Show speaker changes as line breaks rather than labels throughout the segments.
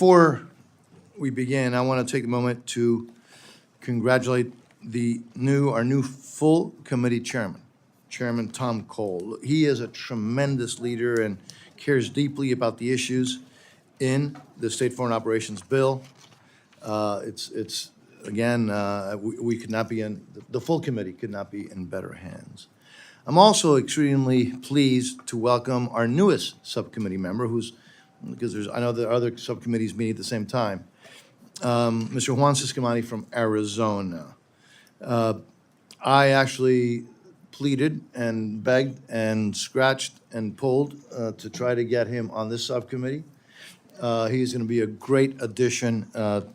Before we begin, I want to take a moment to congratulate our new full committee chairman, Chairman Tom Cole. He is a tremendous leader and cares deeply about the issues in the State Foreign Operations Bill. We could not be in, the full committee could not be in better hands. I'm also extremely pleased to welcome our newest subcommittee member, I know the other subcommittees meet at the same time, Mr. Juan Ciscomani from Arizona. I actually pleaded and begged and scratched and pulled to try to get him on this subcommittee. He's going to be a great addition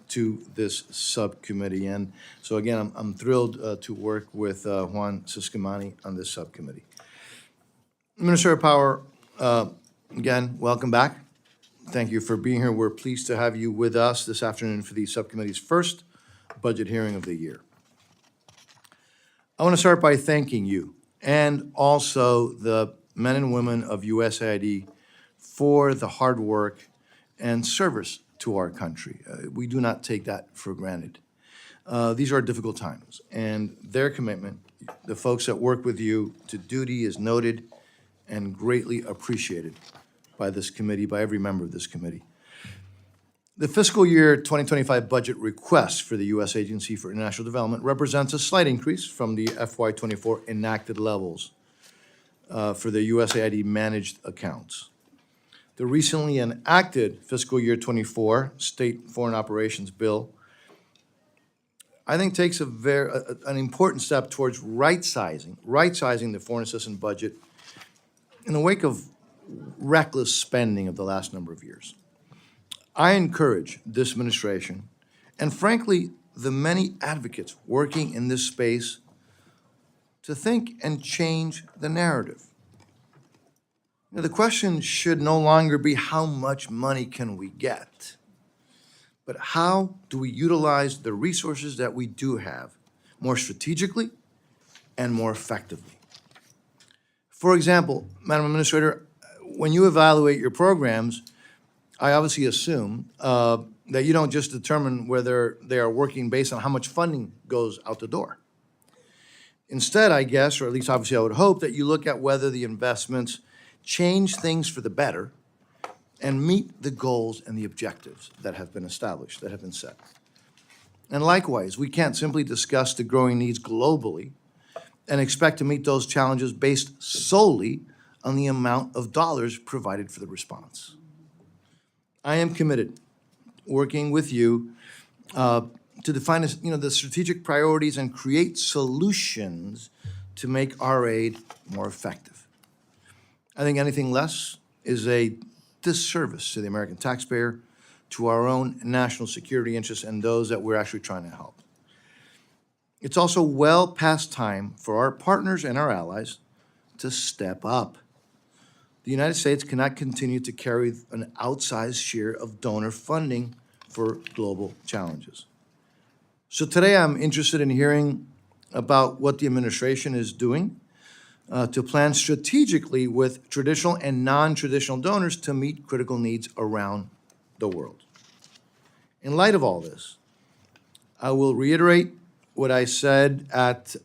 to this subcommittee. And so again, I'm thrilled to work with Juan Ciscomani on this subcommittee. Minister of Power, again, welcome back. Thank you for being here. We're pleased to have you with us this afternoon for the subcommittee's first budget hearing of the year. I want to start by thanking you and also the men and women of USAID for the hard work and service to our country. We do not take that for granted. These are difficult times, and their commitment, the folks that work with you to duty, is noted and greatly appreciated by this committee, by every member of this committee. The fiscal year 2025 budget request for the U.S. Agency for International Development represents a slight increase from the FY24 enacted levels for the USAID managed accounts. The recently enacted fiscal year 24 State Foreign Operations Bill, I think, takes an important step towards right-sizing the foreign assistance budget in the wake of reckless spending of the last number of years. I encourage this administration, and frankly, the many advocates working in this space, to think and change the narrative. Now, the question should no longer be how much money can we get, but how do we utilize the resources that we do have more strategically and more effectively. For example, Madam Administrator, when you evaluate your programs, I obviously assume that you don't just determine whether they are working based on how much funding goes out the door. Instead, I guess, or at least obviously I would hope, that you look at whether the investments change things for the better and meet the goals and the objectives that have been established, that have been set. And likewise, we can't simply discuss the growing needs globally and expect to meet those challenges based solely on the amount of dollars provided for the response. I am committed, working with you, to define the strategic priorities and create solutions to make our aid more effective. I think anything less is a disservice to the American taxpayer, to our own national security interests, and those that we're actually trying to help. It's also well past time for our partners and our allies to step up. The United States cannot continue to carry an outsized share of donor funding for global challenges. So today I'm interested in hearing about what the administration is doing to plan strategically with traditional and non-traditional donors to meet critical needs around the world. In light of all this, I will reiterate what I said at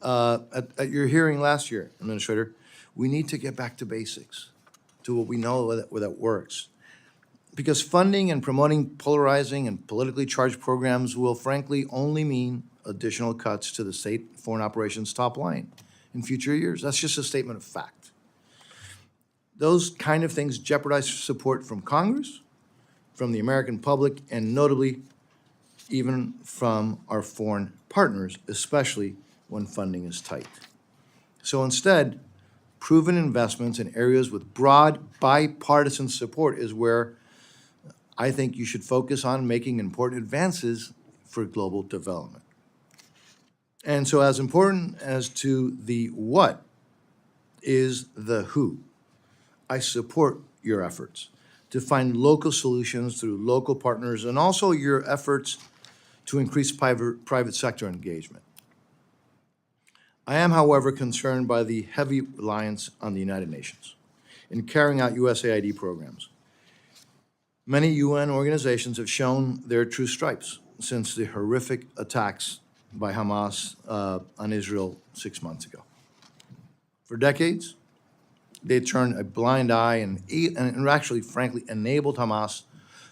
your hearing last year, Administrator. We need to get back to basics, to what we know that works. Because funding and promoting polarizing and politically charged programs will frankly only mean additional cuts to the State Foreign Operations top line in future years. That's just a statement of fact. Those kind of things jeopardize support from Congress, from the American public, and notably even from our foreign partners, especially when funding is tight. So instead, proven investments in areas with broad bipartisan support is where I think you should focus on making important advances for global development. And so as important as to the what is the who. I support your efforts to find local solutions through local partners, and also your efforts to increase private sector engagement. I am, however, concerned by the heavy reliance on the United Nations in carrying out USAID programs. Many UN organizations have shown their true stripes since the horrific attacks by Hamas on Israel 6 months ago. For decades, they turned a blind eye and actually, frankly, enabled Hamas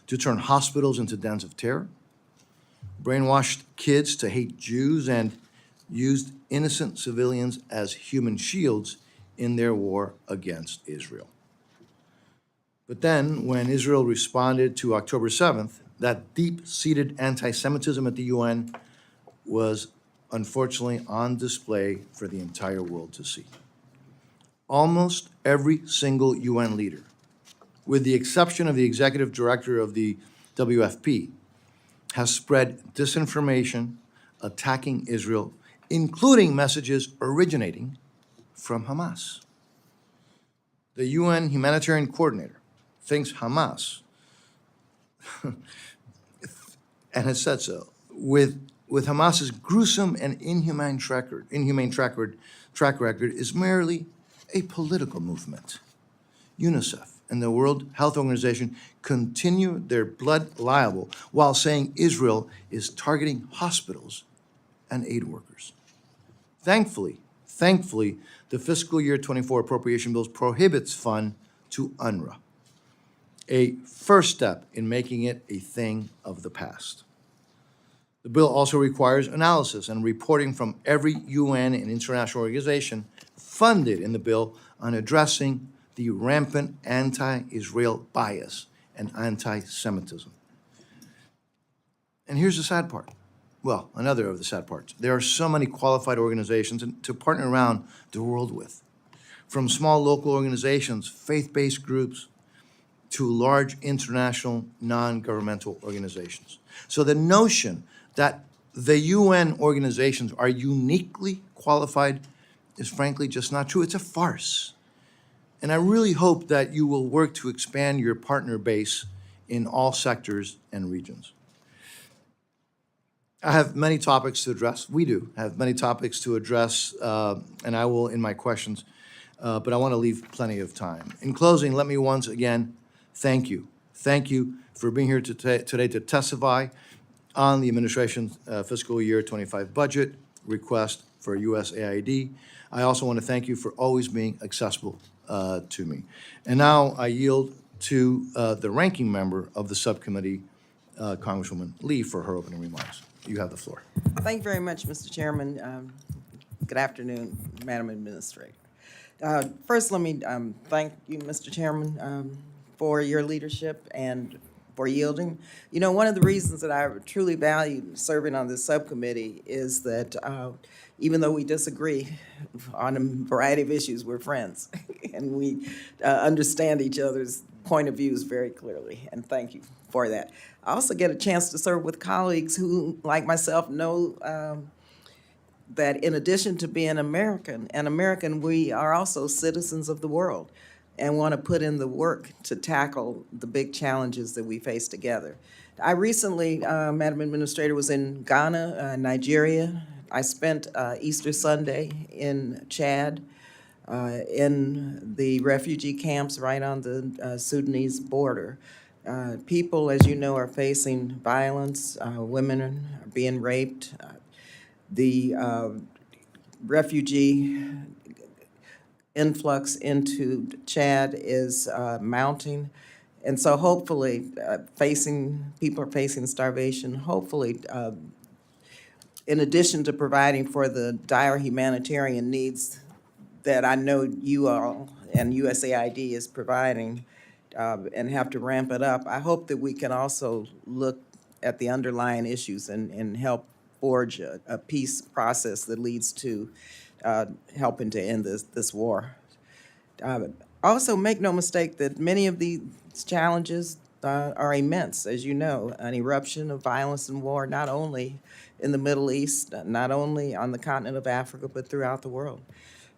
to turn hospitals into dens of terror, brainwashed kids to hate Jews, and used innocent civilians as human shields in their war against Israel. But then, when Israel responded to October 7th, that deep-seated anti-Semitism at the UN was unfortunately on display for the entire world to see. Almost every single UN leader, with the exception of the executive director of the WFP, has spread disinformation attacking Israel, including messages originating from Hamas. The UN humanitarian coordinator thinks Hamas, and has said so, with Hamas's gruesome and inhumane track record is merely a political movement. UNICEF and the World Health Organization continue their blood libel while saying Israel is targeting hospitals and aid workers. Thankfully, the fiscal year 24 appropriation bills prohibits funds to UNRWA, a first step in making it a thing of the past. The bill also requires analysis and reporting from every UN and international organization funded in the bill on addressing the rampant anti-Israel bias and anti-Semitism. And here's the sad part. Well, another of the sad parts. There are so many qualified organizations to partner around the world with, from small local organizations, faith-based groups, to large international non-governmental organizations. So the notion that the UN organizations are uniquely qualified is frankly just not true. It's a farce. And I really hope that you will work to expand your partner base in all sectors and regions. I have many topics to address. We do have many topics to address, and I will in my questions, but I want to leave plenty of time. In closing, let me once again thank you. Thank you for being here today to testify on the administration's fiscal year 25 budget request for USAID. I also want to thank you for always being accessible to me. And now I yield to the ranking member of the subcommittee, Congresswoman Lee, for her opening remarks. You have the floor.
Thank you very much, Mr. Chairman. Good afternoon, Madam Administrator. First, let me thank you, Mr. Chairman, for your leadership and for yielding. You know, one of the reasons that I truly value serving on this subcommittee is that even though we disagree on a variety of issues, we're friends and we understand each other's point of views very clearly, and thank you for that. I also get a chance to serve with colleagues who, like myself, know that in addition to being an American, we are also citizens of the world and want to put in the work to tackle the big challenges that we face together. I recently, Madam Administrator, was in Ghana, Nigeria. I spent Easter Sunday in Chad, in the refugee camps right on the Sudanese border. People, as you know, are facing violence. Women are being raped. The refugee influx into Chad is mounting. And so hopefully people are facing starvation. Hopefully, in addition to providing for the dire humanitarian needs that I know you all and USAID is providing and have to ramp it up, I hope that we can also look at the underlying issues and help forge a peace process that leads to helping to end this war. Also, make no mistake that many of these challenges are immense, as you know, an eruption of violence and war, not only in the Middle East, not only on the continent of Africa, but throughout the world.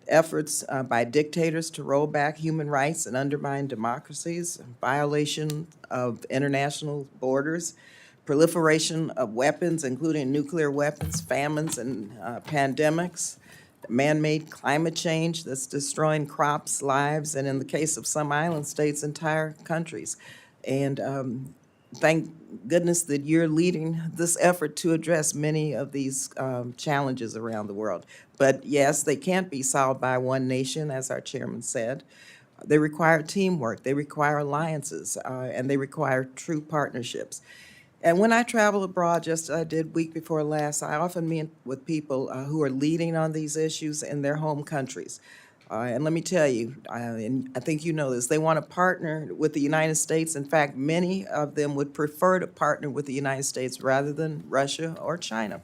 Efforts by dictators to roll back human rights and undermine democracies, violation of international borders, proliferation of weapons, including nuclear weapons, famines, and pandemics, man-made climate change that's destroying crops, lives, and in the case of some island states, entire countries. And thank goodness that you're leading this effort to address many of these challenges around the world. But yes, they can't be solved by one nation, as our chairman said. They require teamwork, they require alliances, and they require true partnerships. And when I travel abroad, just I did week before last, I often meet with people who are leading on these issues in their home countries. And let me tell you, and I think you know this, they want to partner with the United States. In fact, many of them would prefer to partner with the United States rather than Russia or China.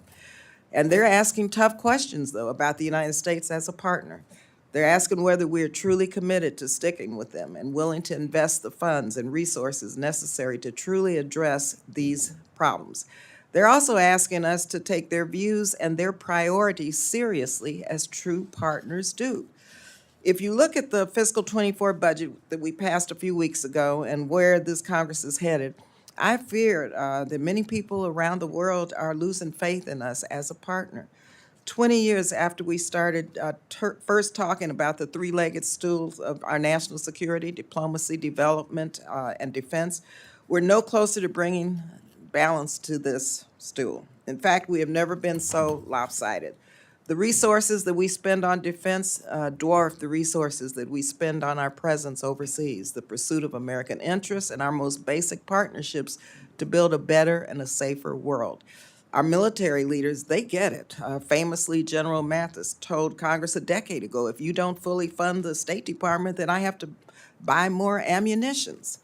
And they're asking tough questions, though, about the United States as a partner. They're asking whether we're truly committed to sticking with them and willing to invest the funds and resources necessary to truly address these problems. They're also asking us to take their views and their priorities seriously, as true partners do. If you look at the fiscal 24 budget that we passed a few weeks ago and where this Congress is headed, I fear that many people around the world are losing faith in us as a partner. 20 years after we started first talking about the three-legged stools of our national security, diplomacy, development, and defense, we're no closer to bringing balance to this stool. In fact, we have never been so lopsided. The resources that we spend on defense dwarf the resources that we spend on our presence overseas, the pursuit of American interests, and our most basic partnerships to build a better and a safer world. Our military leaders, they get it. Famously, General Mathis told Congress a decade ago, if you don't fully fund the State Department, then I have to buy more ammunitions.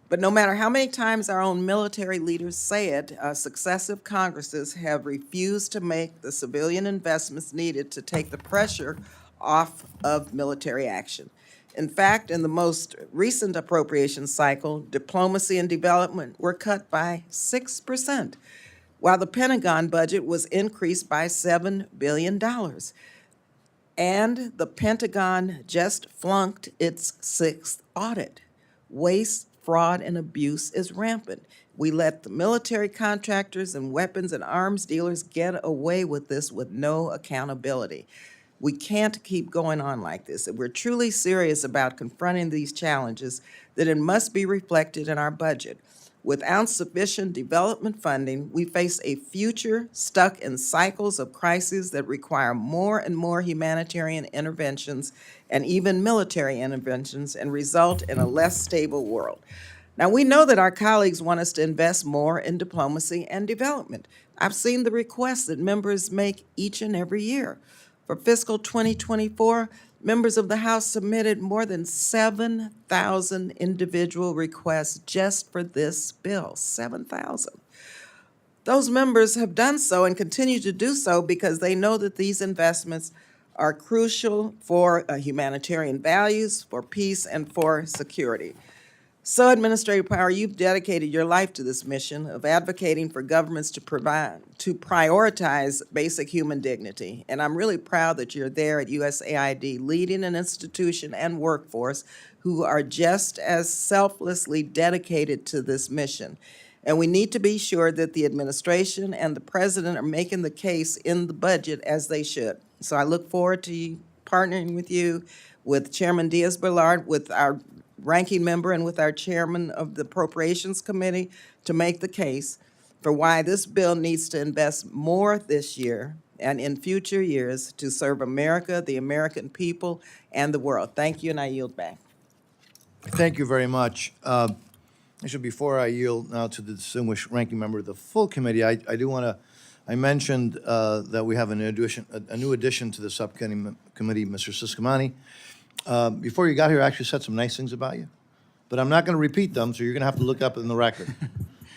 But no matter how many times our own military leaders say it, successive Congresses have refused to make the civilian investments needed to take the pressure off of military action. In fact, in the most recent appropriations cycle, diplomacy and development were cut by 6%, while the Pentagon budget was increased by $7 billion. And the Pentagon just flunked its 6th audit. Waste, fraud, and abuse is rampant. We let the military contractors and weapons and arms dealers get away with this with no accountability. We can't keep going on like this. If we're truly serious about confronting these challenges, then it must be reflected in our budget. Without sufficient development funding, we face a future stuck in cycles of crises that require more and more humanitarian interventions and even military interventions and result in a less stable world. Now, we know that our colleagues want us to invest more in diplomacy and development. I've seen the requests that members make each and every year. For fiscal 2024, members of the House submitted more than 7,000 individual requests just for this bill, 7,000. Those members have done so and continue to do so because they know that these investments are crucial for humanitarian values, for peace, and for security. So, Administrative Power, you've dedicated your life to this mission of advocating for governments to prioritize basic human dignity. And I'm really proud that you're there at USAID, leading an institution and workforce who are just as selflessly dedicated to this mission. And we need to be sure that the administration and the president are making the case in the budget as they should. So I look forward to partnering with you, with Chairman Diaz-Balart, with our ranking member, and with our chairman of the Appropriations Committee to make the case for why this bill needs to invest more this year and in future years to serve America, the American people, and the world. Thank you, and I yield back.
Thank you very much. Actually, before I yield now to the distinguished ranking member of the full committee, I do want to, I mentioned that we have a new addition to the subcommittee, Mr. Siscomani. Before you got here, I actually said some nice things about you, but I'm not going to repeat them, so you're going to have to look up in the record.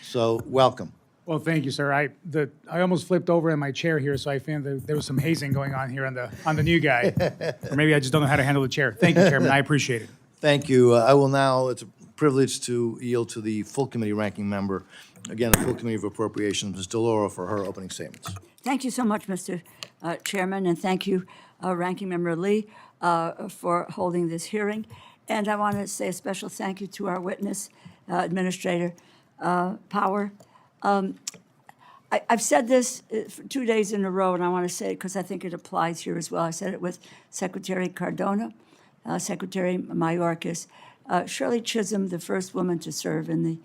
So, welcome.
Well, thank you, sir. I almost flipped over in my chair here, so I found that there was some hazing going on here on the new guy. Or maybe I just don't know how to handle the chair. Thank you, Chairman. I appreciate it.
Thank you. I will now, it's a privilege to yield to the full committee ranking member, again, the full committee of appropriations, Ms. DeLauro, for her opening statements.
Thank you so much, Mr. Chairman, and thank you, Ranking Member Lee, for holding this hearing. And I want to say a special thank you to our witness, Administrator Power. I've said this for 2 days in a row, and I want to say it because I think it applies here as well. I said it with Secretary Cardona, Secretary Mayorkas. Shirley Chisholm, the first woman to serve in the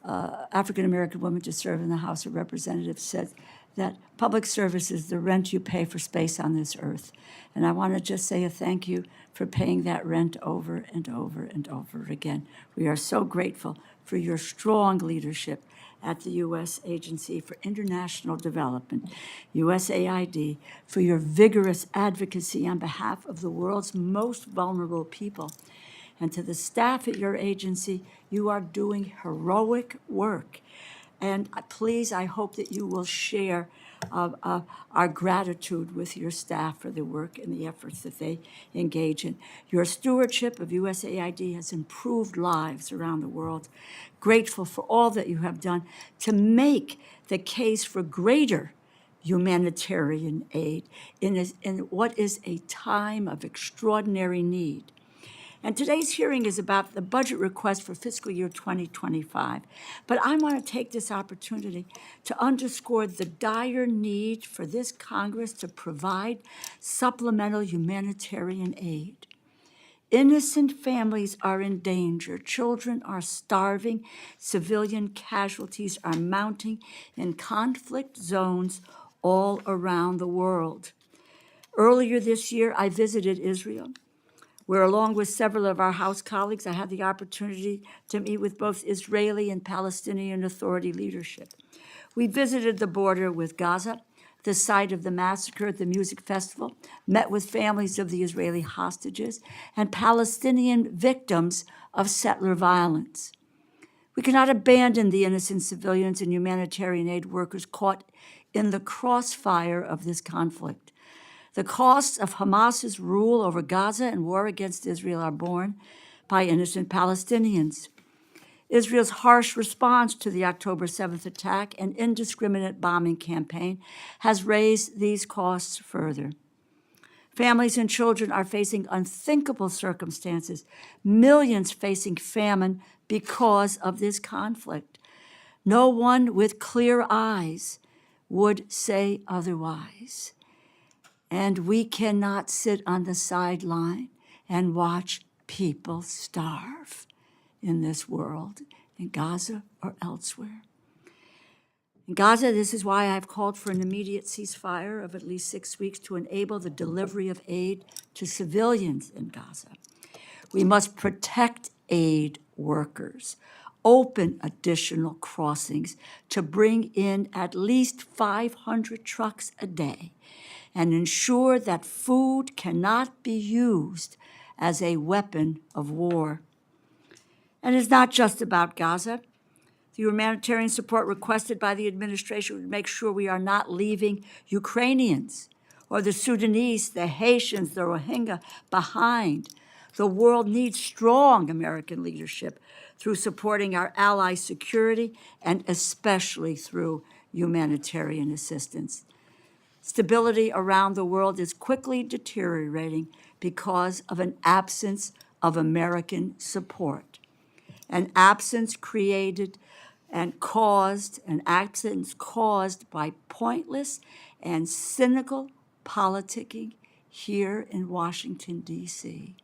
African-American woman to serve in the House of Representatives, said that public service is the rent you pay for space on this earth. And I want to just say a thank you for paying that rent over and over and over again. We are so grateful for your strong leadership at the U.S. Agency for International Development, USAID, for your vigorous advocacy on behalf of the world's most vulnerable people. And to the staff at your agency, you are doing heroic work. And please, I hope that you will share our gratitude with your staff for the work and the efforts that they engage in. Your stewardship of USAID has improved lives around the world. Grateful for all that you have done to make the case for greater humanitarian aid in what is a time of extraordinary need. And today's hearing is about the budget request for fiscal year 2025. But I want to take this opportunity to underscore the dire need for this Congress to provide supplemental humanitarian aid. Innocent families are in danger. Children are starving. Civilian casualties are mounting in conflict zones all around the world. Earlier this year, I visited Israel, where, along with several of our House colleagues, I had the opportunity to meet with both Israeli and Palestinian Authority leadership. We visited the border with Gaza, the site of the massacre at the music festival, met with families of the Israeli hostages and Palestinian victims of settler violence. We cannot abandon the innocent civilians and humanitarian aid workers caught in the crossfire of this conflict. The costs of Hamas's rule over Gaza and war against Israel are borne by innocent Palestinians. Israel's harsh response to the October 7th attack and indiscriminate bombing campaign has raised these costs further. Families and children are facing unthinkable circumstances, millions facing famine because of this conflict. No one with clear eyes would say otherwise. And we cannot sit on the sideline and watch people starve in this world, in Gaza or elsewhere. In Gaza, this is why I've called for an immediate ceasefire of at least 6 weeks to enable the delivery of aid to civilians in Gaza. We must protect aid workers, open additional crossings to bring in at least 500 trucks a day, and ensure that food cannot be used as a weapon of war. And it's not just about Gaza. The humanitarian support requested by the administration would make sure we are not leaving Ukrainians or the Sudanese, the Haitians, the Rohingya behind. The world needs strong American leadership through supporting our allies' security and especially through humanitarian assistance. Stability around the world is quickly deteriorating because of an absence of American support. An absence caused by pointless and cynical politicking here in Washington, D.C.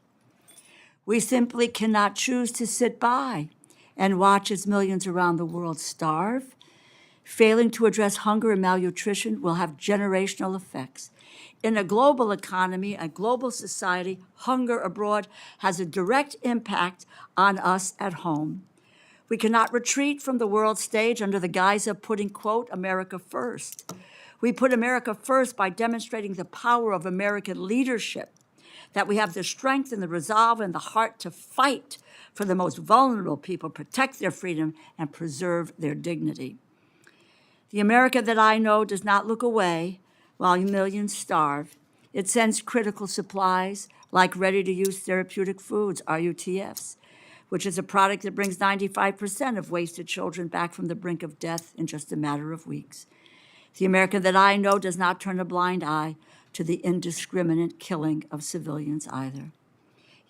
We simply cannot choose to sit by and watch as millions around the world starve. Failing to address hunger and malnutrition will have generational effects. In a global economy, a global society, hunger abroad has a direct impact on us at home. We cannot retreat from the world stage under the guise of putting, quote, America first. We put America first by demonstrating the power of American leadership, that we have the strength and the resolve and the heart to fight for the most vulnerable people, protect their freedom, and preserve their dignity. The America that I know does not look away while millions starve. It sends critical supplies like ready-to-use therapeutic foods, RUTFs, which is a product that brings 95% of wasted children back from the brink of death in just a matter of weeks. The America that I know does not turn a blind eye to the indiscriminate killing of civilians either.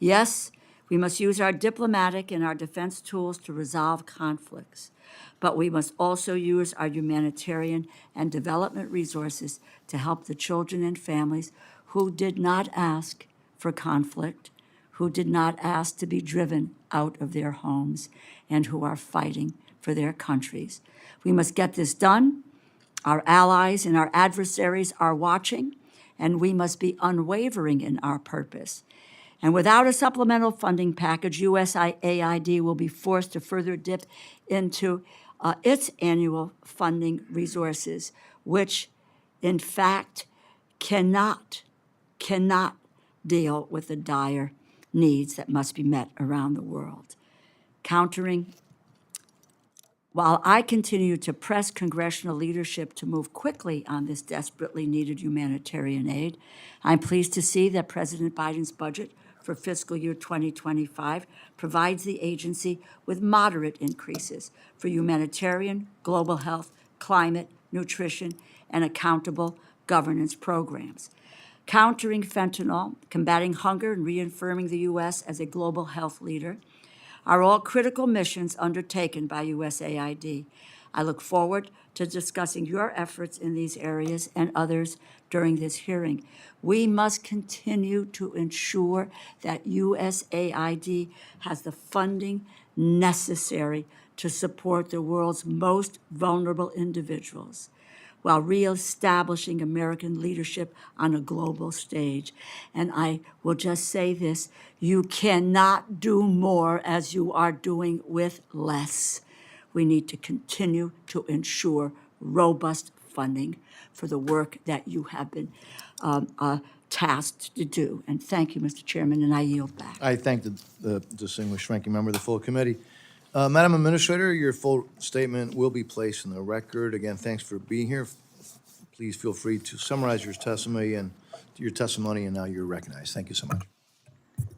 Yes, we must use our diplomatic and our defense tools to resolve conflicts, but we must also use our humanitarian and development resources to help the children and families who did not ask for conflict, who did not ask to be driven out of their homes and who are fighting for their countries. We must get this done. Our allies and our adversaries are watching, and we must be unwavering in our purpose. And without a supplemental funding package, USAID will be forced to further dip into its annual funding resources, which, in fact, cannot deal with the dire needs that must be met around the world. While I continue to press congressional leadership to move quickly on this desperately needed humanitarian aid, I'm pleased to see that President Biden's budget for fiscal year 2025 provides the agency with moderate increases for humanitarian, global health, climate, nutrition, and accountable governance programs. Countering fentanyl, combating hunger, and reaffirming the U.S. as a global health leader are all critical missions undertaken by USAID. I look forward to discussing your efforts in these areas and others during this hearing. We must continue to ensure that USAID has the funding necessary to support the world's most vulnerable individuals, while reestablishing American leadership on a global stage. And I will just say this, you cannot do more as you are doing with less. We need to continue to ensure robust funding for the work that you have been tasked to do. And thank you, Mr. Chairman, and I yield back.
I thank the distinguished ranking member of the full committee. Madam Administrator, your full statement will be placed in the record. Again, thanks for being here. Please feel free to summarize your testimony, and now you're recognized. Thank you so much.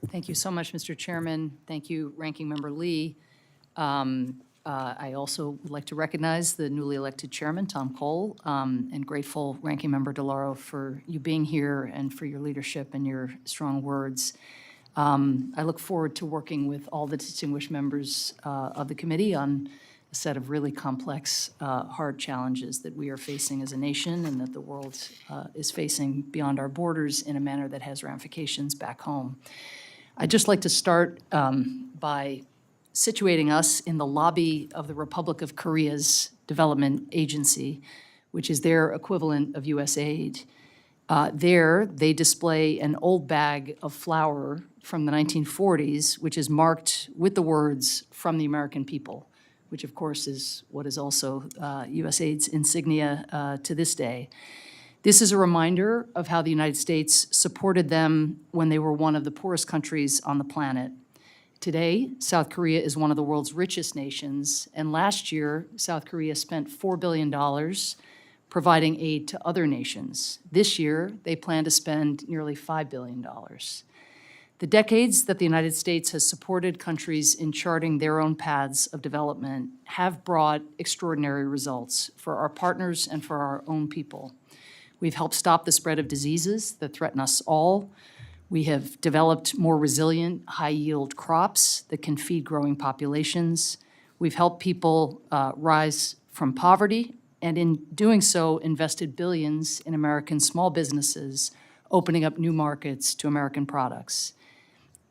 Thank you so much, Mr. Chairman. Thank you, Ranking Member Lee. I also would like to recognize the newly elected chairman, Tom Cole, and grateful Ranking Member DeLauro for you being here and for your leadership and your strong words. I look forward to working with all the distinguished members of the committee on a set of really complex, hard challenges that we are facing as a nation and that the world is facing beyond our borders in a manner that has ramifications back home. I'd just like to start by situating us in the lobby of the Republic of Korea's development agency, which is their equivalent of USAID. There, they display an old bag of flour from the 1940s, which is marked with the words, "From the American people," which of course is what is also USAID's insignia to this day. This is a reminder of how the United States supported them when they were one of the poorest countries on the planet. Today, South Korea is one of the world's richest nations, and last year, South Korea spent $4 billion providing aid to other nations. This year, they plan to spend nearly $5 billion. The decades that the United States has supported countries in charting their own paths of development have brought extraordinary results for our partners and for our own people. We've helped stop the spread of diseases that threaten us all. We have developed more resilient, high-yield crops that can feed growing populations. We've helped people rise from poverty, and in doing so, invested billions in American small businesses, opening up new markets to American products.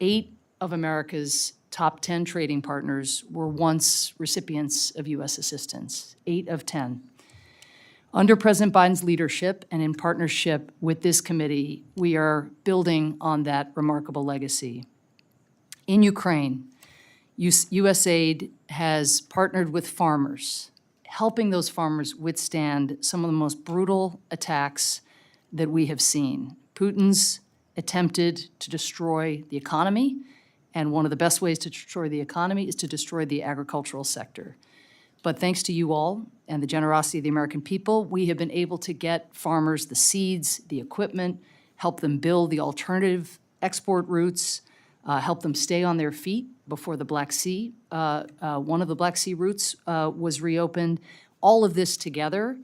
8 of America's top 10 trading partners were once recipients of U.S. assistance, 8 of 10. Under President Biden's leadership and in partnership with this committee, we are building on that remarkable legacy. In Ukraine, USAID has partnered with farmers, helping those farmers withstand some of the most brutal attacks that we have seen. Putin's attempted to destroy the economy, and one of the best ways to destroy the economy is to destroy the agricultural sector. But thanks to you all and the generosity of the American people, we have been able to get farmers the seeds, the equipment, help them build the alternative export routes, help them stay on their feet before the Black Sea. One of the Black Sea routes was reopened. All of this together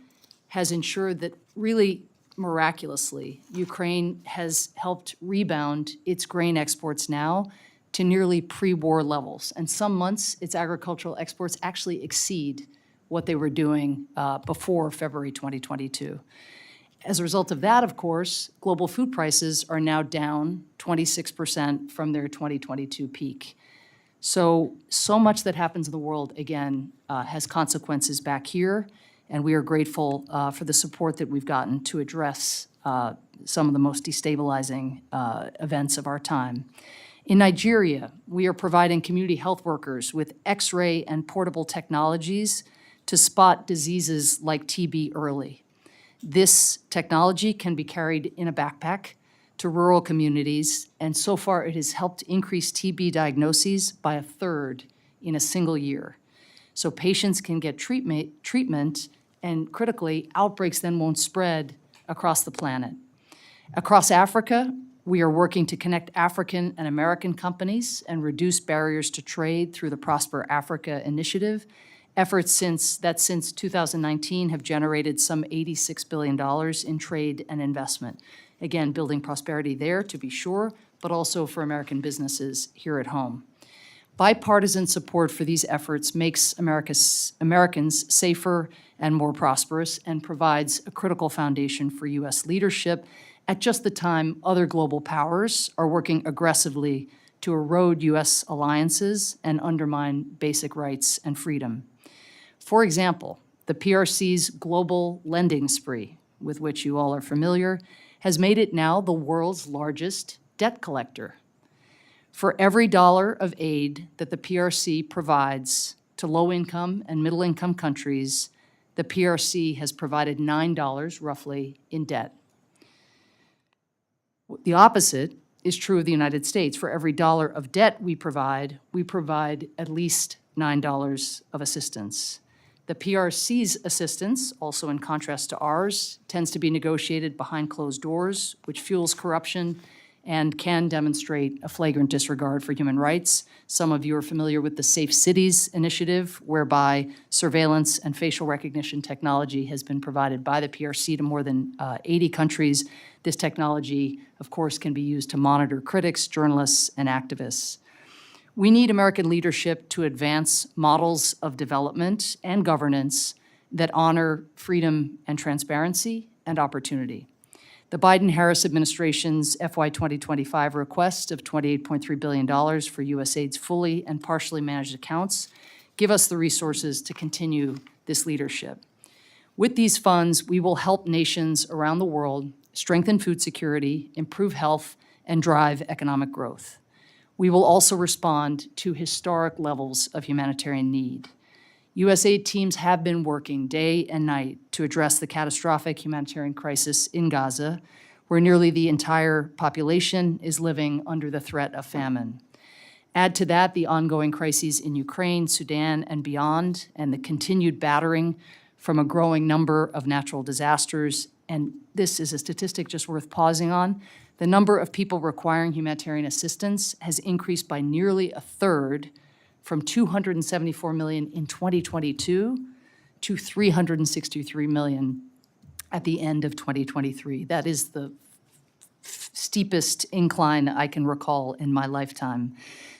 has ensured that really miraculously, Ukraine has helped rebound its grain exports now to nearly pre-war levels. And some months, its agricultural exports actually exceed what they were doing before February 2022. As a result of that, of course, global food prices are now down 26% from their 2022 peak. So much that happens in the world, again, has consequences back here, and we are grateful for the support that we've gotten to address some of the most destabilizing events of our time. In Nigeria, we are providing community health workers with X-ray and portable technologies to spot diseases like TB early. This technology can be carried in a backpack to rural communities, and so far it has helped increase TB diagnoses by 1/3 in a single year. So patients can get treatment, and critically, outbreaks then won't spread across the planet. Across Africa, we are working to connect African and American companies and reduce barriers to trade through the Prosper Africa initiative. Efforts since 2019 have generated some $86 billion in trade and investment. Again, building prosperity there, to be sure, but also for American businesses here at home. Bipartisan support for these efforts makes Americans safer and more prosperous and provides a critical foundation for U.S. leadership at just the time other global powers are working aggressively to erode U.S. alliances and undermine basic rights and freedom. For example, the PRC's global lending spree, with which you all are familiar, has made it now the world's largest debt collector. For every dollar of aid that the PRC provides to low-income and middle-income countries, the PRC has provided $9 roughly in debt. The opposite is true of the United States. For every dollar of debt we provide at least $9 of assistance. The PRC's assistance, also in contrast to ours, tends to be negotiated behind closed doors, which fuels corruption and can demonstrate a flagrant disregard for human rights. Some of you are familiar with the Safe Cities initiative, whereby surveillance and facial recognition technology has been provided by the PRC to more than 80 countries. This technology, of course, can be used to monitor critics, journalists, and activists. We need American leadership to advance models of development and governance that honor freedom and transparency and opportunity. The Biden-Harris administration's FY2025 request of $28.3 billion for USAID's fully and partially managed accounts give us the resources to continue this leadership. With these funds, we will help nations around the world strengthen food security, improve health, and drive economic growth. We will also respond to historic levels of humanitarian need. USAID teams have been working day and night to address the catastrophic humanitarian crisis in Gaza, where nearly the entire population is living under the threat of famine. Add to that the ongoing crises in Ukraine, Sudan, and beyond, and the continued battering from a growing number of natural disasters. And this is a statistic just worth pausing on. The number of people requiring humanitarian assistance has increased by nearly 1/3, from 274 million in 2022 to 363 million at the end of 2023. That is the steepest incline I can recall in my lifetime.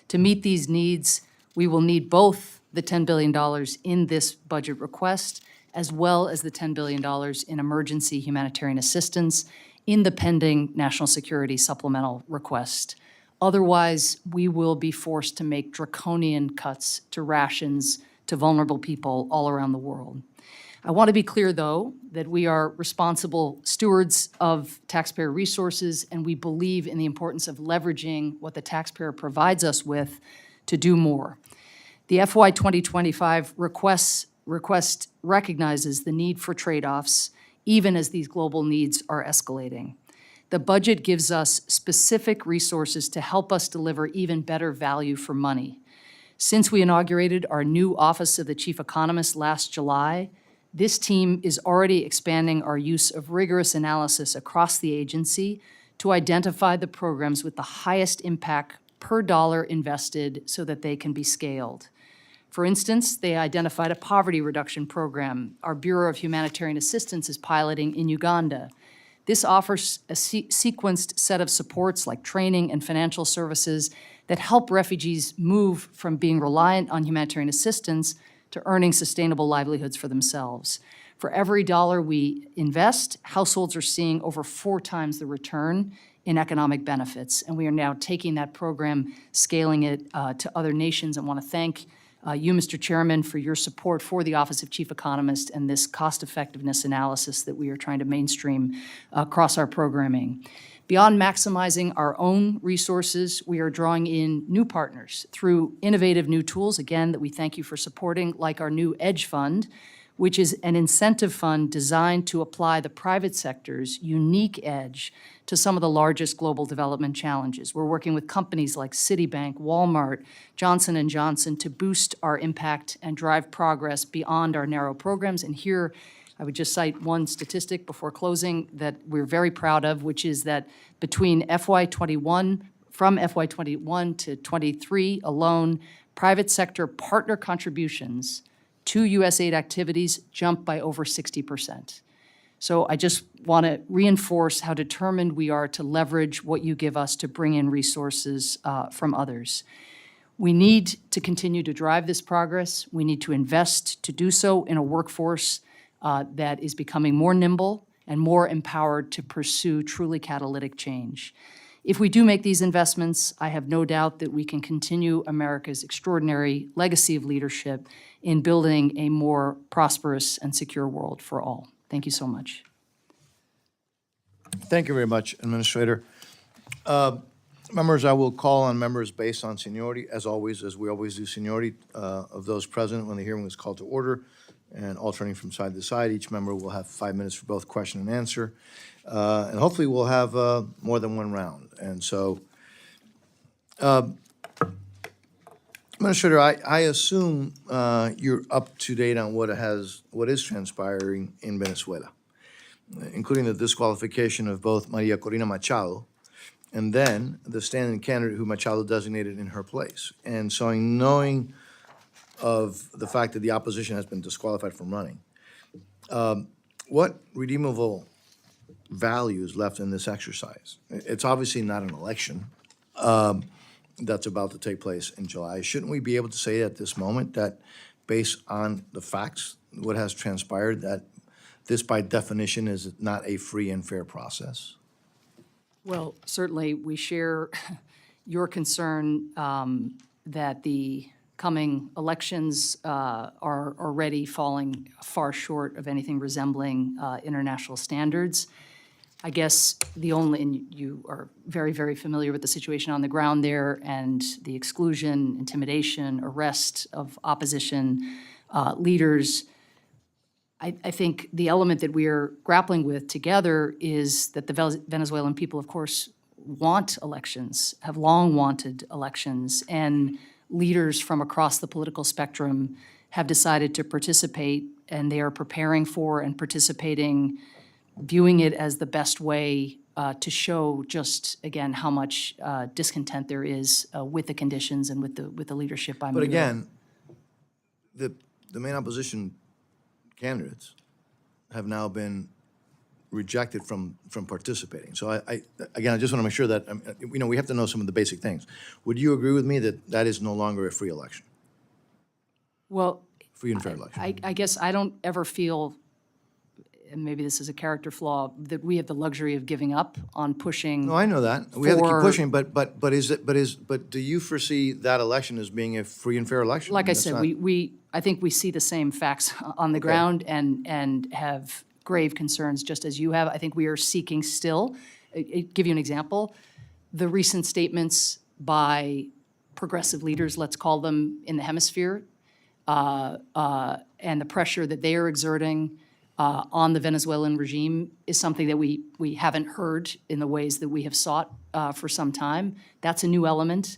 To meet these needs, we will need both the $10 billion in this budget request, as well as the $10 billion in emergency humanitarian assistance in the pending national security supplemental request. Otherwise, we will be forced to make draconian cuts to rations to vulnerable people all around the world. I want to be clear, though, that we are responsible stewards of taxpayer resources, and we believe in the importance of leveraging what the taxpayer provides us with to do more. The FY 2025 request recognizes the need for trade-offs, even as these global needs are escalating. The budget gives us specific resources to help us deliver even better value for money. Since we inaugurated our new Office of the Chief Economist last July, this team is already expanding our use of rigorous analysis across the agency to identify the programs with the highest impact per dollar invested so that they can be scaled. For instance, they identified a poverty reduction program our Bureau of Humanitarian Assistance is piloting in Uganda. This offers a sequenced set of supports like training and financial services that help refugees move from being reliant on humanitarian assistance to earning sustainable livelihoods for themselves. For every dollar we invest, households are seeing over 4 times the return in economic benefits. And we are now taking that program, scaling it to other nations. I want to thank you, Mr. Chairman, for your support for the Office of Chief Economist and this cost-effectiveness analysis that we are trying to mainstream across our programming. Beyond maximizing our own resources, we are drawing in new partners through innovative new tools, again, that we thank you for supporting, like our new EDGE Fund, which is an incentive fund designed to apply the private sector's unique edge to some of the largest global development challenges. We're working with companies like Citibank, Walmart, Johnson & Johnson to boost our impact and drive progress beyond our narrow programs. And here, I would just cite one statistic before closing that we're very proud of, which is that between FY21, from FY21 to 23 alone, private sector partner contributions to USAID activities jumped by over 60%. So I just want to reinforce how determined we are to leverage what you give us to bring in resources from others. We need to continue to drive this progress. We need to invest to do so in a workforce that is becoming more nimble and more empowered to pursue truly catalytic change. If we do make these investments, I have no doubt that we can continue America's extraordinary legacy of leadership in building a more prosperous and secure world for all. Thank you so much.
Thank you very much, Administrator. Members, I will call on members based on seniority, as always, as we always do seniority of those present when the hearing is called to order, and alternating from side to side. Each member will have 5 minutes for both question and answer. And hopefully we'll have more than one round. And so, Administrator, I assume you're up to date on what is transpiring in Venezuela, including the disqualification of both Maria Corina Machado and then the standing candidate who Machado designated in her place. And so knowing of the fact that the opposition has been disqualified from running, what redeemable value is left in this exercise? It's obviously not an election that's about to take place in July. Shouldn't we be able to say at this moment that, based on the facts, what has transpired, that this by definition is not a free and fair process?
Well, certainly we share your concern that the coming elections are already falling far short of anything resembling international standards. I guess and you are very, very familiar with the situation on the ground there and the exclusion, intimidation, arrest of opposition leaders. I think the element that we are grappling with together is that the Venezuelan people, of course, want elections, have long wanted elections, and leaders from across the political spectrum have decided to participate, and they are preparing for and participating, viewing it as the best way to show just, again, how much discontent there is with the conditions and with the leadership by Maduro.
But again, the main opposition candidates have now been rejected from participating. So I just want to make sure that, we have to know some of the basic things. Would you agree with me that that is no longer a free election?
Well,
Free and fair election?
I guess I don't ever feel, and maybe this is a character flaw, that we have the luxury of giving up on pushing.
No, I know that. We have to keep
for-
pushing, but do you foresee that election as being a free and fair election?
Like I
That's
said,
not-
I think we see the same facts on the ground and have grave concerns, just as you have. I think we are seeking still. Give you an example. The recent statements by progressive leaders, let's call them, in the hemisphere, and the pressure that they are exerting on the Venezuelan regime is something that we haven't heard in the ways that we have sought for some time. That's a new element.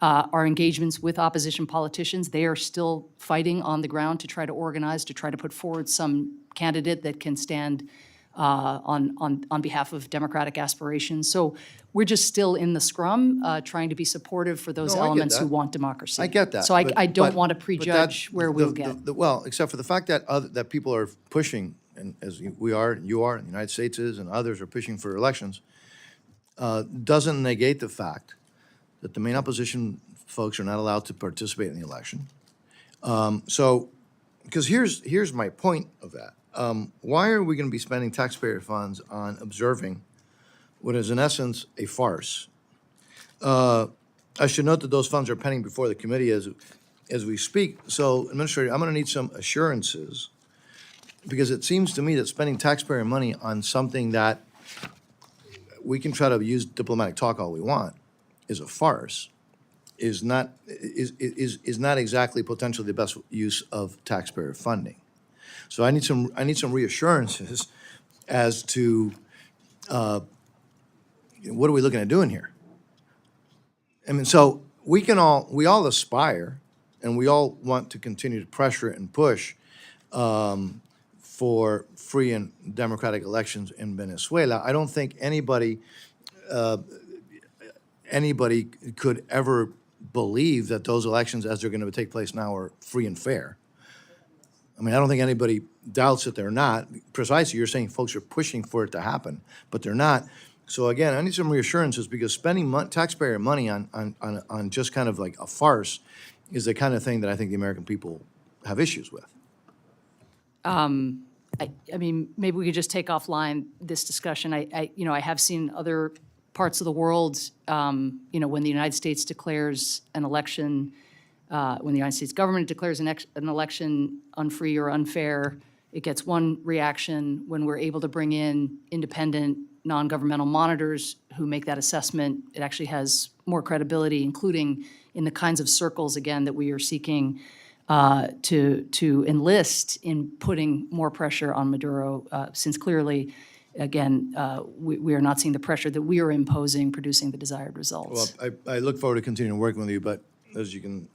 Our engagements with opposition politicians, they are still fighting on the ground to try to organize, to try to put forward some candidate that can stand on behalf of democratic aspirations. So we're just still in the scrum, trying to be supportive for those
No, I get
elements who
that.
want democracy.
I get that.
So I
but-
don't
but-
want to
but that-
prejudge where we'll get.
Well, except for the fact that that people are pushing, and as you are, and the United States is, and others are pushing for elections, doesn't negate the fact that the main opposition folks are not allowed to participate in the election. Because here's my point of that. why are we going to be spending taxpayer funds on observing what is in essence a farce? I should note that those funds are pending before the committee as we speak. So, Administrator, I'm going to need some assurances, because it seems to me that spending taxpayer money on something that we can try to use diplomatic talk all we want is a farce, is not exactly potentially the best use of taxpayer funding. So I need some reassurances as to what are we looking at doing here? I mean, so we all aspire, and we all want to continue to pressure and push for free and democratic elections in Venezuela. I don't think anybody could ever believe that those elections, as they're going to take place now, are free and fair. I mean, I don't think anybody doubts that they're not. Precisely, you're saying folks are pushing for it to happen, but they're not. So again, I need some reassurances, because spending taxpayer money on just kind of like a farce is the kind of thing that I think the American people have issues with.
I mean, maybe we could just take offline this discussion. I have seen other parts of the world, when the United States declares an election, when the United States government declares an election unfree or unfair, it gets one reaction. When we're able to bring in independent, non-governmental monitors who make that assessment, it actually has more credibility, including in the kinds of circles, again, that we are seeking to enlist in putting more pressure on Maduro, since clearly, again, we are not seeing the pressure that we are imposing producing the desired results.
Well, I look forward to continuing working with you, but as you can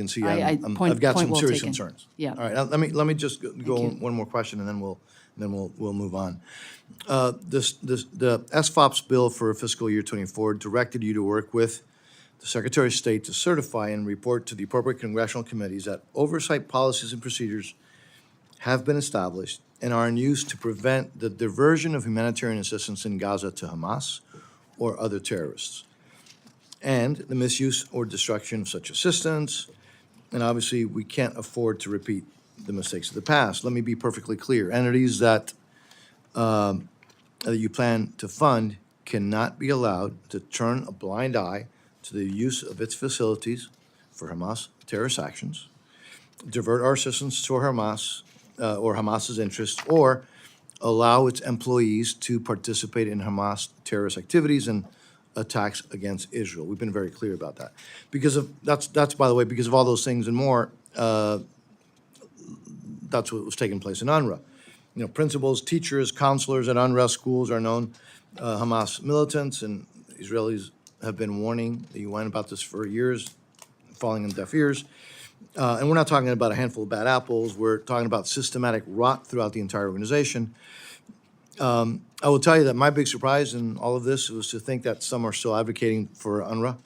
see, I've got
point
some
well
serious
taken.
concerns.
Yeah.
All right, now, let me just go
you.
one more question, and then we'll move on. The SFOPS bill for fiscal year '24 directed you to work with the Secretary of State to certify and report to the appropriate congressional committees that oversight policies and procedures have been established and are in use to prevent the diversion of humanitarian assistance in Gaza to Hamas or other terrorists, and the misuse or destruction of such assistance. And obviously, we can't afford to repeat the mistakes of the past. Let me be perfectly clear. Entities that you plan to fund cannot be allowed to turn a blind eye to the use of its facilities for Hamas terrorist actions, divert our assistance to Hamas or Hamas's interests, or allow its employees to participate in Hamas terrorist activities and attacks against Israel. We've been very clear about that. That's by the way, because of all those things and more, that's what was taking place in UNRWA. You know, principals, teachers, counselors at UNRWA schools are known Hamas militants, and Israelis have been warning the UN about this for years, falling on deaf ears. And we're not talking about a handful of bad apples. We're talking about systematic rot throughout the entire organization. I will tell you that my big surprise in all of this was to think that some are still advocating for UNRWA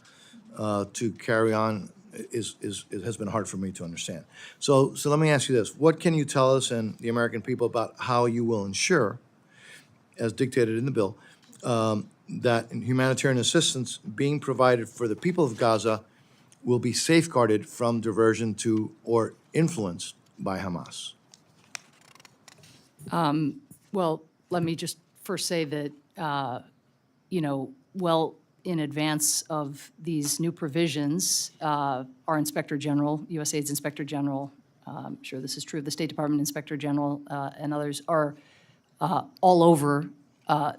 to carry on. It has been hard for me to understand. So let me ask you this. What can you tell us and the American people about how you will ensure, as dictated in the bill, that humanitarian assistance being provided for the people of Gaza will be safeguarded from diversion to or influenced by Hamas?
Well, let me just first say that, well in advance of these new provisions, our Inspector General, USAID's Inspector General, I'm sure this is true of the State Department Inspector General and others, are all over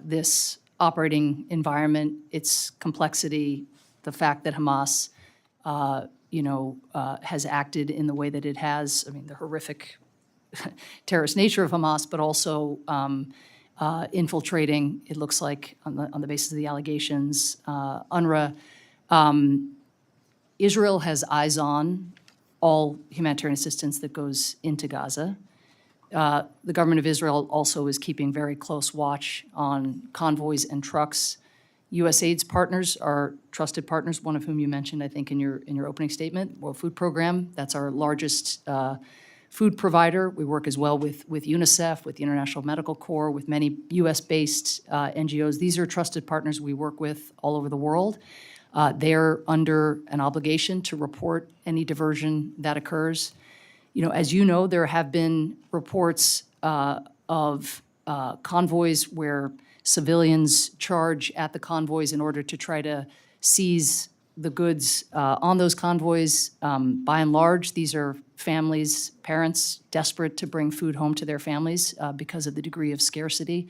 this operating environment, its complexity, the fact that Hamas, has acted in the way that it has. I mean, the horrific terrorist nature of Hamas, but also infiltrating, it looks like, on the basis of the allegations, UNRWA. Israel has eyes on all humanitarian assistance that goes into Gaza. The government of Israel also is keeping very close watch on convoys and trucks. USAID's partners are trusted partners, one of whom you mentioned, I think, in your opening statement, World Food Program. That's our largest food provider. We work as well with UNICEF, with the International Medical Corps, with many US-based NGOs. These are trusted partners we work with all over the world. They're under an obligation to report any diversion that occurs. As you know, there have been reports of convoys where civilians charge at the convoys in order to try to seize the goods on those convoys. By and large, these are families, parents desperate to bring food home to their families because of the degree of scarcity.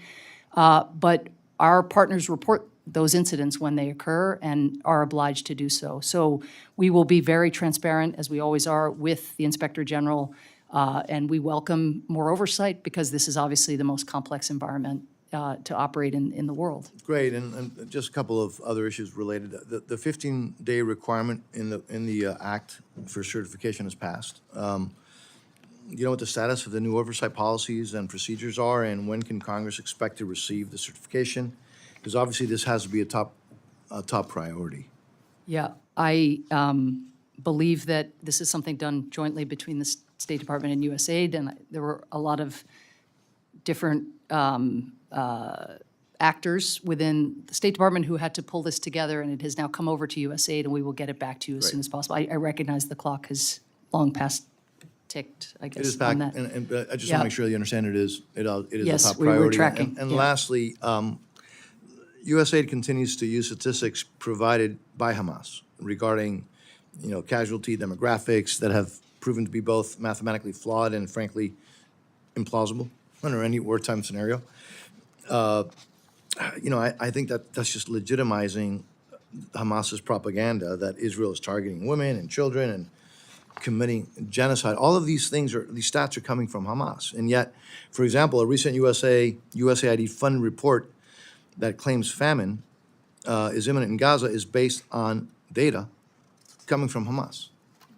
But our partners report those incidents when they occur and are obliged to do so. So we will be very transparent, as we always are, with the Inspector General, and we welcome more oversight because this is obviously the most complex environment to operate in the world.
Great, and just a couple of other issues related. The 15-day requirement in the Act for certification has passed. You know what the status of the new oversight policies and procedures are, and when can Congress expect to receive the certification? Because obviously this has to be a top priority.
Yeah, I believe that this is something done jointly between the State Department and USAID, and there were a lot of different actors within the State Department who had to pull this together, and it has now come over to USAID, and we will get it back to you as soon as possible. I recognize the clock has long past ticked, I
It
guess,
is back,
on that.
and I just want
Yeah.
to make sure you understand it is a
Yes,
top
we were
priority.
tracking,
And
yeah.
lastly, USAID continues to use statistics provided by Hamas regarding, casualty demographics that have proven to be both mathematically flawed and frankly implausible under any wartime scenario. I think that's just legitimizing Hamas's propaganda that Israel is targeting women and children and committing genocide. All of these stats are coming from Hamas. And yet, for example, a recent USAID fund report that claims famine is imminent in Gaza is based on data coming from Hamas,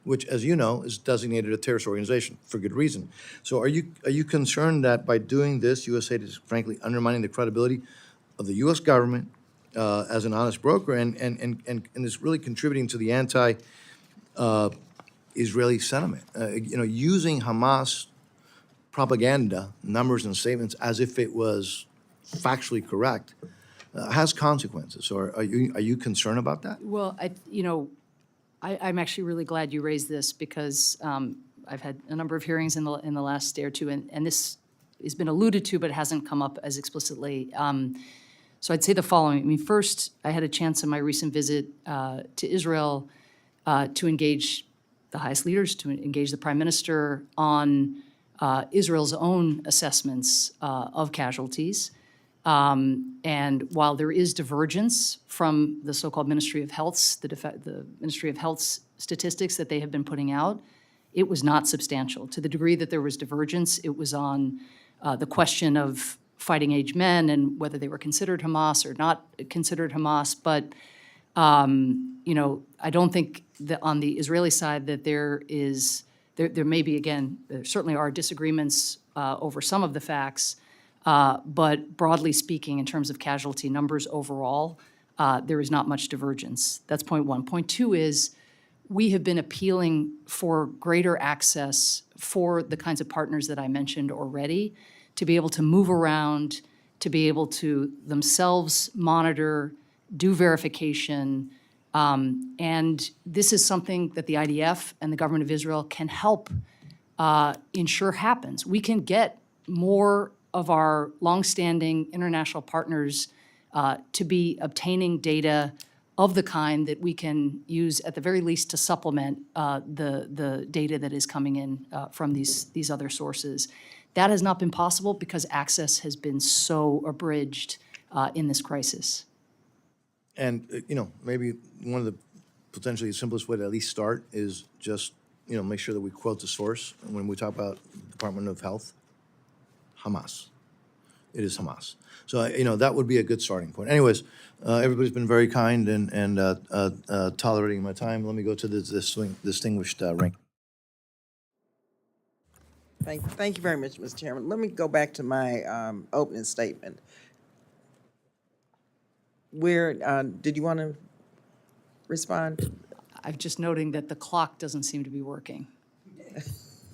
which, as you know, is designated a terrorist organization for good reason. So are you concerned that by doing this, USAID is frankly undermining the credibility of the U.S. government as an honest broker and is really contributing to the anti-Israeli sentiment? Using Hamas propaganda, numbers and statements as if it was factually correct has consequences. So are you concerned about that?
Well, I'm actually really glad you raised this because I've had a number of hearings in the last day or two, and this has been alluded to, but it hasn't come up as explicitly. So I'd say the following. I mean, first, I had a chance in my recent visit to Israel to engage the highest leaders, to engage the Prime Minister on Israel's own assessments of casualties. And while there is divergence from the so-called Ministry of Health's, the Ministry of Health's statistics that they have been putting out, it was not substantial. To the degree that there was divergence, it was on the question of fighting-age men and whether they were considered Hamas or not considered Hamas. But, I don't think that on the Israeli side that there may be, again, there certainly are disagreements over some of the facts. But broadly speaking, in terms of casualty numbers overall, there is not much divergence. That's point one. Point two is we have been appealing for greater access for the kinds of partners that I mentioned already, to be able to move around, to be able to themselves monitor, do verification. And this is something that the IDF and the government of Israel can help ensure happens. We can get more of our longstanding international partners to be obtaining data of the kind that we can use at the very least to supplement the data that is coming in from these other sources. That has not been possible because access has been so abridged in this crisis.
And, maybe one of the potentially simplest way to at least start is just, make sure that we quote the source when we talk about Department of Health. Hamas. It is Hamas. So, that would be a good starting point. Anyways, everybody's been very kind and tolerating my time. Let me go to this distinguished rank.
Thank you very much, Mr. Chairman. Let me go back to my opening statement. Did you want to respond?
I'm just noting that the clock doesn't seem to be working.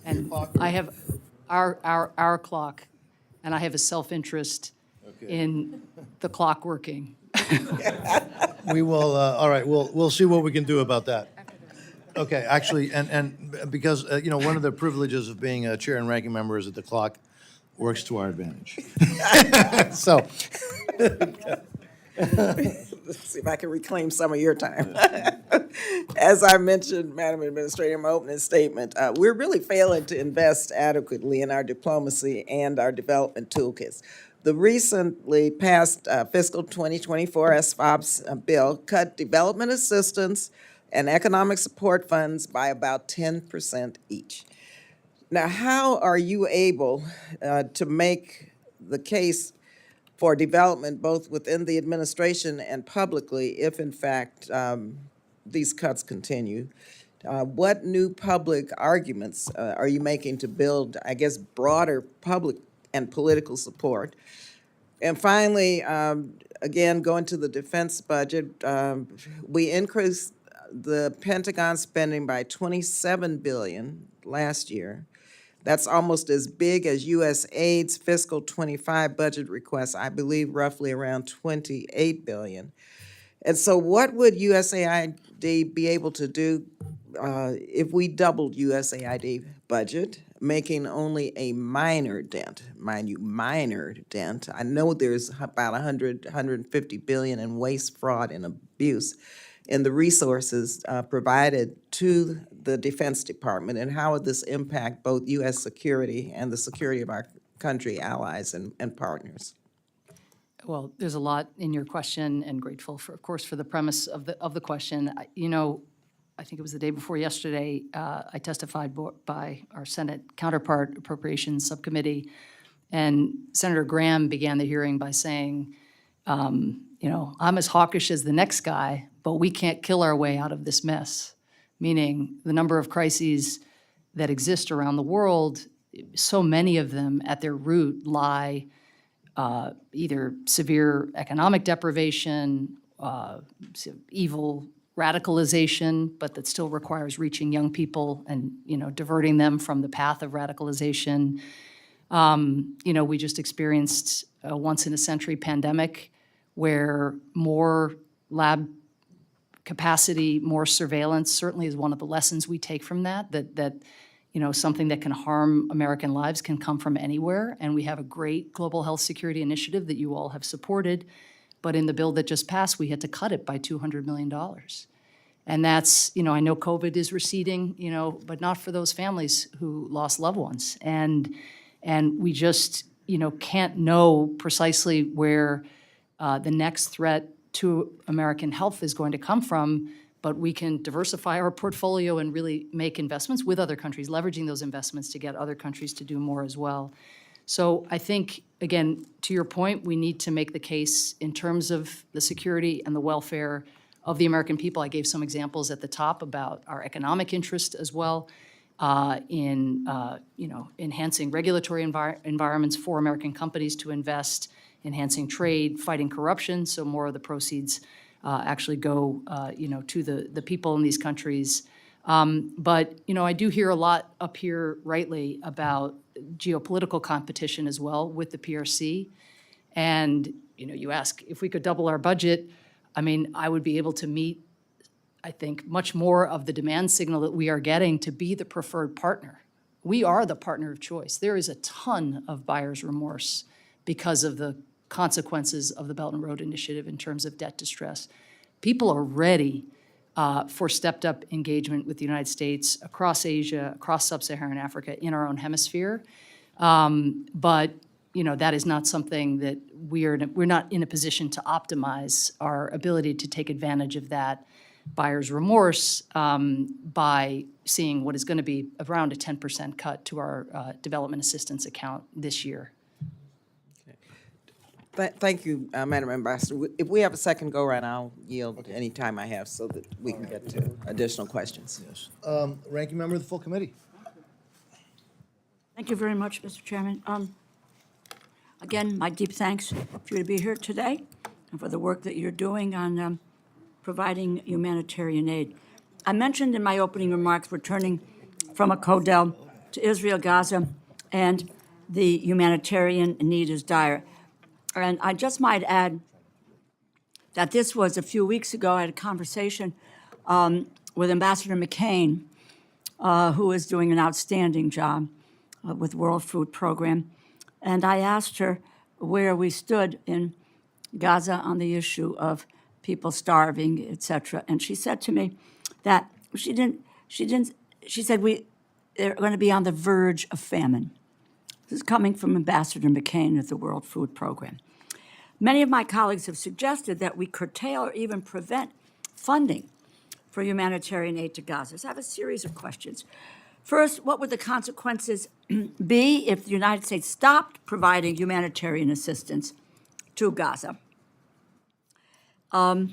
And I have our clock, and I have a self-interest in the clock working.
We will, all right, we'll see what we can do about that. Okay, actually, and because, one of the privileges of being a chair and ranking member is that the clock works to our advantage. So,
Let's see if I can reclaim some of your time. As I mentioned, Madam Administrator, in my opening statement, we're really failing to invest adequately in our diplomacy and our development toolkits. The recently passed Fiscal 2024 FOBS bill cut development assistance and economic support funds by about 10% each. Now, how are you able to make the case for development both within the administration and publicly if, in fact, these cuts continue? What new public arguments are you making to build, I guess, broader public and political support? And finally, again, going to the defense budget, we increased the Pentagon spending by $27 billion last year. That's almost as big as USAID's fiscal 25 budget request, I believe roughly around $28 billion. And so what would USAID be able to do if we doubled USAID budget, making only a minor dent, mind you, minor dent? I know there's about 150 billion in waste, fraud, and abuse in the resources provided to the Defense Department, and how would this impact both U.S. security and the security of our country, allies, and partners?
Well, there's a lot in your question, and grateful for, of course, for the premise of the question. You know, I think it was the day before yesterday, I testified by our Senate counterpart, Appropriations Subcommittee, and Senator Graham began the hearing by saying, you know, I'm as hawkish as the next guy, but we can't kill our way out of this mess. Meaning the number of crises that exist around the world, so many of them at their root lie either severe economic deprivation, evil radicalization, but that still requires reaching young people and, you know, diverting them from the path of radicalization. You know, we just experienced a once-in-a-century pandemic where more lab capacity, more surveillance certainly is one of the lessons we take from that, you know, something that can harm American lives can come from anywhere. And we have a great global health security initiative that you all have supported. But in the bill that just passed, we had to cut it by $200 million. And that's, you know, I know COVID is receding, you know, but not for those families who lost loved ones. And we just, you know, can't know precisely where the next threat to American health is going to come from, but we can diversify our portfolio and really make investments with other countries, leveraging those investments to get other countries to do more as well. So I think, again, to your point, we need to make the case in terms of the security and the welfare of the American people. I gave some examples at the top about our economic interest as well in you know, enhancing regulatory environments for American companies to invest, enhancing trade, fighting corruption, so more of the proceeds actually go, you know, to the people in these countries. But, you know, I do hear a lot up here rightly about geopolitical competition as well with the PRC. And, you know, you ask if we could double our budget, I mean, I would be able to meet, I think, much more of the demand signal that we are getting to be the preferred partner. We are the partner of choice. There is a ton of buyer's remorse because of the consequences of the Belt and Road Initiative in terms of debt distress. People are ready for stepped-up engagement with the United States across Asia, across sub-Saharan Africa, in our own hemisphere. But you know, that is not something that we're not in a position to optimize our ability to take advantage of that buyer's remorse by seeing what is going to be around a 10% cut to our development assistance account this year.
Thank you, Madam Ambassador. If we have a second go-around, I'll yield any time I have so that we can get to additional questions.
yes. Ranking member of the full committee.
Thank you very much, Mr. Chairman. Again, my deep thanks for you to be here today and for the work that you're doing on providing humanitarian aid. I mentioned in my opening remarks returning from a CODEL to Israel, Gaza, and the humanitarian need is dire. And I just might add that this was a few weeks ago. I had a conversation with Ambassador McCain, who is doing an outstanding job with World Food Program. and I asked her where we stood in Gaza on the issue of people starving, et cetera. And she said to me that she said they're going to be on the verge of famine. This is coming from Ambassador McCain of the World Food Program. Many of my colleagues have suggested that we curtail or even prevent funding for humanitarian aid to Gaza. So I have a series of questions. First, what would the consequences be if the United States stopped providing humanitarian assistance to Gaza? How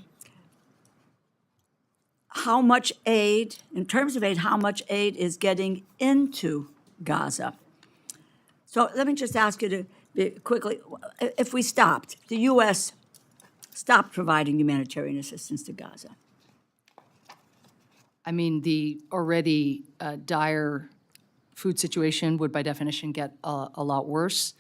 much aid, in terms of aid, how much aid is getting into Gaza? So let me just ask you to quickly, if we stopped, the U.S. stopped providing humanitarian assistance to Gaza.
I mean, the already dire food situation would by definition get a lot worse.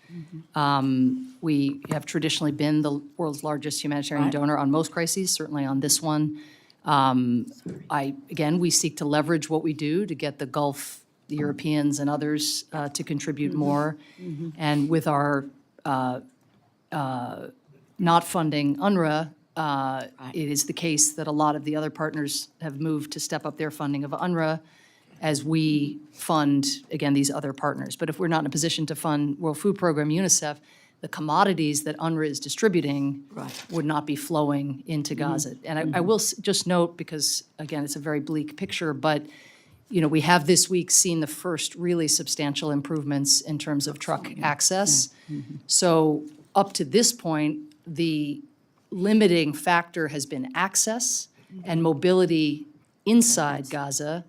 We have traditionally been the world's largest humanitarian
Right.
donor on most crises, certainly on this one. Again, we seek to leverage what we do to get the Gulf, the Europeans and others to contribute more. And with our not funding UNRWA, it is the case that a lot of the other partners have moved to step up their funding of UNRWA as we fund, again, these other partners. But if we're not in a position to fund World Food Program, UNICEF, the commodities that UNRWA is distributing would not be flowing into Gaza. And I will just note, because, again, it's a very bleak picture, but you know, we have this week seen the first really substantial improvements in terms of truck access. So up to this point, the limiting factor has been access and mobility inside Gaza.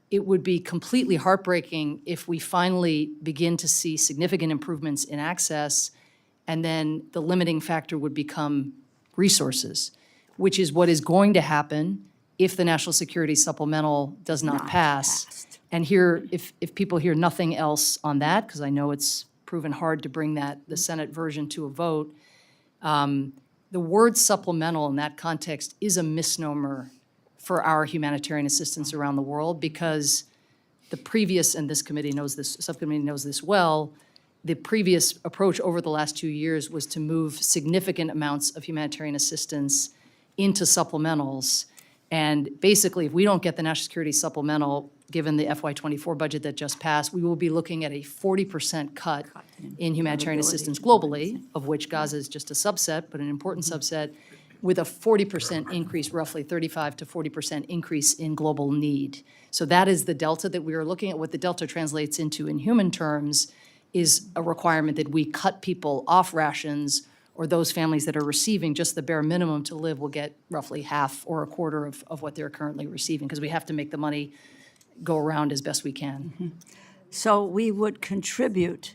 It would be completely heartbreaking if we finally begin to see significant improvements in access, and then the limiting factor would become resources, which is what is going to happen if the National Security Supplemental does not pass.
passed.
And here, if people hear nothing else on that, because I know it's proven hard to bring the Senate version to a vote, the word supplemental in that context is a misnomer for our humanitarian assistance around the world, because the previous, and this committee knows this, subcommittee knows this well, the previous approach over the last 2 years was to move significant amounts of humanitarian assistance into supplementals. And basically, if we don't get the National Security Supplemental, given the FY24 budget that just passed, we will be looking at a 40% cut in humanitarian assistance globally, of which Gaza is just a subset, but an important subset, with a 40% increase, roughly 35 to 40% increase in global need. So that is the delta that we are looking at. What the delta translates into in human terms is a requirement that we cut people off rations, or those families that are receiving just the bare minimum to live will get roughly half or a quarter of what they're currently receiving, because we have to make the money go around as best we can.
So we would contribute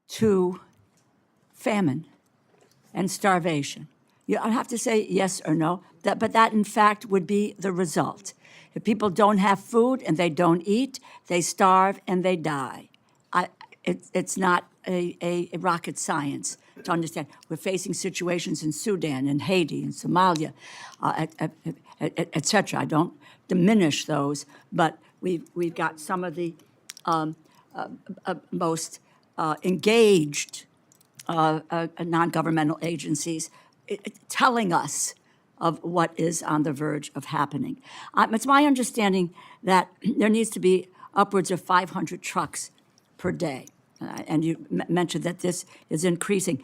to famine and starvation. You don't have to say yes or no, but that in fact would be the result. If people don't have food and they don't eat, they starve and they die. It's not a rocket science to understand. We're facing situations in Sudan and Haiti and Somalia, et cetera. I don't diminish those, but we've got some of the most engaged non-governmental agencies telling us of what is on the verge of happening. It's my understanding that there needs to be upwards of 500 trucks per day. And you mentioned that this is increasing.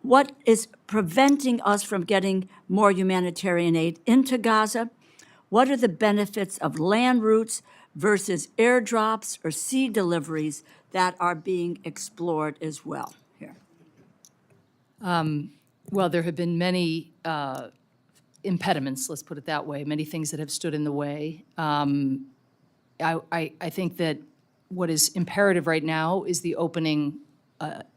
What is preventing us from getting more humanitarian aid into Gaza? What are the benefits of land routes versus airdrops or sea deliveries that are being explored as well here?
Well, there have been many impediments, let's put it that way, many things that have stood in the way. I think that what is imperative right now is the opening,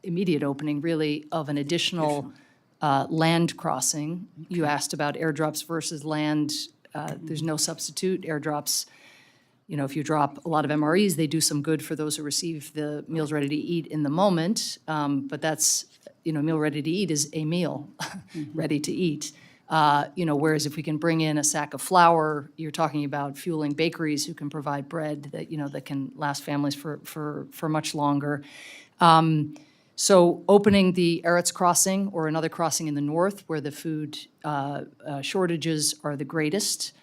immediate opening, really, of an additional land crossing. You asked about airdrops versus land. There's no substitute. Airdrops, you know, if you drop a lot of MREs, they do some good for those who receive the meals ready to eat in the moment. But that's, you know, meal ready to eat is a meal ready to eat. Whereas if we can bring in a sack of flour, you're talking about fueling bakeries who can provide bread that can last families for much longer. So opening the Eretz crossing or another crossing in the north where the food shortages are the greatest.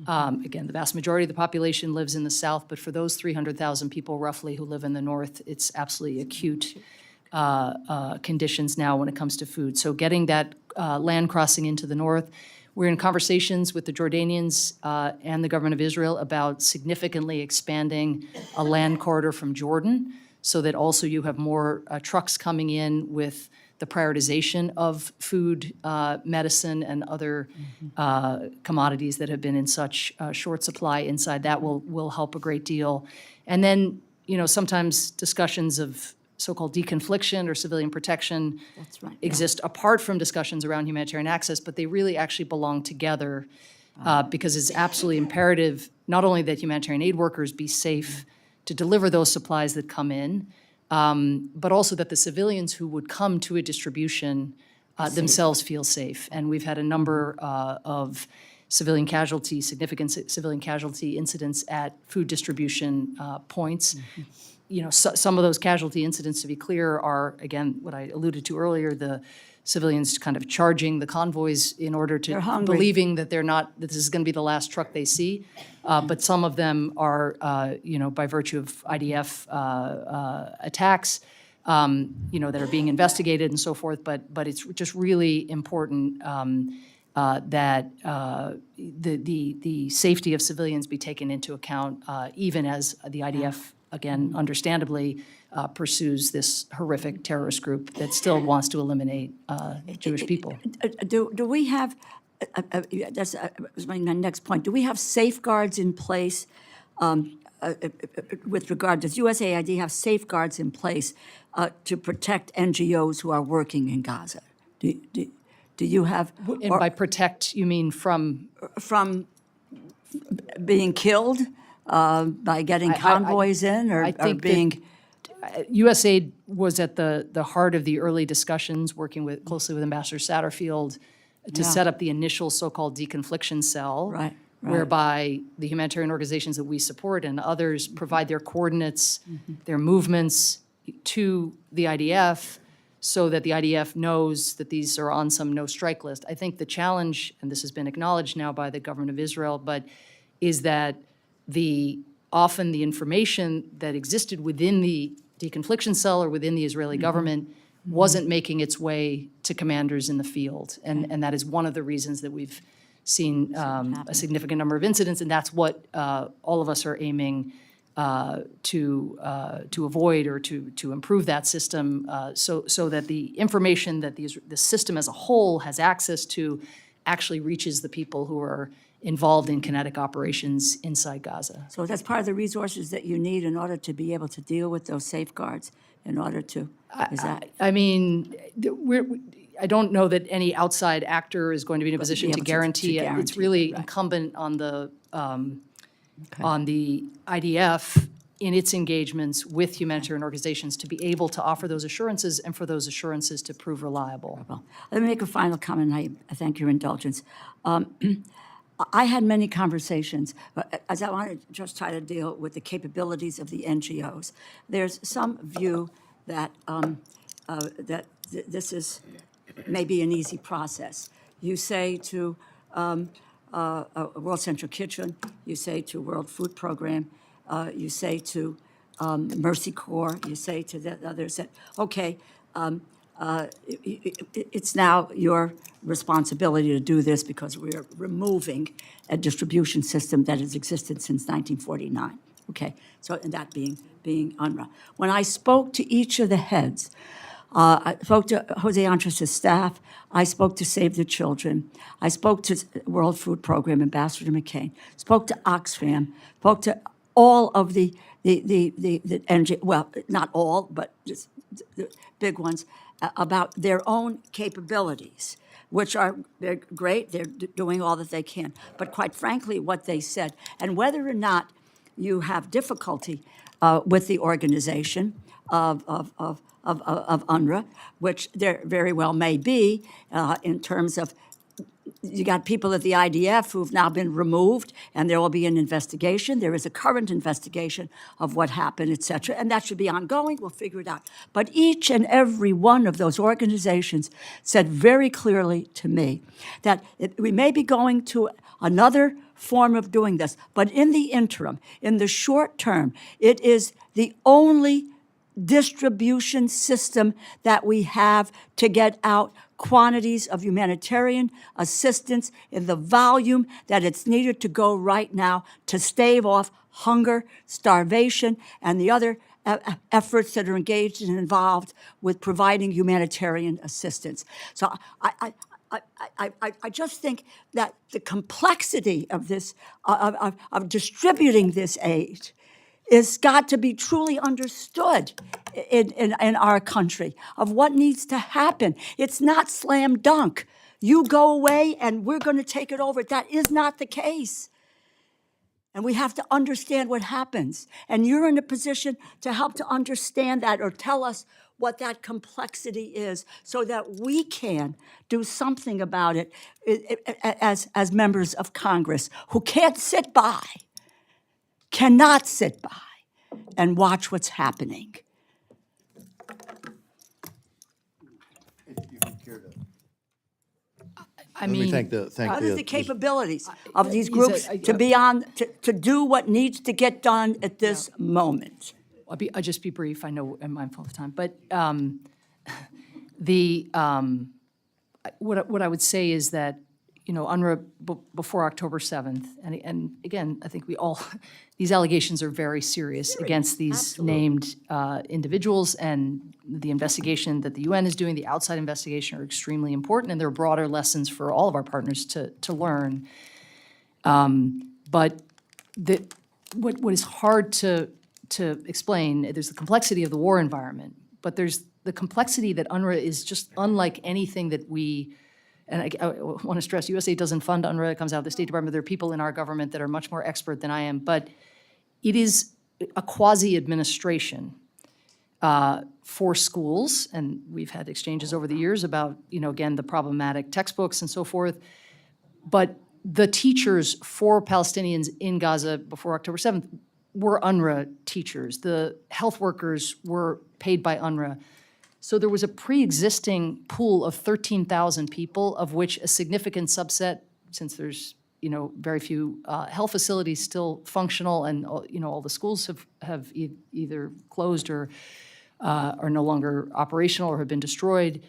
Again, the vast majority of the population lives in the south, but for those 300,000 people roughly who live in the north, it's absolutely acute conditions now when it comes to food. So getting that land crossing into the north. We're in conversations with the Jordanians and the government of Israel about significantly expanding a land corridor from Jordan so that also you have more trucks coming in with the prioritization of food, medicine, and other commodities that have been in such short supply inside. That will help a great deal. And then, sometimes discussions of so-called deconfliction or civilian protection
That's right, yeah.
exist apart from discussions around humanitarian access, but they really actually belong together because it's absolutely imperative not only that humanitarian aid workers be safe to deliver those supplies that come in, but also that the civilians who would come to a distribution themselves feel safe. And we've had a number of significant civilian casualty incidents at food distribution points. Some of those casualty incidents, to be clear, are, again, what I alluded to earlier, the civilians kind of charging the convoys in order to, believing that that this is going to be the last truck they see. But some of them are, by virtue of IDF attacks, that are being investigated and so forth. But it's just really important that the safety of civilians be taken into account, even as the IDF, again, understandably, pursues this horrific terrorist group that still wants to eliminate Jewish people.
Do we have, that's was my next point, do we have safeguards in place with regard, does USAID have safeguards in place to protect NGOs who are working in Gaza? Do you have?
And by protect, you mean from
being killed by getting convoys in or
think
being?
USAID was at the heart of the early discussions, working closely with Ambassador Satterfield to set up the initial so-called deconfliction cell,
Right.
whereby the humanitarian organizations that we support and others provide their coordinates, their movements to the IDF so that the IDF knows that these are on some no-strike list. I think the challenge, and this has been acknowledged now by the government of Israel, but is that often the information that existed within the deconfliction cell or within the Israeli government wasn't making its way to commanders in the field. And that is one of the reasons that we've seen a significant number of incidents, and that's what all of us are aiming to avoid or to improve that system so that the information that the system as a whole has access to actually reaches the people who are involved in kinetic operations inside Gaza.
So that's part of the resources that you need in order to be able to deal with those safeguards, in order to, is that?
I mean, I don't know that any outside actor is going to be in a position to
able to
guarantee it. It's
guarantee,
really
right.
incumbent on the IDF in its engagements with humanitarian organizations to be able to offer those assurances and for those assurances to prove reliable.
Well, let me make a final comment. I thank your indulgence. I had many conversations, as I want to just try to deal with the capabilities of the NGOs. There's some view that this is maybe an easy process. You say to World Central Kitchen, you say to World Food Program, you say to Mercy Corps, you say to the others that, okay, it's now your responsibility to do this because we're removing a distribution system that has existed since 1949. Okay, so and that being UNRWA. When I spoke to each of the heads, I spoke to Jose Antras' staff, I spoke to Save the Children, I spoke to World Food Program, Ambassador McCain, spoke to Oxfam, spoke to all of the NGO, well, not all, but just the big ones, about their own capabilities, which they're great, they're doing all that they can. But quite frankly, what they said, and whether or not you have difficulty with the organization of UNRWA, which there very well may be in terms of you got people at the IDF who've now been removed, and there will be an investigation. There is a current investigation of what happened, et cetera, and that should be ongoing. We'll figure it out. But each and every one of those organizations said very clearly to me that we may be going to another form of doing this, but in the interim, in the short term, it is the only distribution system that we have to get out quantities of humanitarian assistance in the volume that it's needed to go right now to stave off hunger, starvation, and the other efforts that are engaged and involved with providing humanitarian assistance. So I just think that the complexity of this, of distributing this aid, is got to be truly understood in our country of what needs to happen. It's not slam dunk. You go away and we're going to take it over. That is not the case. And we have to understand what happens. And you're in a position to help to understand that or tell us what that complexity is so that we can do something about it as members of Congress who can't sit by, cannot sit by and watch what's happening.
I
Let me
mean,
thank
What is the
the
capabilities of these
Lisa,
groups to be on, to do what needs to get done at this moment?
I'll just be brief. I know I'm mindful of time, but what I would say is that, you know, UNRWA before October 7th, and again, I think we all, these allegations are very serious against these named individuals, and the investigation that the UN is doing, the outside investigation, are extremely important, and there are broader lessons for all of our partners to learn. But what is hard to explain, there's the complexity of the war environment, but there's the complexity that UNRWA is just unlike anything that we, and I want to stress, USAID doesn't fund UNRWA, it comes out of the State Department. There are people in our government that are much more expert than I am, but it is a quasi-administration for schools, and we've had exchanges over the years about, you know, again, the problematic textbooks and so forth, but the teachers for Palestinians in Gaza before October 7th were UNRWA teachers. The health workers were paid by UNRWA. So there was a pre-existing pool of 13,000 people, of which a significant subset, since there's, you know, very few health facilities still functional, and, you know, all the schools have either closed or are no longer operational or have been destroyed.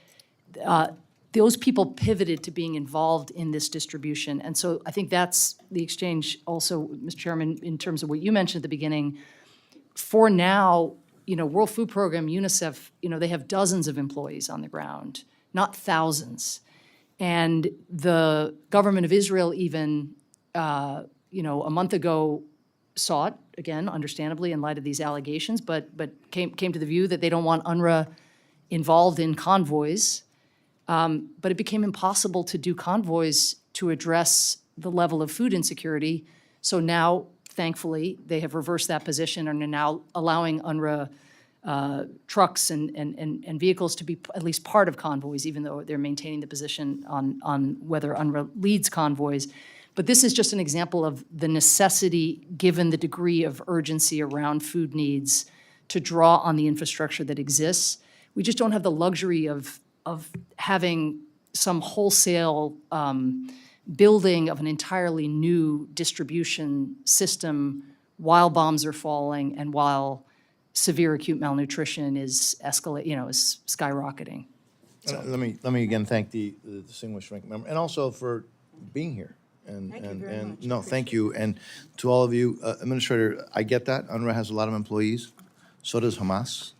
Those people pivoted to being involved in this distribution. And so I think that's the exchange also, Mr. Chairman, in terms of what you mentioned at the beginning. For now, you know, World Food Program, UNICEF, you know, they have dozens of employees on the ground, not thousands. And the government of Israel even, you know, a month ago sought, again, understandably in light of these allegations, but came to the view that they don't want UNRWA involved in convoys. But it became impossible to do convoys to address the level of food insecurity. So now, thankfully, they have reversed that position and are now allowing UNRWA trucks and vehicles to be at least part of convoys, even though they're maintaining the position on whether UNRWA leads convoys. But this is just an example of the necessity, given the degree of urgency around food needs, to draw on the infrastructure that exists. We just don't have the luxury of having some wholesale building of an entirely new distribution system while bombs are falling and while severe acute malnutrition is skyrocketing.
Let me again thank the distinguished ranking member, and also for being here. And,
Thank you very
and
much.
no, thank you. And to all of you, Administrator, I get that. UNRWA has a lot of employees. So does Hamas.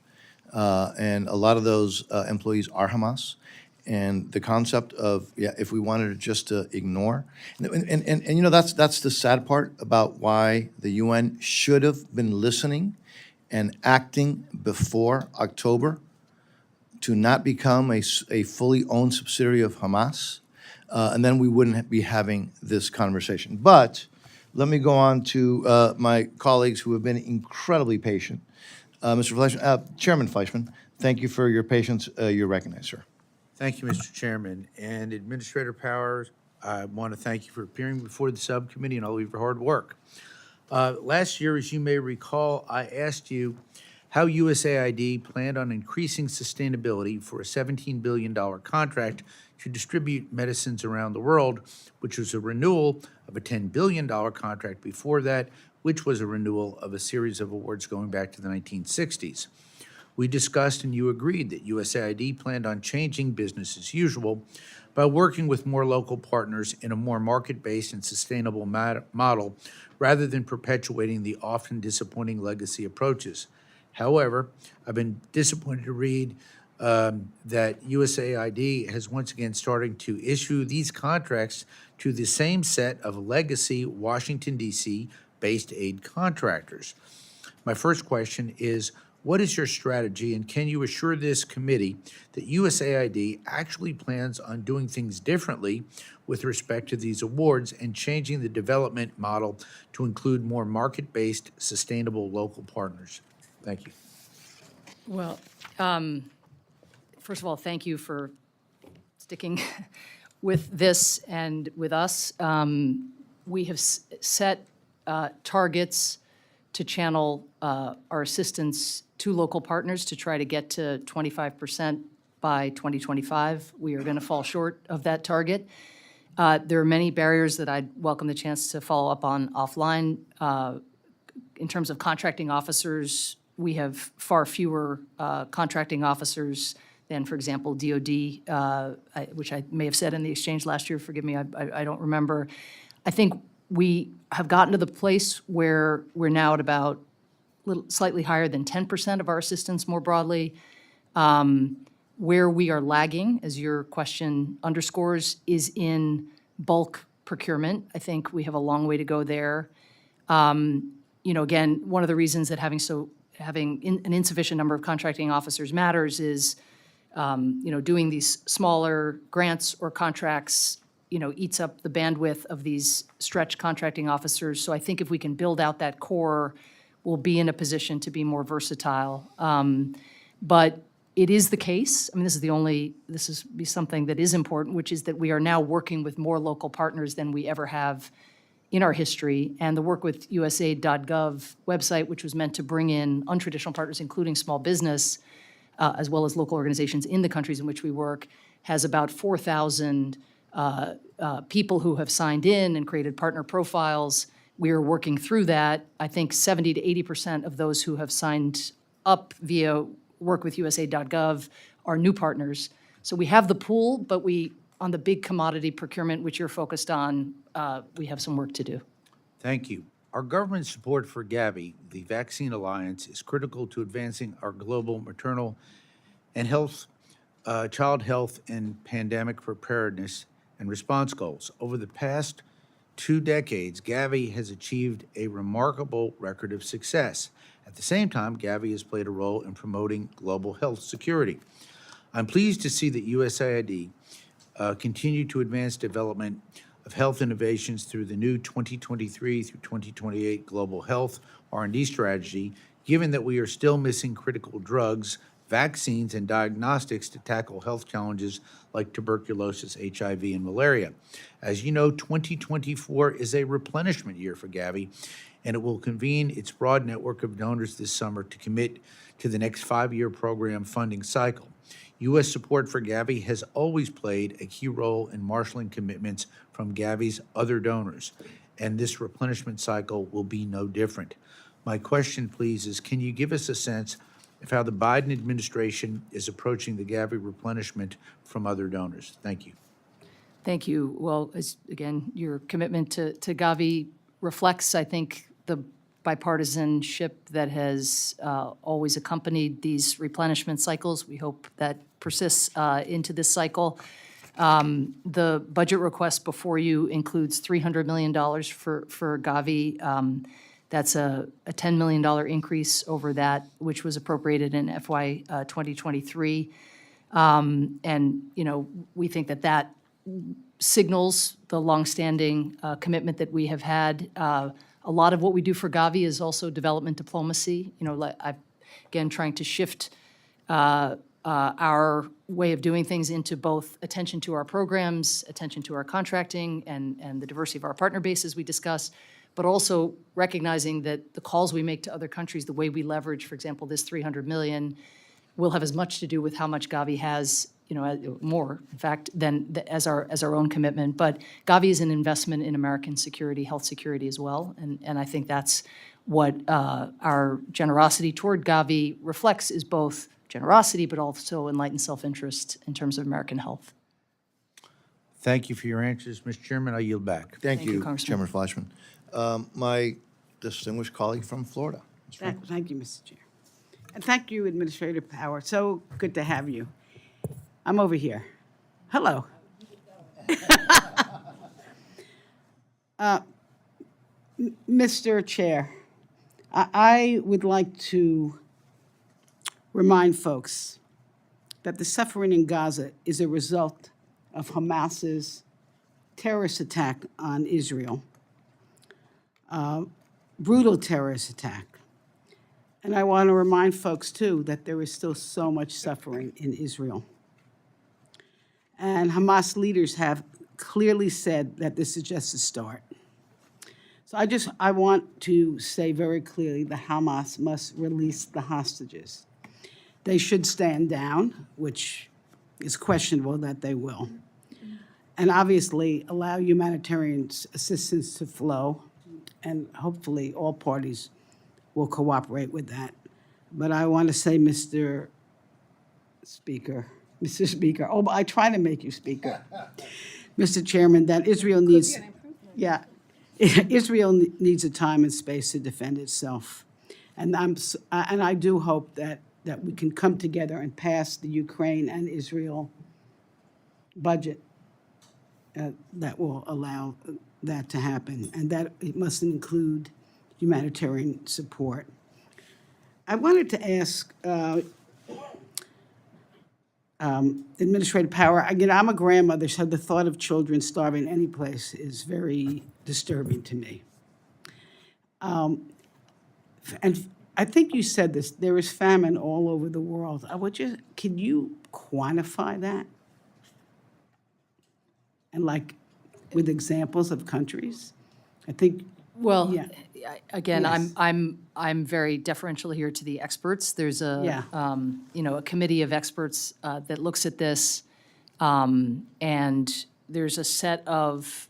And a lot of those employees are Hamas. And the concept of, yeah, if we wanted just to ignore, and you know, that's the sad part about why the UN should have been listening and acting before October to not become a fully owned subsidiary of Hamas, and then we wouldn't be having this conversation. But let me go on to my colleagues who have been incredibly patient. Mr. Fleischman, Chairman Fleischman, thank you for your patience. You're recognized, sir.
Thank you, Mr. Chairman. And Administrator Powers, I want to thank you for appearing before the subcommittee and all of your hard work. Last year, as you may recall, I asked you how USAID planned on increasing sustainability for a $17 billion contract to distribute medicines around the world, which was a renewal of a $10 billion contract before that, which was a renewal of a series of awards going back to the 1960s. We discussed and you agreed that USAID planned on changing business as usual by working with more local partners in a more market-based and sustainable model rather than perpetuating the often disappointing legacy approaches. However, I've been disappointed to read that USAID has once again starting to issue these contracts to the same set of legacy Washington, D.C. based aid contractors. My first question is, what is your strategy, and can you assure this committee that USAID actually plans on doing things differently with respect to these awards and changing the development model to include more market-based, sustainable local partners? Thank you.
Well, first of all, thank you for sticking with this and with us. We have set targets to channel our assistance to local partners to try to get to 25% by 2025. We are going to fall short of that target. There are many barriers that I'd welcome the chance to follow up on offline. In terms of contracting officers, we have far fewer contracting officers than, for example, DOD, which I may have said in the exchange last year. Forgive me, I don't remember. I think we have gotten to the place where we're now at about slightly higher than 10% of our assistance more broadly. Where we are lagging, as your question underscores, is in bulk procurement. I think we have a long way to go there. Again, one of the reasons that having an insufficient number of contracting officers matters is, doing these smaller grants or contracts, eats up the bandwidth of these stretch contracting officers. So I think if we can build out that core, we'll be in a position to be more versatile. But it is the case, this is something that is important, which is that we are now working with more local partners than we ever have in our history. And the work with USAID.gov website, which was meant to bring in untraditional partners, including small business, as well as local organizations in the countries in which we work, has about 4,000 people who have signed in and created partner profiles. We are working through that. I think 70 to 80% of those who have signed up via work with USAID.gov are new partners. So we have the pool, but on the big commodity procurement, which you're focused on, we have some work to do.
Thank you. Our government support for Gavi, the Vaccine Alliance, is critical to advancing our global maternal and child health and pandemic preparedness and response goals. Over the past 2 decades, Gavi has achieved a remarkable record of success. At the same time, Gavi has played a role in promoting global health security. I'm pleased to see that USAID continue to advance development of health innovations through the new 2023 through 2028 Global Health R&D strategy, given that we are still missing critical drugs, vaccines, and diagnostics to tackle health challenges like tuberculosis, HIV, and malaria. As you know, 2024 is a replenishment year for Gavi, and it will convene its broad network of donors this summer to commit to the next 5-year program funding cycle. U.S. support for Gavi has always played a key role in marshaling commitments from Gavi's other donors, and this replenishment cycle will be no different. My question, please, is can you give us a sense of how the Biden administration is approaching the Gavi replenishment from other donors? Thank you.
Thank you. Well, again, your commitment to Gavi reflects, I think, the bipartisanship that has always accompanied these replenishment cycles. We hope that persists into this cycle. The budget request before you includes $300 million for Gavi. That's a $10 million increase over that, which was appropriated in FY 2023. And, we think that signals the longstanding commitment that we have had. A lot of what we do for Gavi is also development diplomacy. Again, trying to shift our way of doing things into both attention to our programs, attention to our contracting, and the diversity of our partner base, as we discussed, but also recognizing that the calls we make to other countries, the way we leverage, for example, this $300 million, will have as much to do with how much Gavi has, more, in fact, as our own commitment. But Gavi is an investment in American security, health security as well, and I think that's what our generosity toward Gavi reflects, is both generosity, but also enlightened self-interest in terms of American health.
Thank you for your answers, Mr. Chairman. I yield back.
Thank
you,
you,
Congressman.
Chairman Fleischman. My distinguished colleague from Florida. Ms. Franklin.
Thank you, Mr. Chair. And thank you, Administrator Power. So good to have you. I'm over here. Hello. Mr. Chair, I would like to remind folks that the suffering in Gaza is a result of Hamas's terrorist attack on Israel, brutal terrorist attack. And I want to remind folks, too, that there is still so much suffering in Israel. And Hamas leaders have clearly said that this is just a start. So I want to say very clearly that Hamas must release the hostages. They should stand down, which is questionable that they will. And obviously allow humanitarian assistance to flow, and hopefully all parties will cooperate with that. But I want to say, Mr. Speaker, I try to make you Speaker. Mr. Chairman, that Israel needs, Israel needs a time and space to defend itself. And I do hope that we can come together and pass the Ukraine and Israel budget that will allow that to happen, and that it must include humanitarian support. I wanted to ask Administrative Power, I'm a grandmother, so the thought of children starving any place is very disturbing to me. And I think you said this, there is famine all over the world. Can you quantify that? And with examples of countries? I think.
Well,
Yeah.
again,
Yes.
I'm very deferential here to the experts. There's a committee of experts that looks at this, and there's a set of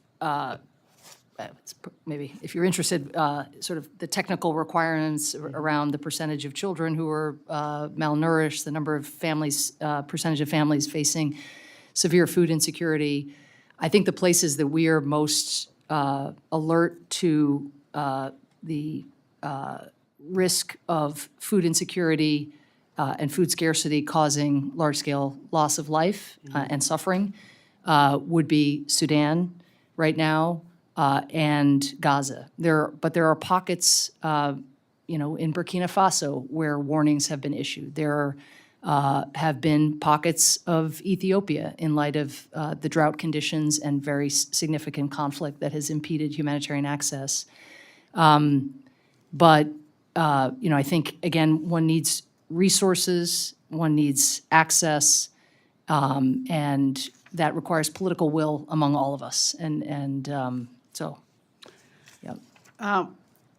maybe if you're interested, sort of the technical requirements around the percentage of children who are malnourished, the number of families, percentage of families facing severe food insecurity. I think the places that we are most alert to the risk of food insecurity and food scarcity causing large-scale loss of life and suffering would be Sudan right now and Gaza. But there are pockets, in Burkina Faso where warnings have been issued. There have been pockets of Ethiopia in light of the drought conditions and very significant conflict that has impeded humanitarian access. But I think, again, one needs resources, one needs access, and that requires political will among all of us. So, yeah.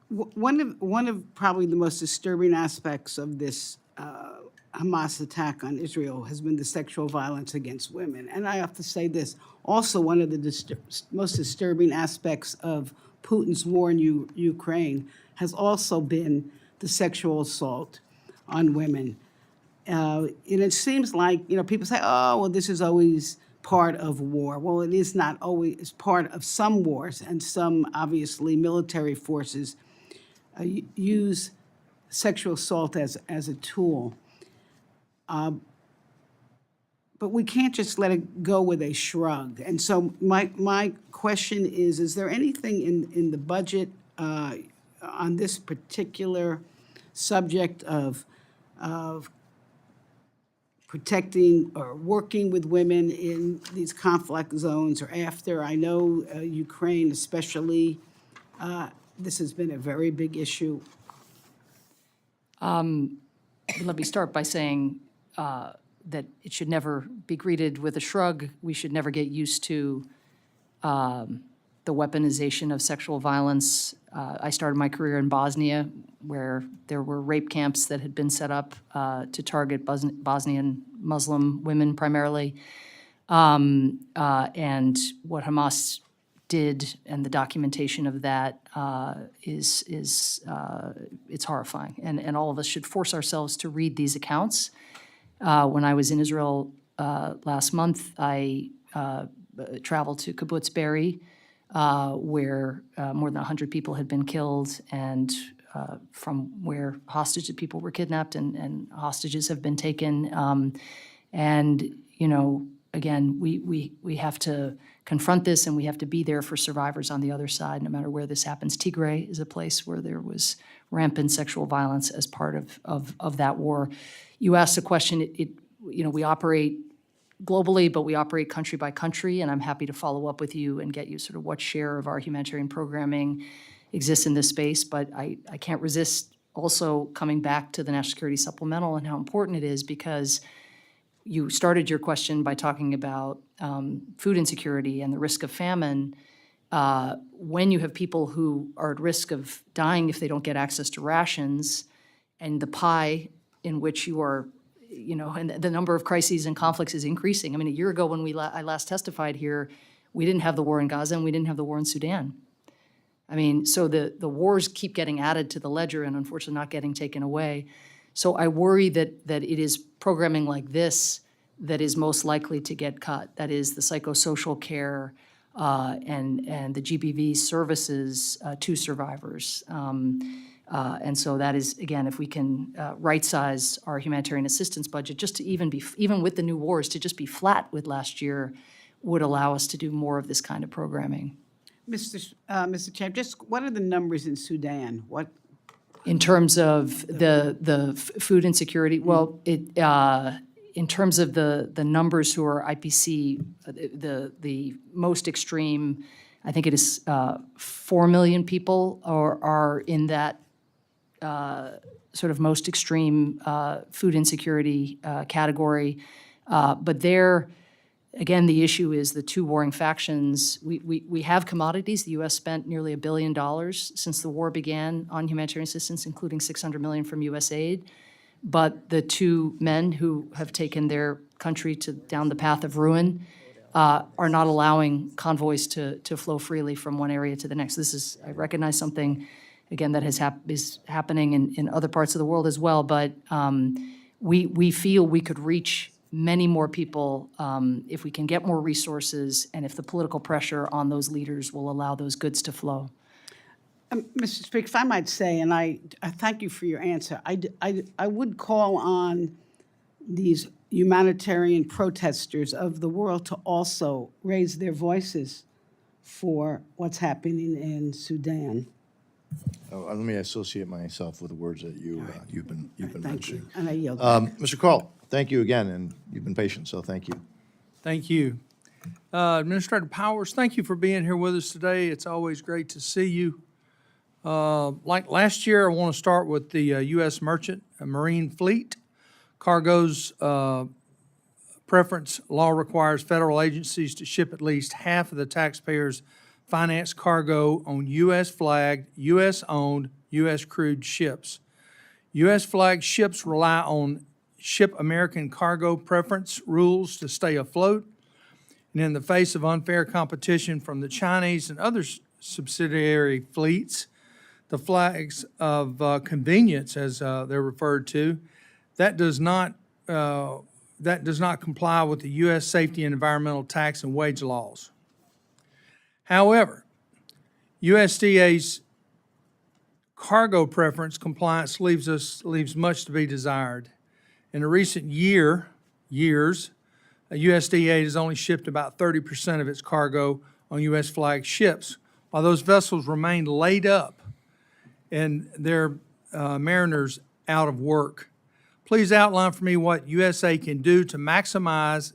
One of probably the most disturbing aspects of this Hamas attack on Israel has been the sexual violence against women. And I have to say this, also one of the most disturbing aspects of Putin's war in Ukraine has also been the sexual assault on women. And it seems like, people say, oh, well, this is always part of war. Well, it is not always. It's part of some wars, and some, obviously, military forces use sexual assault as a tool. But we can't just let it go with a shrug. And so my question is there anything in the budget on this particular subject of protecting or working with women in these conflict zones or after? I know Ukraine especially, this has been a very big issue.
Let me start by saying that it should never be greeted with a shrug. We should never get used to the weaponization of sexual violence. I started my career in Bosnia, where there were rape camps that had been set up to target Bosnian Muslim women primarily. And what Hamas did and the documentation of that is it's horrifying. And all of us should force ourselves to read these accounts. When I was in Israel last month, I traveled to Kibbutz Be'eri, where more than 100 people had been killed, and from where people were kidnapped and hostages have been taken. And, you know, again, we have to confront this, and we have to be there for survivors on the other side, no matter where this happens. Tigray is a place where there was rampant sexual violence as part of that war. You asked a question, you know, we operate globally, but we operate country by country, and I'm happy to follow up with you and get you sort of what share of our humanitarian programming exists in this space. But I can't resist also coming back to the National Security Supplemental and how important it is, because you started your question by talking about food insecurity and the risk of famine. When you have people who are at risk of dying if they don't get access to rations, and the pie in which you are, you know, and the number of crises and conflicts is increasing. I mean, a year ago when I last testified here, we didn't have the war in Gaza and we didn't have the war in Sudan. I mean, so the wars keep getting added to the ledger and unfortunately not getting taken away. So I worry that it is programming like this that is most likely to get cut. That is the psychosocial care and the GBV services to survivors. And so that is, again, if we can right-size our humanitarian assistance budget, just to even with the new wars, to just be flat with last year would allow us to do more of this kind of programming.
Mr. Chair, just what are the numbers in Sudan? What?
In terms of the food insecurity, well, in terms of the numbers who are IPC, the most extreme, I think it is 4 million people are in that sort of most extreme food insecurity category. But there, again, the issue is the two warring factions. We have commodities. The U.S. spent nearly $1 billion since the war began on humanitarian assistance, including $600 million from USAID. But the two men who have taken their country down the path of ruin are not allowing convoys to flow freely from one area to the next. This is, I recognize something, again, that is happening in other parts of the world as well, but we feel we could reach many more people if we can get more resources and if the political pressure on those leaders will allow those goods to flow.
Mr. Speaker, if I might say, and I thank you for your answer, I would call on these humanitarian protesters of the world to also raise their voices for what's happening in Sudan.
Let me associate myself with the words that you've been
Thank
mentioning.
you, and I yield.
Mr. Kroll, thank you again, and you've been patient, so thank you.
Thank you. Administrator Powers, thank you for being here with us today. It's always great to see you. Like last year, I want to start with the U.S. Merchant Marine Fleet. Cargo's preference law requires federal agencies to ship at least half of the taxpayers' financed cargo on U.S.-flagged, U.S.-owned, U.S.-crewed ships. U.S.-flagged ships rely on Ship American cargo preference rules to stay afloat, and in the face of unfair competition from the Chinese and other subsidiary fleets, the flags of convenience, as they're referred to, that does not comply with the U.S. safety and environmental tax and wage laws. However, USDA's cargo preference compliance leaves much to be desired. In the recent years, USDA has only shipped about 30% of its cargo on U.S. flagged ships, while those vessels remain laid up and their mariners out of work. Please outline for me what USA can do to maximize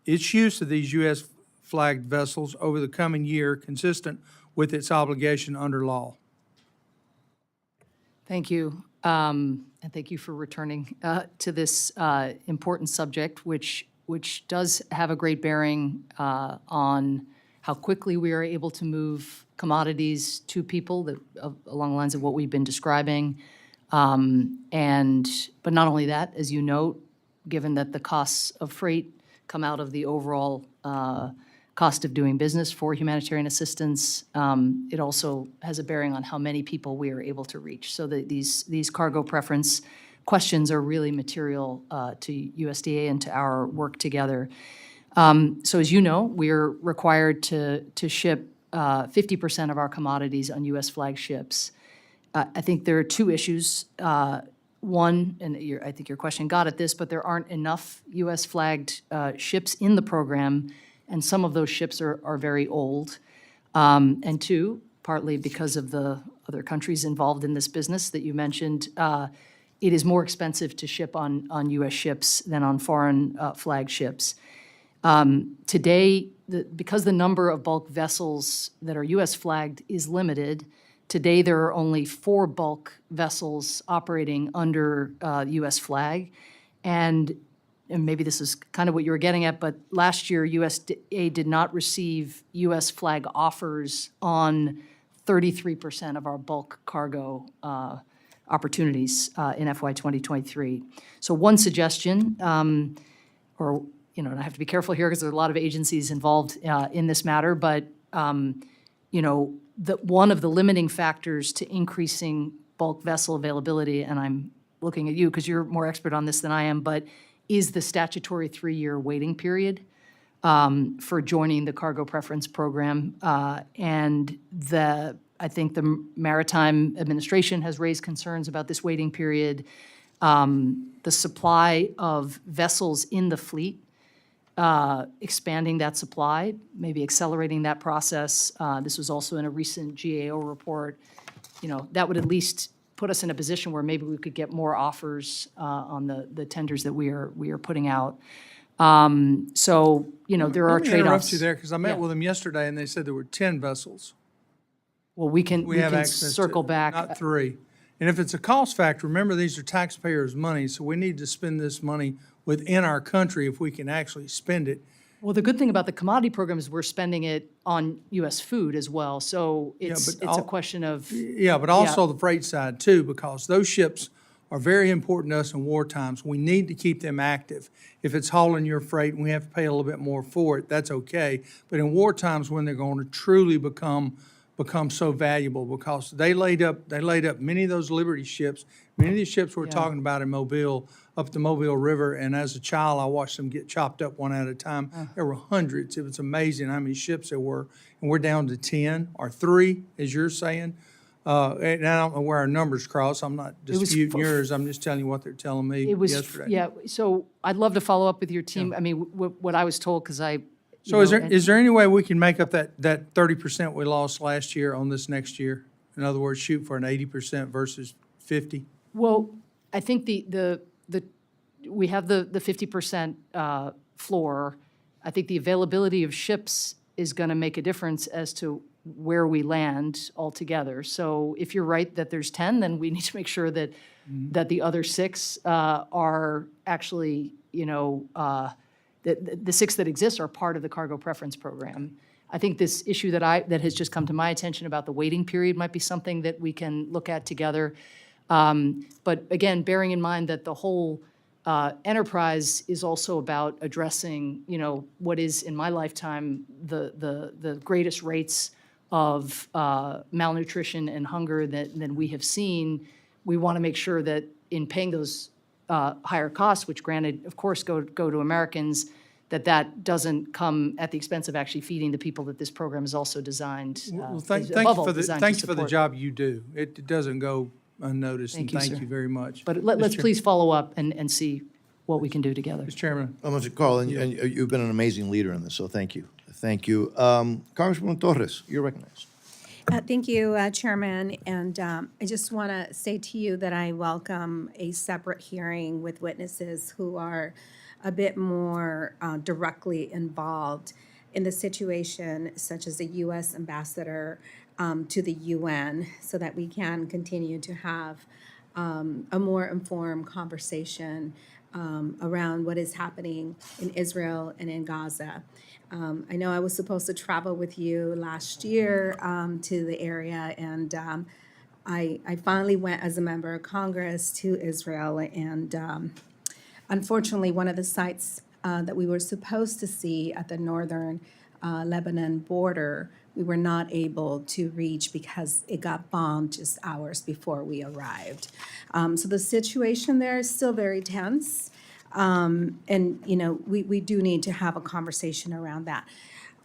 its use of these U.S. flagged vessels over the coming year, consistent with its obligation under law.
Thank you. And thank you for returning to this important subject, which does have a great bearing on how quickly we are able to move commodities to people along the lines of what we've been describing. But not only that, as you note, given that the costs of freight come out of the overall cost of doing business for humanitarian assistance, it also has a bearing on how many people we are able to reach. So that these cargo preference questions are really material to USDA and to our work together. So as you know, we're required to ship 50% of our commodities on U.S. flag ships. I think there are two issues. One, and I think your question got at this, but there aren't enough U.S. flagged ships in the program, and some of those ships are very old. And two, partly because of the other countries involved in this business that you mentioned, it is more expensive to ship on U.S. ships than on foreign flag ships. Today, because the number of bulk vessels that are U.S. flagged is limited, today there are only 4 bulk vessels operating under U.S. flag. And maybe this is kind of what you were getting at, but last year USAID did not receive U.S. flag offers on 33% of our bulk cargo opportunities in FY2023. So one suggestion, and I have to be careful here because there are a lot of agencies involved in this matter, but one of the limiting factors to increasing bulk vessel availability, and I'm looking at you because you're more expert on this than I am, but is the statutory 3-year waiting period for joining the cargo preference program. And I think the Maritime Administration has raised concerns about this waiting period. The supply of vessels in the fleet, expanding that supply, maybe accelerating that process. This was also in a recent GAO report. That would at least put us in a position where maybe we could get more offers on the tenders that we are putting out. There are
Let me interrupt
trade-offs.
you there, because I met
Yeah.
with them yesterday, and they said there were 10 vessels.
Well, we can
have access to,
circle back.
not 3. And if it's a cost factor, remember, these are taxpayers' money, so we need to spend this money within our country if we can actually spend it.
Well, the good thing about the commodity program is we're spending it on U.S. food as well. So it's
but
a question of,
Yeah, but also the freight side too, because those ships are very important to us in war times. We need to keep them active. If it's hauling your freight and we have to pay a little bit more for it, that's okay. But in war times, when they're going to truly become so valuable, because they laid up many of those Liberty ships, many of these ships we're talking about in Mobile, up the Mobile River, and as a child, I watched them get chopped up one at a time. There were hundreds. It was amazing how many ships there were, and we're down to 10 or 3, as you're saying. And I don't know where our numbers cross. I'm not
was
disputing yours. I'm just telling you what they're telling me
it was,
yesterday.
yeah. So I'd love to follow up with your team. I mean, what I was told, because
So is there any way we can make up that 30% we lost last year on this next year? In other words, shoot for an 80% versus 50?
Well, I think we have the 50% floor. I think the availability of ships is going to make a difference as to where we land altogether. So if you're right that there's 10, then we need to make sure that the other 6 are actually, the 6 that exist are part of the cargo preference program. I think this issue that has just come to my attention about the waiting period might be something that we can look at together. But again, bearing in mind that the whole enterprise is also about addressing, what is in my lifetime the greatest rates of malnutrition and hunger than we have seen. We want to make sure that in paying those higher costs, which granted, of course, go to Americans, that doesn't come at the expense of actually feeding the people that this program is also designed.
Well,
is
thank
above
you
all
for
designed to
thank you for the
support.
job you do. It doesn't go unnoticed, and
Thank you,
thank
sir.
you very much.
But let's please follow up and see what we can do together.
Mr. Chairman.
Mr. Carl, and you've been an amazing leader in this, so thank you. Thank you. Congresswoman Torres, you're recognized.
Thank you, Chairman. And I just want to say to you that I welcome a separate hearing with witnesses who are a bit more directly involved in the situation, such as the U.S. ambassador to the UN, so that we can continue to have a more informed conversation around what is happening in Israel and in Gaza. I know I was supposed to travel with you last year to the area, and I finally went as a member of Congress to Israel, and unfortunately, one of the sites that we were supposed to see at the northern Lebanon border, we were not able to reach because it got bombed just hours before we arrived. So the situation there is still very tense. And, you know, we do need to have a conversation around that.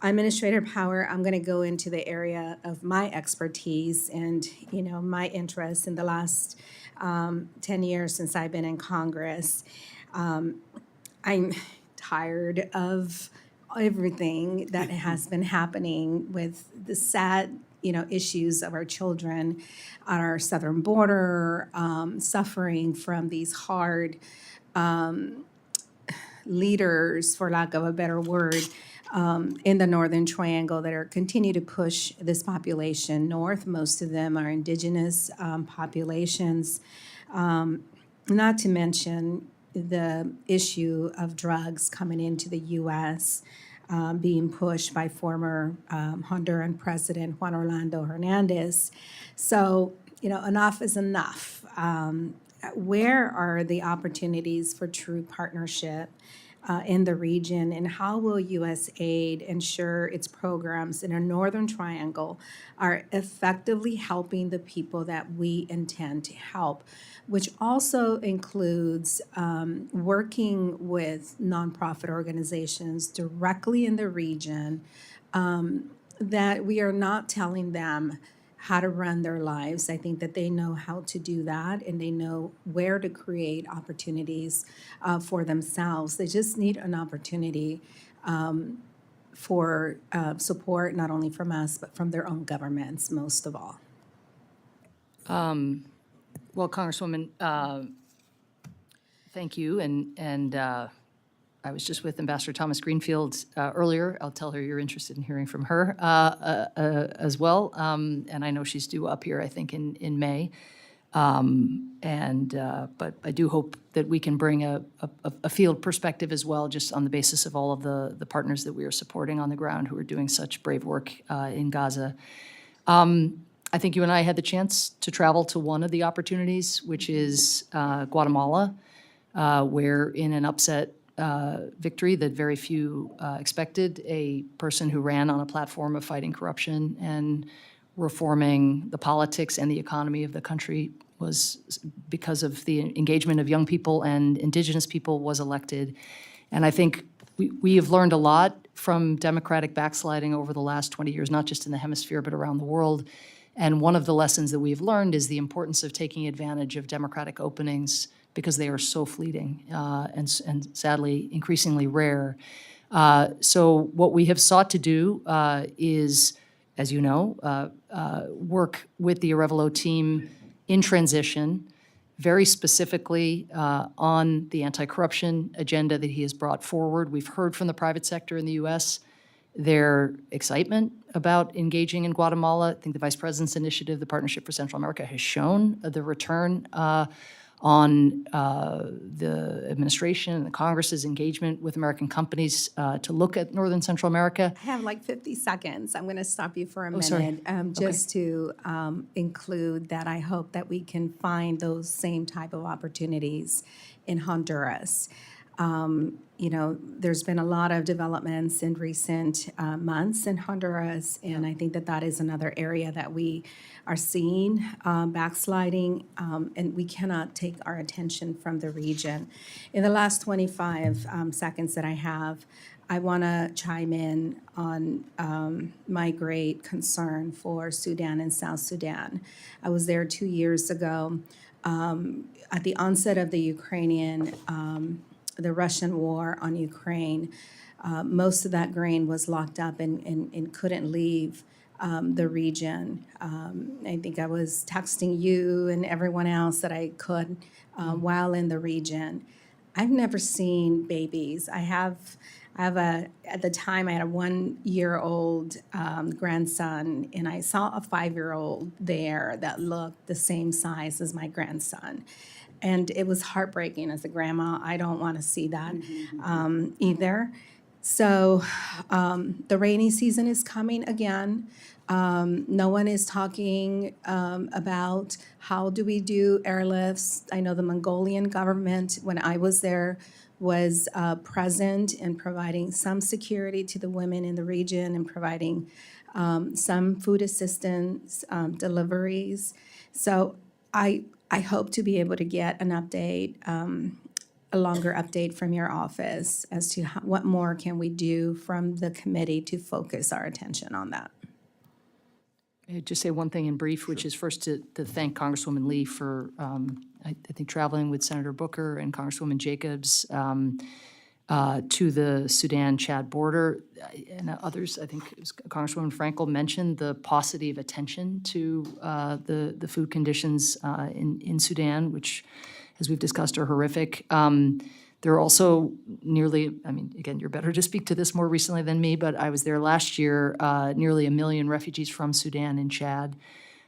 Administrator Power, I'm going to go into the area of my expertise and, you know, my interests in the last 10 years since I've been in Congress. I'm tired of everything that has been happening with the sad, you know, issues of our children on our southern border, suffering from these hard leaders, for lack of a better word, in the Northern Triangle that are continue to push this population north. Most of them are indigenous populations, not to mention the issue of drugs coming into the U.S., being pushed by former Honduran President Juan Orlando Hernandez. So, you know, enough is enough. Where are the opportunities for true partnership in the region, and how will USAID ensure its programs in a Northern Triangle are effectively helping the people that we intend to help, which also includes working with nonprofit organizations directly in the region, that we are not telling them how to run their lives. I think that they know how to do that, and they know where to create opportunities for themselves. They just need an opportunity for support, not only from us, but from their own governments, most of all.
Well, Congresswoman, thank you, and I was just with Ambassador Thomas Greenfield earlier. I'll tell her you're interested in hearing from her as well, and I know she's due up here, I think, in May. But I do hope that we can bring a field perspective as well, just on the basis of all of the partners that we are supporting on the ground who are doing such brave work in Gaza. I think you and I had the chance to travel to one of the opportunities, which is Guatemala, where in an upset victory that very few expected, a person who ran on a platform of fighting corruption and reforming the politics and the economy of the country was, because of the engagement of young people and indigenous people, was elected. And I think we have learned a lot from democratic backsliding over the last 20 years, not just in the hemisphere, but around the world. And one of the lessons that we've learned is the importance of taking advantage of democratic openings, because they are so fleeting and sadly increasingly rare. So what we have sought to do is, as you know, work with the Arevalo team in transition, very specifically on the anti-corruption agenda that he has brought forward. We've heard from the private sector in the U.S. their excitement about engaging in Guatemala. I think the Vice President's initiative, the Partnership for Central America, has shown the return on the administration and the Congress's engagement with American companies to look at Northern Central America.
I have like 50 seconds. I'm going to stop you for a minute.
Sorry.
Just to include that I hope that we can find those same type of opportunities in Honduras. You know, there's been a lot of developments in recent months in Honduras, and I think that that is another area that we are seeing backsliding, and we cannot take our attention from the region. In the last 25 seconds that I have, I want to chime in on my great concern for Sudan and South Sudan. I was there 2 years ago at the onset of the the Russian war on Ukraine. Most of that grain was locked up and couldn't leave the region. I think I was texting you and everyone else that I could while in the region. I've never seen babies. I at the time, I had a 1-year-old grandson, and I saw a 5-year-old there that looked the same size as my grandson. And it was heartbreaking as a grandma. I don't want to see that either. So the rainy season is coming again. No one is talking about how do we do airlifts. I know the Mongolian government, when I was there, was present in providing some security to the women in the region and providing some food assistance, deliveries. So I hope to be able to get an update, a longer update from your office as to what more can we do from the committee to focus our attention on that.
I'd just say one thing in brief, which is first to thank Congresswoman Lee for, I think, traveling with Senator Booker and Congresswoman Jacobs to the Sudan-Chad border. And others, I think it was Congresswoman Frankel mentioned the paucity of attention to the food conditions in Sudan, which, as we've discussed, are horrific. There are also nearly, I mean, again, you're better to speak to this more recently than me, but I was there last year, nearly 1 million refugees from Sudan and Chad.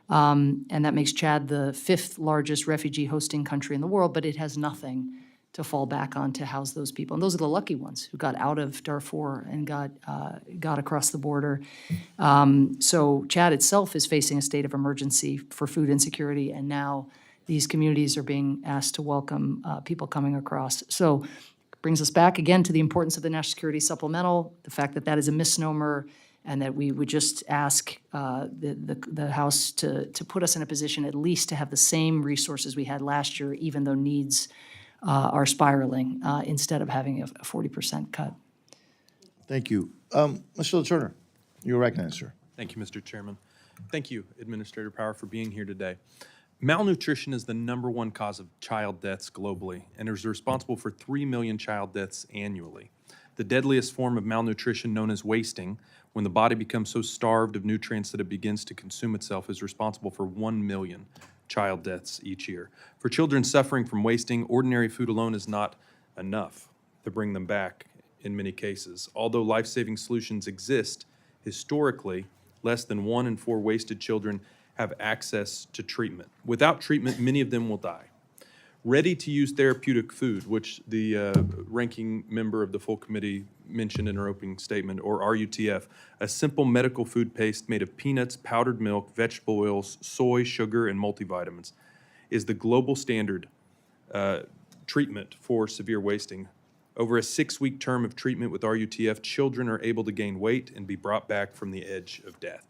And that makes Chad the 5th largest refugee hosting country in the world, but it has nothing to fall back on to house those people. And those are the lucky ones who got out of Darfur and got across the border. So Chad itself is facing a state of emergency for food insecurity, and now these communities are being asked to welcome people coming across. So it brings us back again to the importance of the National Security Supplemental, the fact that that is a misnomer, and that we would just ask the House to put us in a position at least to have the same resources we had last year, even though needs are spiraling, instead of having a 40% cut.
Thank you. Mr. Turner, you're recognized, sir.
Thank you, Mr. Chairman. Thank you, Administrator Power, for being here today. Malnutrition is the #1 cause of child deaths globally and is responsible for 3 million child deaths annually. The deadliest form of malnutrition, known as wasting, when the body becomes so starved of nutrients that it begins to consume itself, is responsible for 1 million child deaths each year. For children suffering from wasting, ordinary food alone is not enough to bring them back in many cases. Although life-saving solutions exist, historically, less than 1 in 4 wasted children have access to treatment. Without treatment, many of them will die. Ready-to-use therapeutic food, which the ranking member of the full committee mentioned in her opening statement, or RUTF, a simple medical food paste made of peanuts, powdered milk, vegetable oils, soy, sugar, and multivitamins, is the global standard treatment for severe wasting. Over a 6-week term of treatment with RUTF, children are able to gain weight and be brought back from the edge of death.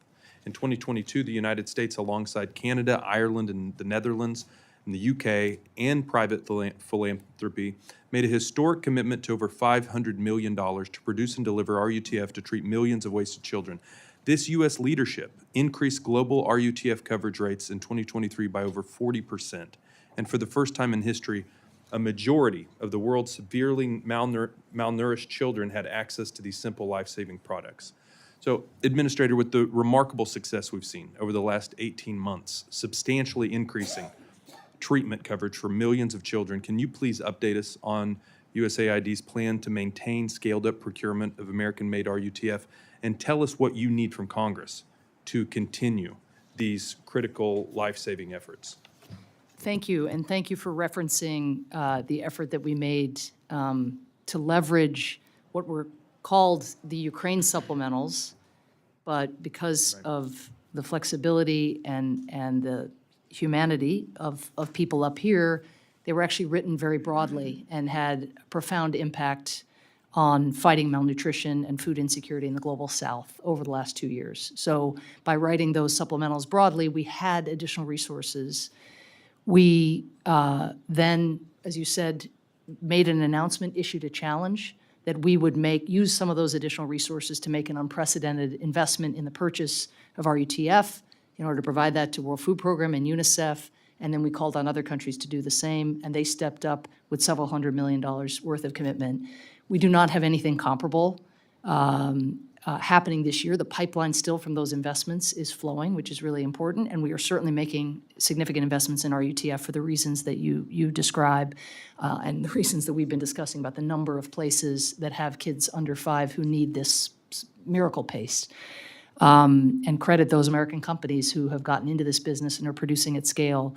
In 2022, the United States, alongside Canada, Ireland, and the Netherlands, and the UK, and private philanthropy, made a historic commitment to over $500 million to produce and deliver RUTF to treat millions of wasted children. This U.S. leadership increased global RUTF coverage rates in 2023 by over 40%. And for the first time in history, a majority of the world's severely malnourished children had access to these simple life-saving products. So, Administrator, with the remarkable success we've seen over the last 18 months, substantially increasing treatment coverage for millions of children, can you please update us on USAID's plan to maintain scaled-up procurement of American-made RUTF, and tell us what you need from Congress to continue these critical life-saving efforts?
Thank you, and thank you for referencing the effort that we made to leverage what were called the Ukraine supplementals, but because of the flexibility and the humanity of people up here, they were actually written very broadly and had a profound impact on fighting malnutrition and food insecurity in the global south over the last 2 years. So by writing those supplementals broadly, we had additional resources. We then, as you said, made an announcement, issued a challenge that we would use some of those additional resources to make an unprecedented investment in the purchase of RUTF in order to provide that to World Food Program and UNICEF. And then we called on other countries to do the same, and they stepped up with several $100 million worth of commitment. We do not have anything comparable happening this year. The pipeline still from those investments is flowing, which is really important, and we are certainly making significant investments in our UTF for the reasons that you describe, and the reasons that we've been discussing about the number of places that have kids under 5 who need this miracle paste. And credit those American companies who have gotten into this business and are producing at scale.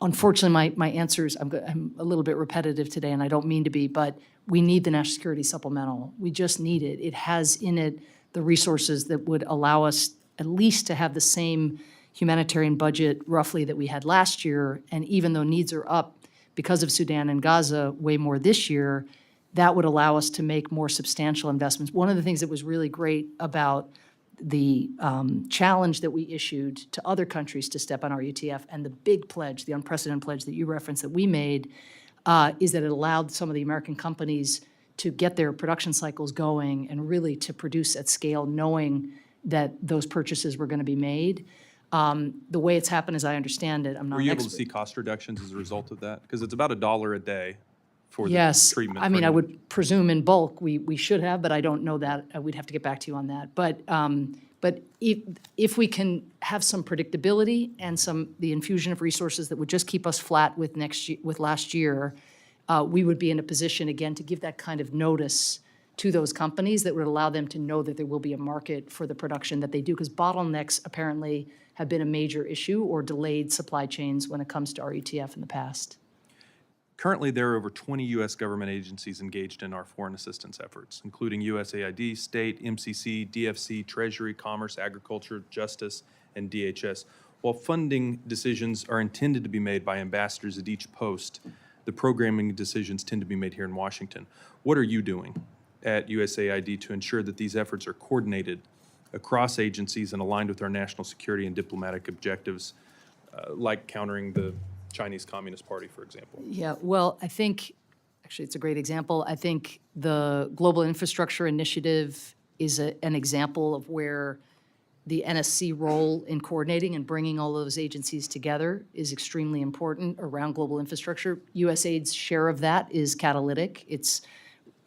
Unfortunately, my answers, I'm a little bit repetitive today, and I don't mean to be, but we need the National Security Supplemental. We just need it. It has in it the resources that would allow us at least to have the same humanitarian budget roughly that we had last year, and even though needs are up because of Sudan and Gaza way more this year, that would allow us to make more substantial investments. One of the things that was really great about the challenge that we issued to other countries to step on our UTF and the big pledge, the unprecedented pledge that you referenced that we made, is that it allowed some of the American companies to get their production cycles going and really to produce at scale, knowing that those purchases were going to be made. The way it's happened, as I understand it, I'm not
Were
an
you able to
expert.
see cost reductions as a result of that? Because it's about $1 a day for the
Yes,
treatment.
I mean,
for
I
the-
would presume in bulk, we should have, but I don't know that. We'd have to get back to you on that. But if we can have some predictability and the infusion of resources that would just keep us flat with last year, we would be in a position, again, to give that kind of notice to those companies that would allow them to know that there will be a market for the production that they do, because bottlenecks apparently have been a major issue or delayed supply chains when it comes to RUTF in the past.
Currently, there are over 20 U.S. government agencies engaged in our foreign assistance efforts, including USAID, State, MCC, DFC, Treasury, Commerce, Agriculture, Justice, and DHS. While funding decisions are intended to be made by ambassadors at each post, the programming decisions tend to be made here in Washington. What are you doing at USAID to ensure that these efforts are coordinated across agencies and aligned with our national security and diplomatic objectives, like countering the Chinese Communist Party, for example?
Yeah, well, I think, actually, it's a great example. I think the Global Infrastructure Initiative is an example of where the NSC role in coordinating and bringing all those agencies together is extremely important around global infrastructure. USAID's share of that is catalytic. It's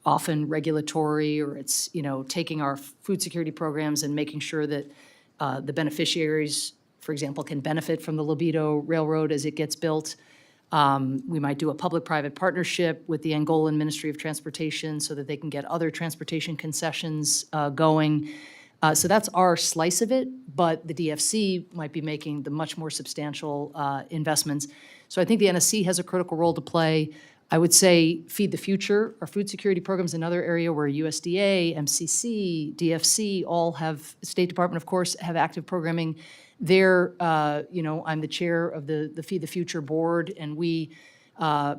often regulatory, or it's, taking our food security programs and making sure that the beneficiaries, for example, can benefit from the Libido Railroad as it gets built. We might do a public-private partnership with the Angolan Ministry of Transportation so that they can get other transportation concessions going. So that's our slice of it, but the DFC might be making the much more substantial investments. So I think the NSC has a critical role to play. I would say Feed the Future, our food security programs, another area where USDA, MCC, DFC, all have, State Department, of course, have active programming. There, I'm the chair of the Feed the Future board, and we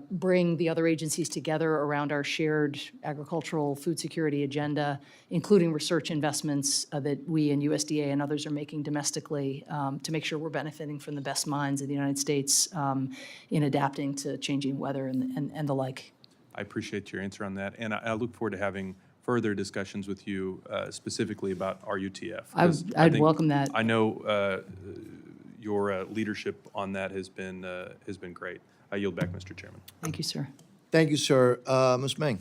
bring the other agencies together around our shared agricultural food security agenda, including research investments that we and USDA and others are making domestically to make sure we're benefiting from the best minds of the United States in adapting to changing weather and the like.
I appreciate your answer on that, and I look forward to having further discussions with you specifically about RUTF. 'Cause I
I'd
think-
welcome that.
I know your leadership on that has been great. I yield back, Mr. Chairman.
Thank you, sir.
Thank you, sir. Ms. Meng,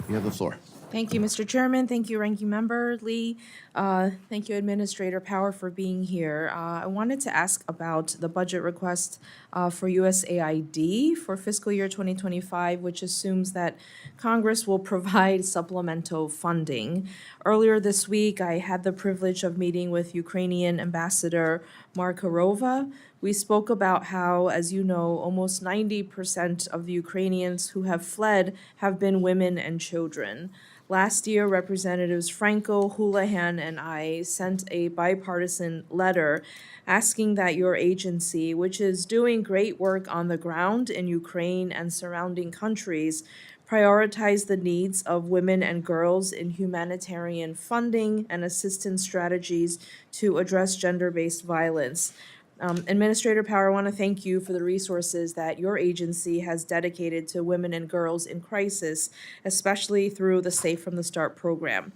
you have the floor.
Thank you, Mr. Chairman. Thank you, Ranking Member Lee. Thank you, Administrator Power, for being here. I wanted to ask about the budget request for USAID for fiscal year 2025, which assumes that Congress will provide supplemental funding. Earlier this week, I had the privilege of meeting with Ukrainian Ambassador Markarova. We spoke about how, as you know, almost 90% of the Ukrainians who have fled have been women and children. Last year, Representatives Franco, Houlihan, and I sent a bipartisan letter asking that your agency, which is doing great work on the ground in Ukraine and surrounding countries, prioritize the needs of women and girls in humanitarian funding and assistance strategies to address gender-based violence. Administrator Power, I want to thank you for the resources that your agency has dedicated to women and girls in crisis, especially through the Safe from the Start program.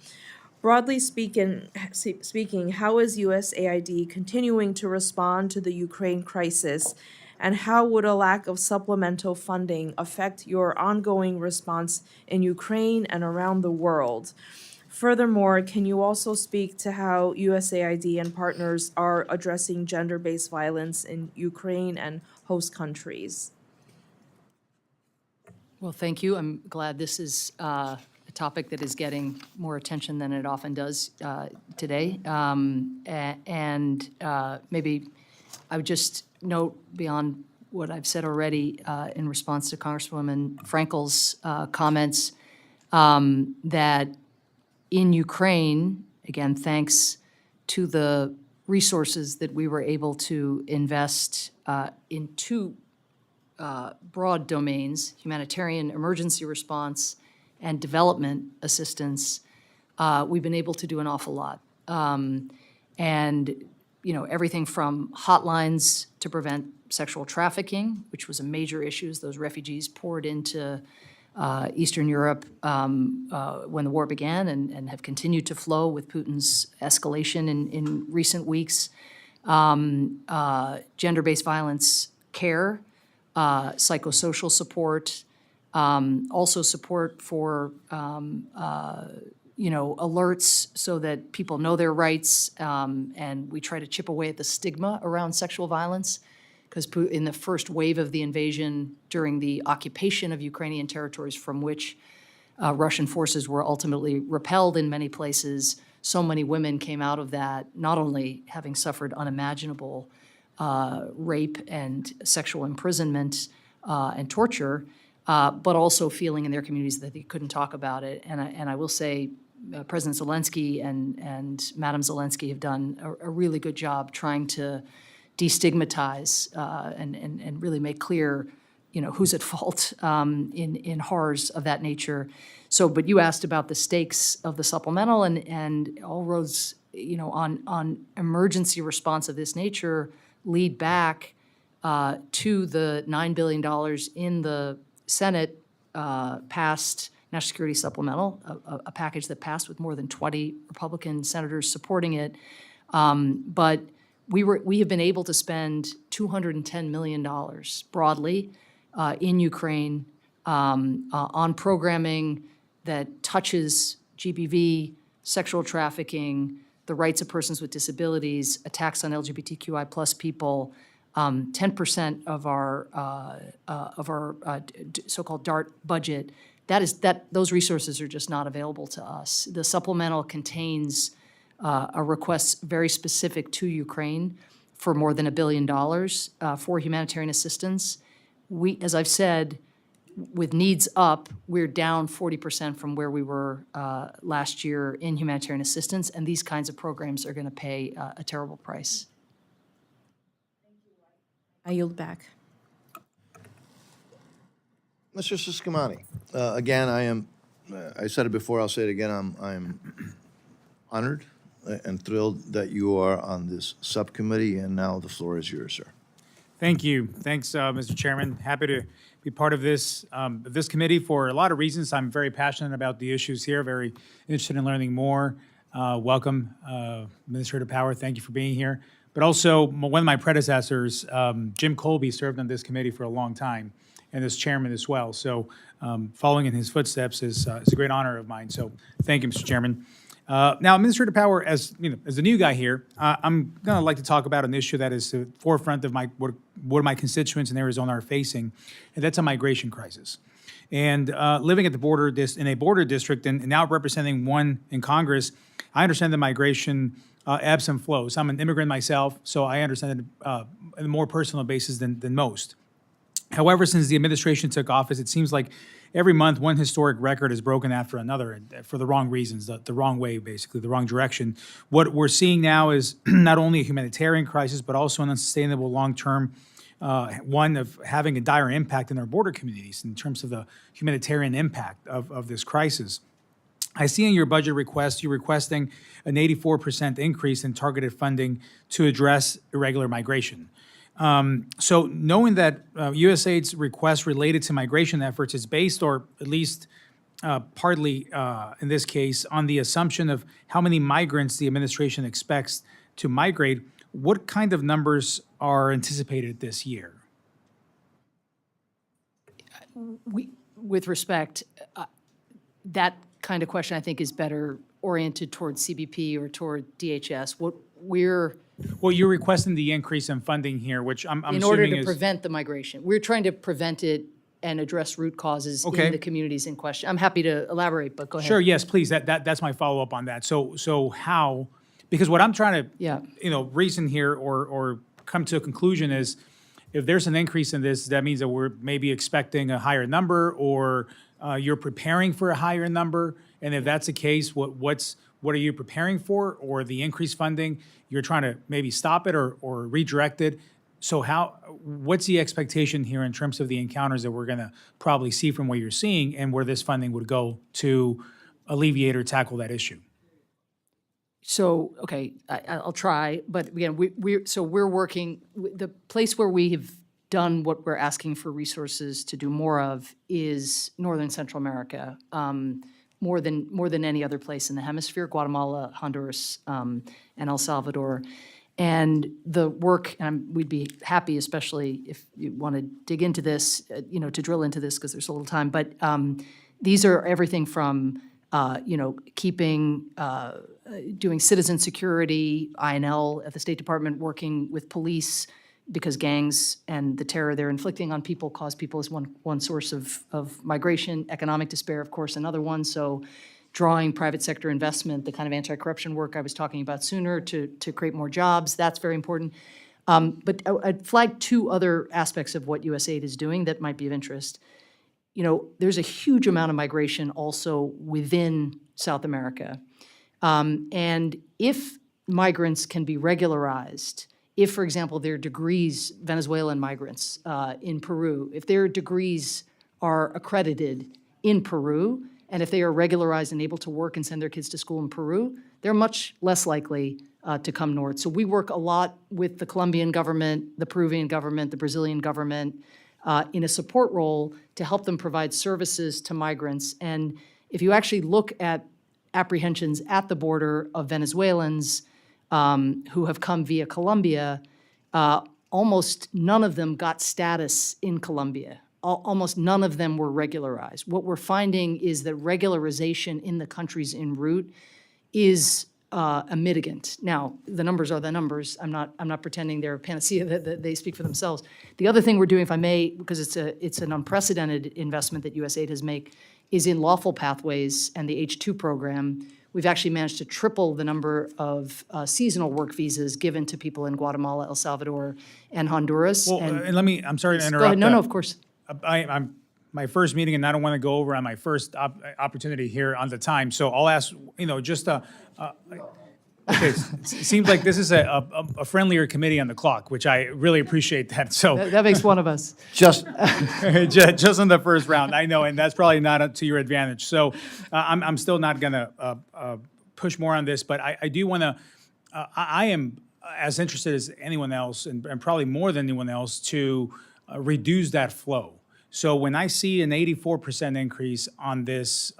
Broadly speaking, how is USAID continuing to respond to the Ukraine crisis, and how would a lack of supplemental funding affect your ongoing response in Ukraine and around the world? Furthermore, can you also speak to how USAID and partners are addressing gender-based violence in Ukraine and host countries?
Well, thank you. I'm glad this is a topic that is getting more attention than it often does today. Maybe I would just note beyond what I've said already in response to Congresswoman Frankel's comments that in Ukraine, again, thanks to the resources that we were able to invest in two broad domains, humanitarian emergency response and development assistance, we've been able to do an awful lot. Everything from hotlines to prevent sexual trafficking, which was a major issue as those refugees poured into Eastern Europe when the war began and have continued to flow with Putin's escalation in recent weeks. Gender-based violence care, psychosocial support, also support for alerts so that people know their rights, and we try to chip away at the stigma around sexual violence, because in the first wave of the invasion during the occupation of Ukrainian territories from which Russian forces were ultimately repelled in many places, so many women came out of that, not only having suffered unimaginable rape and sexual imprisonment and torture, but also feeling in their communities that they couldn't talk about it. And I will say President Zelensky and Madam Zelensky have done a really good job trying to destigmatize and really make clear, who's at fault in horrors of that nature. So, but you asked about the stakes of the supplemental, and all roads, on emergency response of this nature lead back to the $9 billion in the Senate passed national security supplemental, a package that passed with more than 20 Republican senators supporting it. But we have been able to spend $210 million broadly in Ukraine on programming that touches GBV, sexual trafficking, the rights of persons with disabilities, attacks on LGBTQI plus people. 10% of our so-called DART budget. Those resources are just not available to us. The supplemental contains a request very specific to Ukraine for more than $1 billion for humanitarian assistance. As I've said, with needs up, we're down 40% from where we were last year in humanitarian assistance, and these kinds of programs are going to pay a terrible price.
I yield back.
Mr. Siscomani, again, I said it before, I'll say it again, I'm honored and thrilled that you are on this subcommittee, and now the floor is yours, sir.
Thank you. Thanks, Mr. Chairman. Happy to be part of this committee for a lot of reasons. I'm very passionate about the issues here, very interested in learning more. Welcome, Administrator Power. Thank you for being here. But also, one of my predecessors, Jim Colby, served on this committee for a long time, and as chairman as well. So following in his footsteps is a great honor of mine. So thank you, Mr. Chairman. Now, Administrator Power, as the new guy here, I'm going to like to talk about an issue that is the forefront of what my constituents in Arizona are facing, and that's a migration crisis. And living at the border, in a border district, and now representing one in Congress, I understand the migration ebbs and flows. I'm an immigrant myself, so I understand it on a more personal basis than most. However, since the administration took office, it seems like every month one historic record is broken after another, and for the wrong reasons, the wrong way, basically, the wrong direction. What we're seeing now is not only a humanitarian crisis, but also an unsustainable long-term one of having a dire impact in our border communities in terms of the humanitarian impact of this crisis. I see in your budget request, you're requesting an 84% increase in targeted funding to address irregular migration. So knowing that USAID's request related to migration efforts is based, or at least partly in this case, on the assumption of how many migrants the administration expects to migrate, what kind of numbers are anticipated this year?
With respect, that kind of question I think is better oriented toward CBP or toward DHS. What we're,
Well, you're requesting the increase in funding here, which I'm
in order
assuming
to
is.
prevent the migration, we're trying to prevent it and address root causes
Okay.
in the communities in question. I'm happy to elaborate, but go ahead.
Sure, yes, please, that's my follow-up on that. So how, because what I'm trying to,
Yeah.
reason here or come to a conclusion is, if there's an increase in this, that means that we're maybe expecting a higher number, or you're preparing for a higher number. And if that's the case, what are you preparing for? Or the increased funding, you're trying to maybe stop it or redirect it? So what's the expectation here in terms of the encounters that we're gonna probably see from what you're seeing, and where this funding would go to alleviate or tackle that issue?
So, okay, I'll try, but again, we're working, the place where we have done what we're asking for resources to do more of is Northern Central America, more than any other place in the hemisphere, Guatemala, Honduras, and El Salvador. And the work, and we'd be happy, especially if you want to dig into this, to drill into this, because there's a little time, but these are everything from, keeping, doing citizen security, INL at the State Department, working with police, because gangs and the terror they're inflicting on people cause people as one source of migration, economic despair, of course, another one. So drawing private sector investment, the kind of anti-corruption work I was talking about sooner to create more jobs, that's very important. But I'd flag two other aspects of what USAID is doing that might be of interest. There's a huge amount of migration also within South America. And if migrants can be regularized, if, for example, their degrees, Venezuelan migrants in Peru, if their degrees are accredited in Peru, and if they are regularized and able to work and send their kids to school in Peru, they're much less likely to come north. So we work a lot with the Colombian government, the Peruvian government, the Brazilian government, in a support role to help them provide services to migrants. And if you actually look at apprehensions at the border of Venezuelans who have come via Colombia, almost none of them got status in Colombia. Almost none of them were regularized. What we're finding is that regularization in the countries en route is a mitigant. Now, the numbers are the numbers. I'm not pretending they're a panacea, that they speak for themselves. The other thing we're doing, if I may, because it's an unprecedented investment that USAID has made, is in lawful pathways and the H-2 program. We've actually managed to triple the number of seasonal work visas given to people in Guatemala, El Salvador, and Honduras.
Well, and I'm sorry to interrupt.
Go ahead. No, of course.
I'm my first meeting, and I don't want to go over on my first opportunity here on the time. So I'll ask, just okay, seems like this is a friendlier committee on the clock, which I really appreciate that. So
That makes one of us.
Just,
just in the first round, I know, and that's probably not up to your advantage. So I'm still not going to push more on this, but I do want to. I am as interested as anyone else, and probably more than anyone else, to reduce that flow. So when I see an 84% increase on this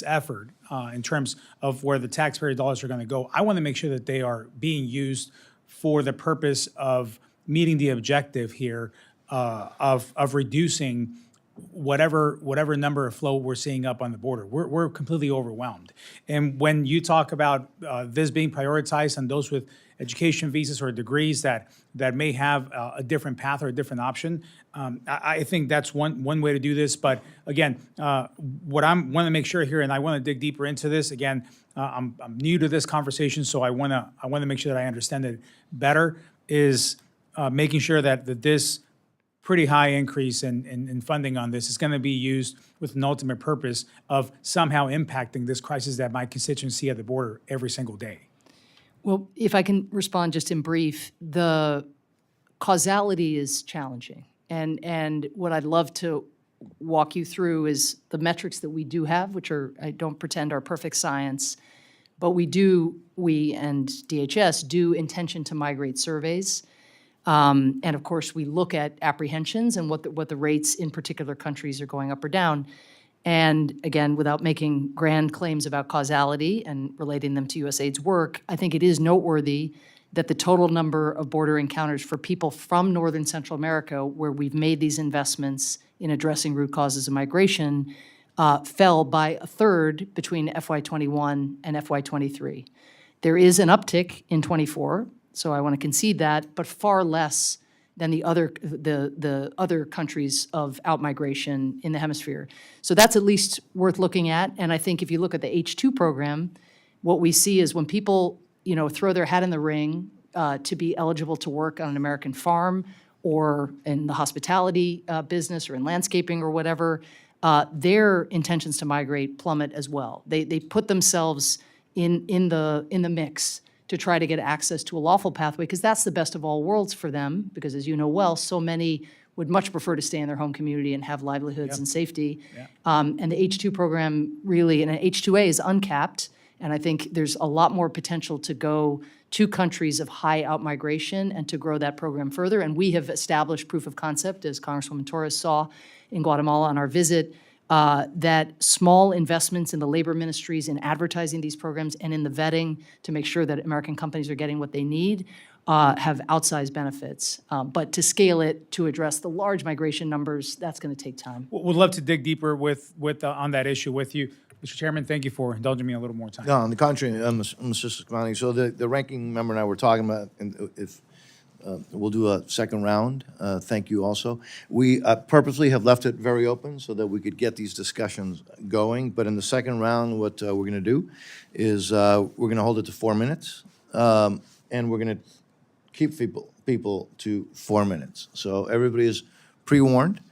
effort in terms of where the taxpayer dollars are going to go, I want to make sure that they are being used for the purpose of meeting the objective here of reducing whatever number of flow we're seeing up on the border. We're completely overwhelmed. And when you talk about this being prioritized and those with education visas or degrees that may have a different path or a different option, I think that's one way to do this. But again, what I want to make sure here, and I want to dig deeper into this. Again, I'm new to this conversation, so I want to make sure that I understand it better. Is making sure that this pretty high increase in funding on this is going to be used with an ultimate purpose of somehow impacting this crisis that my constituency at the border every single day.
Well, if I can respond just in brief, the causality is challenging. And what I'd love to walk you through is the metrics that we do have, which are, I don't pretend are perfect science, but we and DHS do intention to migrate surveys. And of course, we look at apprehensions and what the rates in particular countries are going up or down. And again, without making grand claims about causality and relating them to USAID's work, I think it is noteworthy that the total number of border encounters for people from Northern Central America, where we've made these investments in addressing root causes of migration, fell by a third between FY21 and FY23. There is an uptick in '24, so I want to concede that, but far less than the other countries of outmigration in the hemisphere. So that's at least worth looking at. And I think if you look at the H2 program, what we see is when people, throw their hat in the ring to be eligible to work on an American farm or in the hospitality business or in landscaping or whatever, their intentions to migrate plummet as well. They put themselves in the mix to try to get access to a lawful pathway, because that's the best of all worlds for them, because as you know well, so many would much prefer to stay in their home community and have livelihoods and safety. And the H2 program really, and H2A is uncapped, and I think there's a lot more potential to go to countries of high outmigration and to grow that program further. And we have established proof of concept, as Congresswoman Torres saw in Guatemala on our visit, that small investments in the labor ministries in advertising these programs and in the vetting to make sure that American companies are getting what they need have outsized benefits. But to scale it to address the large migration numbers, that's going to take time.
Would love to dig deeper with on that issue with you. Mr. Chairman, thank you for indulging me a little more time.
No, on the contrary, Mr. Siscotti, so the ranking member and I were talking about, and if we'll do a second round. Thank you also. We purposely have left it very open so that we could get these discussions going. But in the second round, what we're going to do is we're going to hold it to 4 minutes, and we're going to keep people to 4 minutes. So everybody is pre-warned,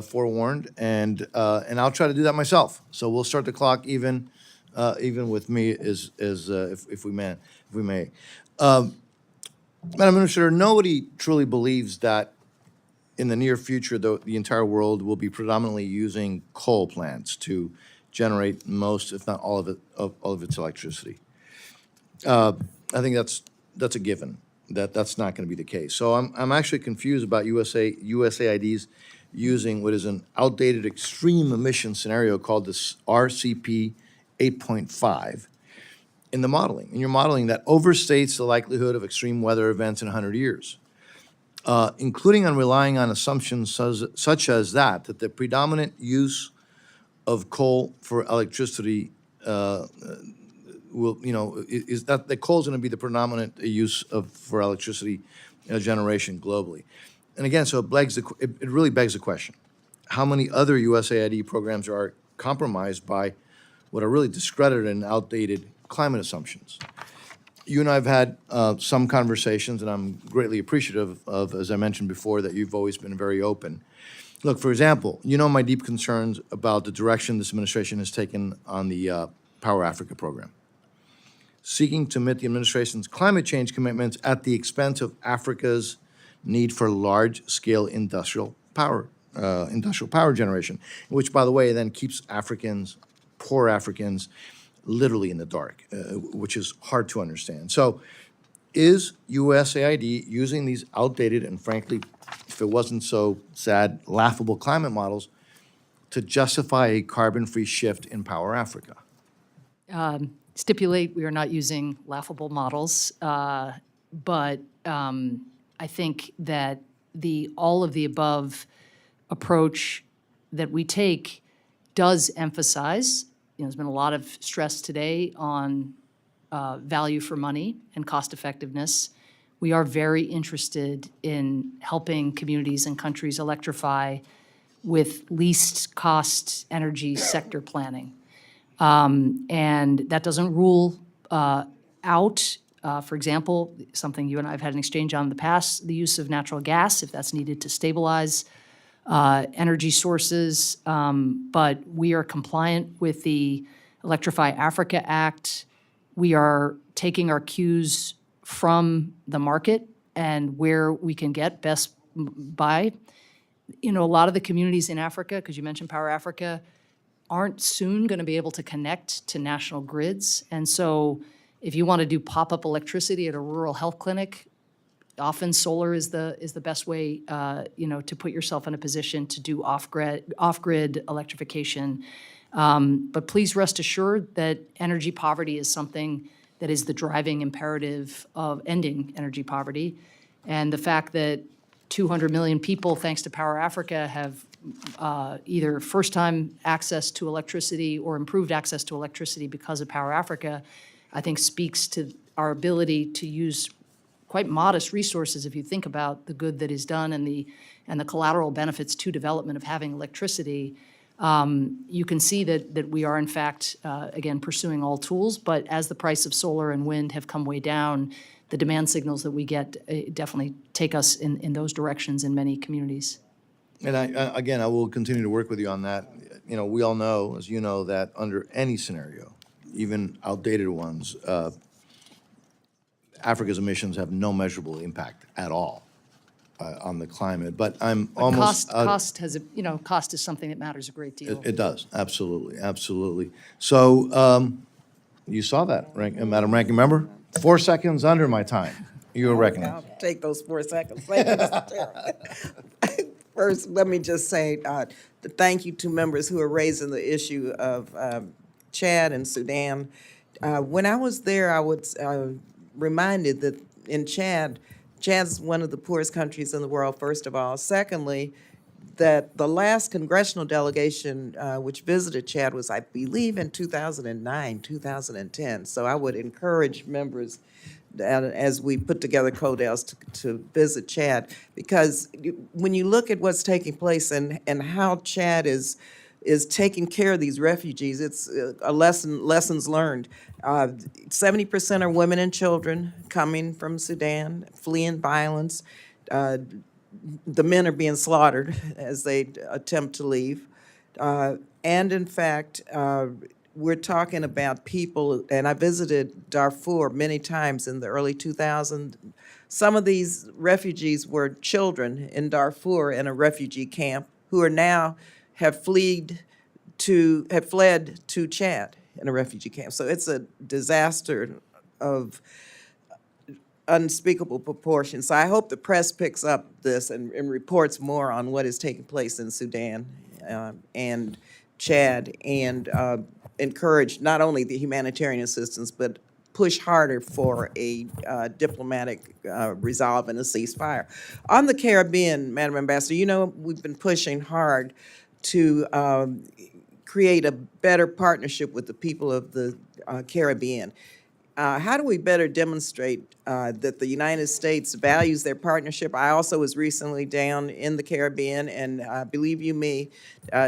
forewarned, and I'll try to do that myself. So we'll start the clock even with me if we may. Madam Administrator, nobody truly believes that in the near future, the entire world will be predominantly using coal plants to generate most, if not all of its electricity. I think that's a given. That's not going to be the case. So I'm actually confused about USAID's using what is an outdated extreme emission scenario called this RCP 8.5. In your modeling that overstates the likelihood of extreme weather events in 100 years, including on relying on assumptions such as that the predominant use of coal for electricity is that the coal is going to be the predominant use for electricity generation globally. And again, so it really begs the question: how many other USAID programs are compromised by what are really discredited and outdated climate assumptions? You and I have had some conversations, and I'm greatly appreciative of, as I mentioned before, that you've always been very open. Look, for example, my deep concerns about the direction this administration has taken on the Power Africa program, seeking to meet the administration's climate change commitments at the expense of Africa's need for large-scale industrial power generation, which, by the way, then keeps poor Africans, literally in the dark, which is hard to understand. So is USAID using these outdated and, frankly, if it wasn't so sad, laughable climate models to justify a carbon-free shift in Power Africa?
Stipulate we are not using laughable models, but I think that the all-of-the-above approach that we take does emphasize, there's been a lot of stress today on value for money and cost effectiveness. We are very interested in helping communities and countries electrify with least cost energy sector planning. And that doesn't rule out, for example, something you and I have had an exchange on in the past, the use of natural gas, if that's needed to stabilize energy sources. But we are compliant with the Electrify Africa Act. We are taking our cues from the market and where we can get best buy. A lot of the communities in Africa, because you mentioned Power Africa, aren't soon going to be able to connect to national grids. And so if you want to do pop-up electricity at a rural health clinic, often solar is the best way, to put yourself in a position to do off-grid electrification. But please rest assured that energy poverty is something that is the driving imperative of ending energy poverty. And the fact that 200 million people, thanks to Power Africa, have either first-time access to electricity or improved access to electricity because of Power Africa, I think speaks to our ability to use quite modest resources if you think about the good that is done and the collateral benefits to development of having electricity. You can see that we are in fact, again, pursuing all tools, but as the price of solar and wind have come way down, the demand signals that we get definitely take us in those directions in many communities.
And again, I will continue to work with you on that. You know, we all know, as you know, that under any scenario, even outdated ones, Africa's emissions have no measurable impact at all on the climate. But I'm almost
Cost has, cost is something that matters a great deal.
It does, absolutely, absolutely. So you saw that, Madam Ranking Member? 4 seconds under my time. You are recognized.
I'll take those 4 seconds. Thank you, Mr. Chairman. First, let me just say thank you to members who are raising the issue of Chad and Sudan. When I was there, I was reminded that in Chad's one of the poorest countries in the world, first of all. Secondly, that the last congressional delegation which visited Chad was, I believe, in 2009, 2010. So I would encourage members as we put together CODELs to visit Chad, because when you look at what's taking place and how Chad is taking care of these refugees, it's a lessons learned. 70% are women and children coming from Sudan, fleeing violence. The men are being slaughtered as they attempt to leave. And in fact, we're talking about people, and I visited Darfur many times in the early 2000s. Some of these refugees were children in Darfur in a refugee camp who are now have fled to Chad in a refugee camp. So it's a disaster of unspeakable proportions. So I hope the press picks up this and reports more on what is taking place in Sudan and Chad, and encourage not only the humanitarian assistance, but push harder for a diplomatic resolve and a ceasefire. On the Caribbean, Madam Ambassador, you know, we've been pushing hard to create a better partnership with the people of the Caribbean. How do we better demonstrate that the United States values their partnership? I also was recently down in the Caribbean, and believe you me,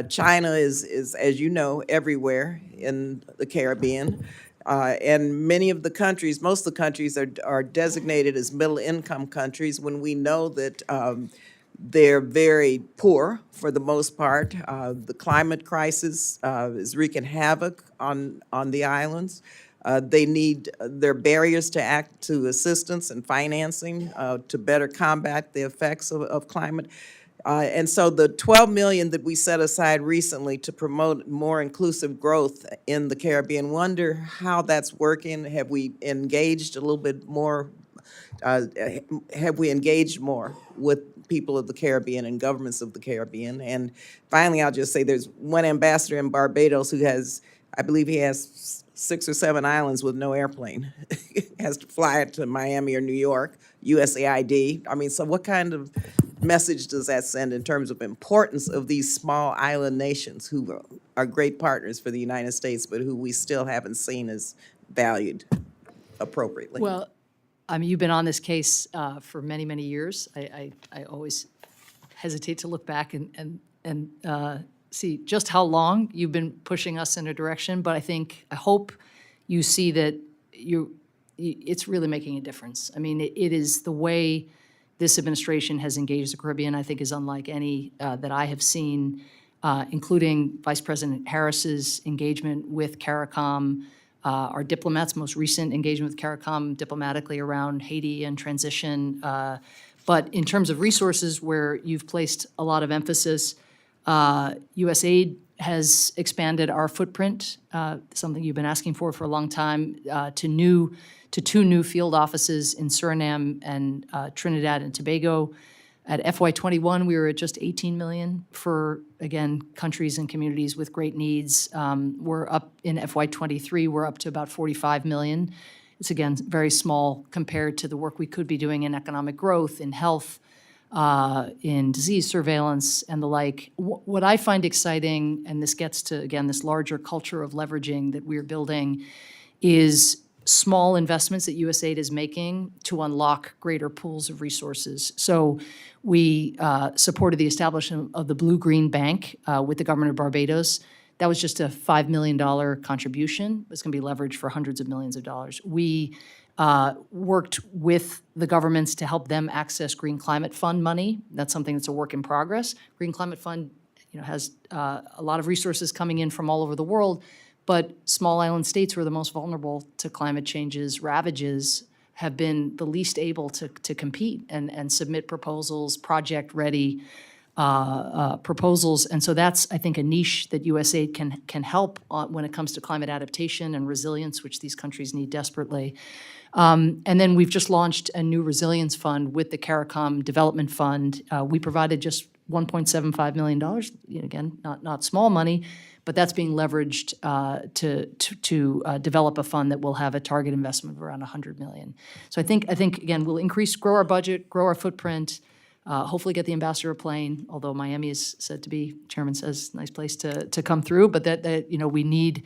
China is, as you know, everywhere in the Caribbean. And many of the countries, most of the countries are designated as middle-income countries when we know that they're very poor for the most part. The climate crisis is wreaking havoc on the islands. There are barriers to assistance and financing to better combat the effects of climate. And so the $12 million that we set aside recently to promote more inclusive growth in the Caribbean, wonder how that's working. Have we engaged a little bit more? Have we engaged more with people of the Caribbean and governments of the Caribbean? And finally, I'll just say there's one ambassador in Barbados who has, I believe he has 6 or 7 islands with no airplane. Has to fly it to Miami or New York, USAID. I mean, so what kind of message does that send in terms of importance of these small island nations who are great partners for the United States, but who we still haven't seen as valued appropriately?
Well, I mean, you've been on this case for many, many years. I always hesitate to look back and see just how long you've been pushing us in a direction, but I hope you see that it's really making a difference. I mean, it is the way this administration has engaged the Caribbean, I think, is unlike any that I have seen, including Vice President Harris's engagement with CARICOM, our diplomats' most recent engagement with CARICOM diplomatically around Haiti and transition. But in terms of resources where you've placed a lot of emphasis, USAID has expanded our footprint, something you've been asking for a long time, to 2 new field offices in Suriname and Trinidad and Tobago. At FY21, we were at just 18 million for, again, countries and communities with great needs. We're up in FY23, we're up to about 45 million. It's, again, very small compared to the work we could be doing in economic growth, in health, in disease surveillance and the like. What I find exciting, and this gets to, again, this larger culture of leveraging that we're building, is small investments that USAID is making to unlock greater pools of resources. So we supported the establishment of the Blue-Green Bank with the government of Barbados. That was just a $5 million contribution. It's going to be leveraged for hundreds of millions of dollars. We worked with the governments to help them access Green Climate Fund money. That's something that's a work in progress. Green Climate Fund, has a lot of resources coming in from all over the world, but small island states who are the most vulnerable to climate change's ravages have been the least able to compete and submit proposals, project-ready proposals. And so that's, I think, a niche that USAID can help when it comes to climate adaptation and resilience, which these countries need desperately. And then we've just launched a new resilience fund with the CARICOM Development Fund. We provided just $1.75 million, again, not small money, but that's being leveraged to develop a fund that will have a target investment of around $100 million. So I think again, we'll grow our budget, grow our footprint, hopefully get the ambassador a plane, although Miami is said to be, Chairman says, nice place to come through, but that we need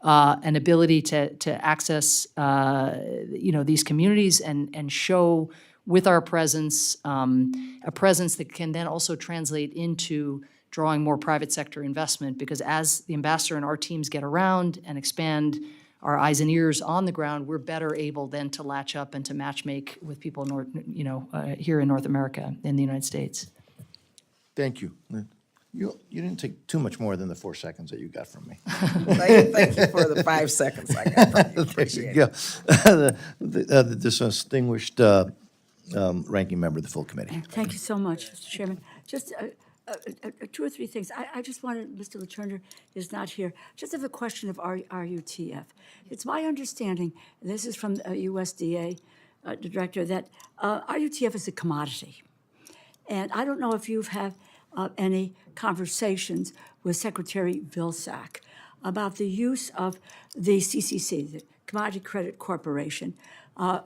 an ability to access, these communities and show with our presence, a presence that can then also translate into drawing more private sector investment, because as the ambassador and our teams get around and expand our eyes and ears on the ground, we're better able then to latch up and to matchmake with people here in North America, in the United States.
Thank you. You didn't take too much more than the 4 seconds that you got from me.
Thank you for the 5 seconds I got from you.
There
Appreciate
you
it.
go. The distinguished ranking member of the full committee.
Thank you so much, Mr. Chairman. Just 2 or 3 things. I just wanted, Mr. LeTurner is not here, just have a question of RUTF. It's my understanding, and this is from USDA, the director, that RUTF is a commodity. And I don't know if you've had any conversations with Secretary Vilsack about the use of the CCC, the Commodity Credit Corporation,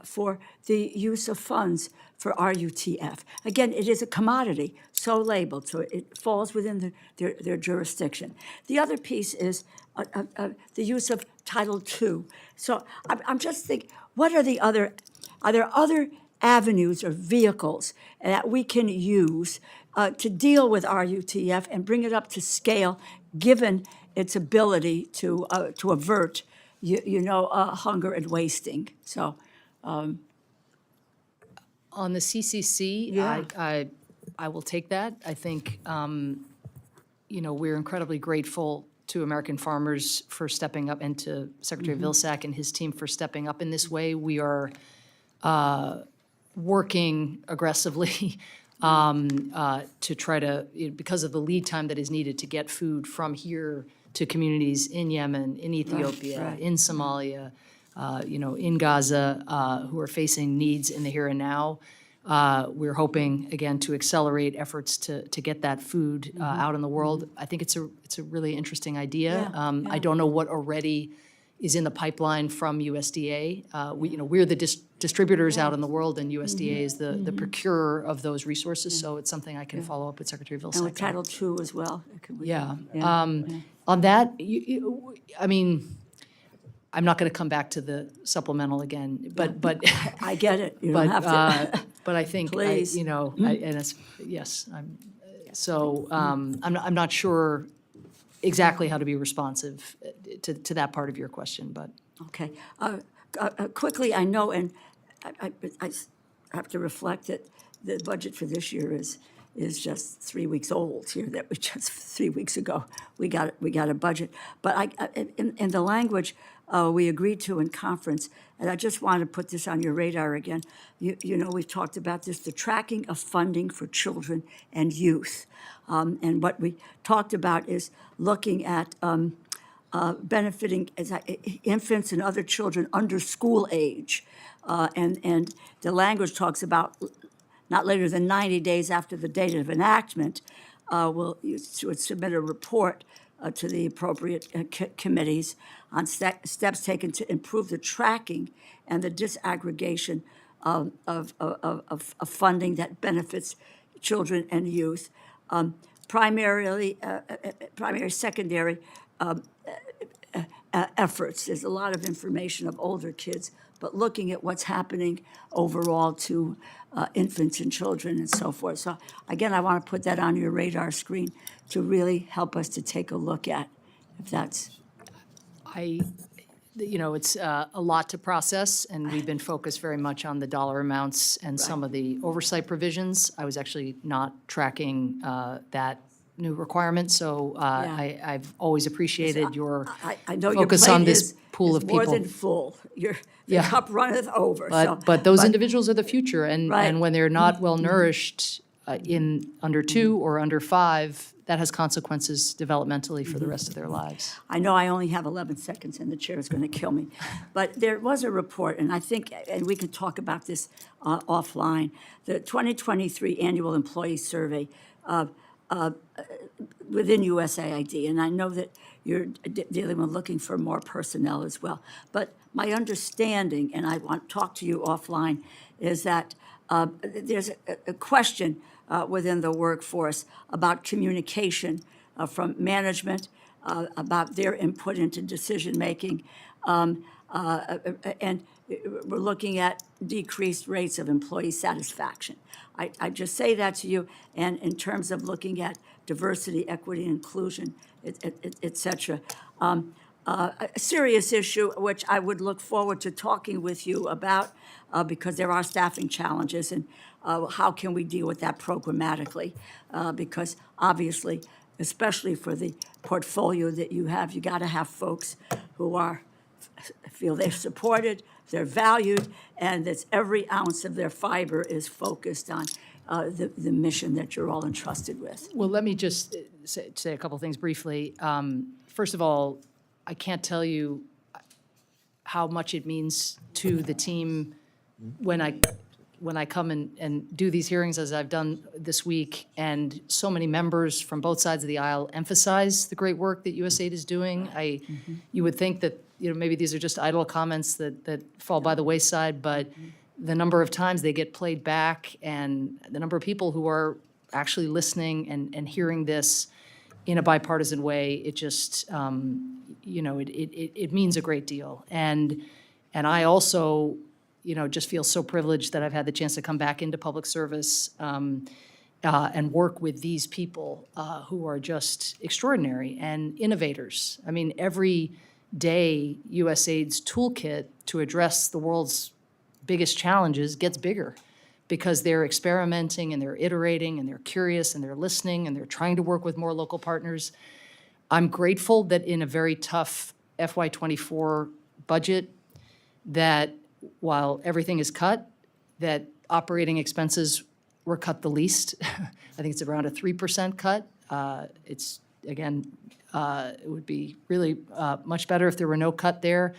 for the use of funds for RUTF. Again, it is a commodity, so labeled, so it falls within their jurisdiction. The other piece is the use of Title II. So I'm just thinking, are there other avenues or vehicles that we can use to deal with RUTF and bring it up to scale, given its ability to avert, hunger and wasting? So.
On the CCC,
Yeah.
I will take that. I think, we're incredibly grateful to American farmers for stepping up, and to Secretary Vilsack and his team for stepping up in this way. We are working aggressively to try to, because of the lead time that is needed to get food from here to communities in Yemen, in Ethiopia,
right.
in Somalia, in Gaza, who are facing needs in the here and now. We're hoping, again, to accelerate efforts to get that food out in the world. I think it's a really interesting idea.
Yeah,
I don't know what already is in the pipeline from USDA. We're the distributors out in the world, and USDA is the procurer of those resources, so it's something I can follow up with Secretary Vilsack.
And with Title II as well.
Yeah.
Yeah.
On that, I'm not going to come back to the supplemental again, but
I get it. You don't have to.
but I think
Please.
and it's yes. I'm not sure exactly how to be responsive to that part of your question, but
Okay. Quickly, I know, and I have to reflect that the budget for this year is just 3 weeks old here. That was just 3 weeks ago. We got a budget, but in the language we agreed to in conference, and I just want to put this on your radar again. We've talked about this, the tracking of funding for children and youth, and what we talked about is looking at benefiting infants and other children under school age, and the language talks about not later than 90 days after the date of enactment, you would submit a report to the appropriate committees on steps taken to improve the tracking and the disaggregation of funding that benefits children and youth, primarily, secondary efforts. There's a lot of information of older kids, but looking at what's happening overall to infants and children and so forth. So again, I want to put that on your radar screen to really help us to take a look at, if that's,
It's a lot to process, and we've been focused very much on the dollar amounts and some of the oversight provisions. I was actually not tracking that new requirement, so I've always appreciated your
I know your
focus on
plate
this pool of
is more
people.
than full. The
Yeah.
cup runneth over, so.
But those individuals are the future, and
Right.
when they're not well-nourished in under 2 or under 5, that has consequences developmentally for the rest of their lives.
I know I only have 11 seconds and the chair is going to kill me. But there was a report, and I think, and we can talk about this offline, the 2023 Annual Employee Survey within USAID. And I know that you're dealing with looking for more personnel as well. But my understanding, and I want to talk to you offline, is that there's a question within the workforce about communication from management, about their input into decision-making, and we're looking at decreased rates of employee satisfaction. I just say that to you, and in terms of looking at diversity, equity, inclusion, et cetera. A serious issue, which I would look forward to talking with you about, because there are staffing challenges, and how can we deal with that programmatically? Because obviously, especially for the portfolio that you have, you got to have folks who feel they're supported, they're valued, and that every ounce of their fiber is focused on the mission that you're all entrusted with.
Well, let me just say a couple things briefly. First of all, I can't tell you how much it means to the team when I come and do these hearings, as I've done this week, and so many members from both sides of the aisle emphasize the great work that USAID is doing. You would think that maybe these are just idle comments that fall by the wayside, but the number of times they get played back and the number of people who are actually listening and hearing this in a bipartisan way, it just it means a great deal. And I also just feel so privileged that I've had the chance to come back into public service and work with these people who are just extraordinary and innovators. I mean, every day USAID's toolkit to address the world's biggest challenges gets bigger because they're experimenting and they're iterating and they're curious and they're listening and they're trying to work with more local partners. I'm grateful that in a very tough FY24 budget, that while everything is cut, that operating expenses were cut the least. I think it's around a 3% cut. It's, again, it would be really much better if there were no cut there.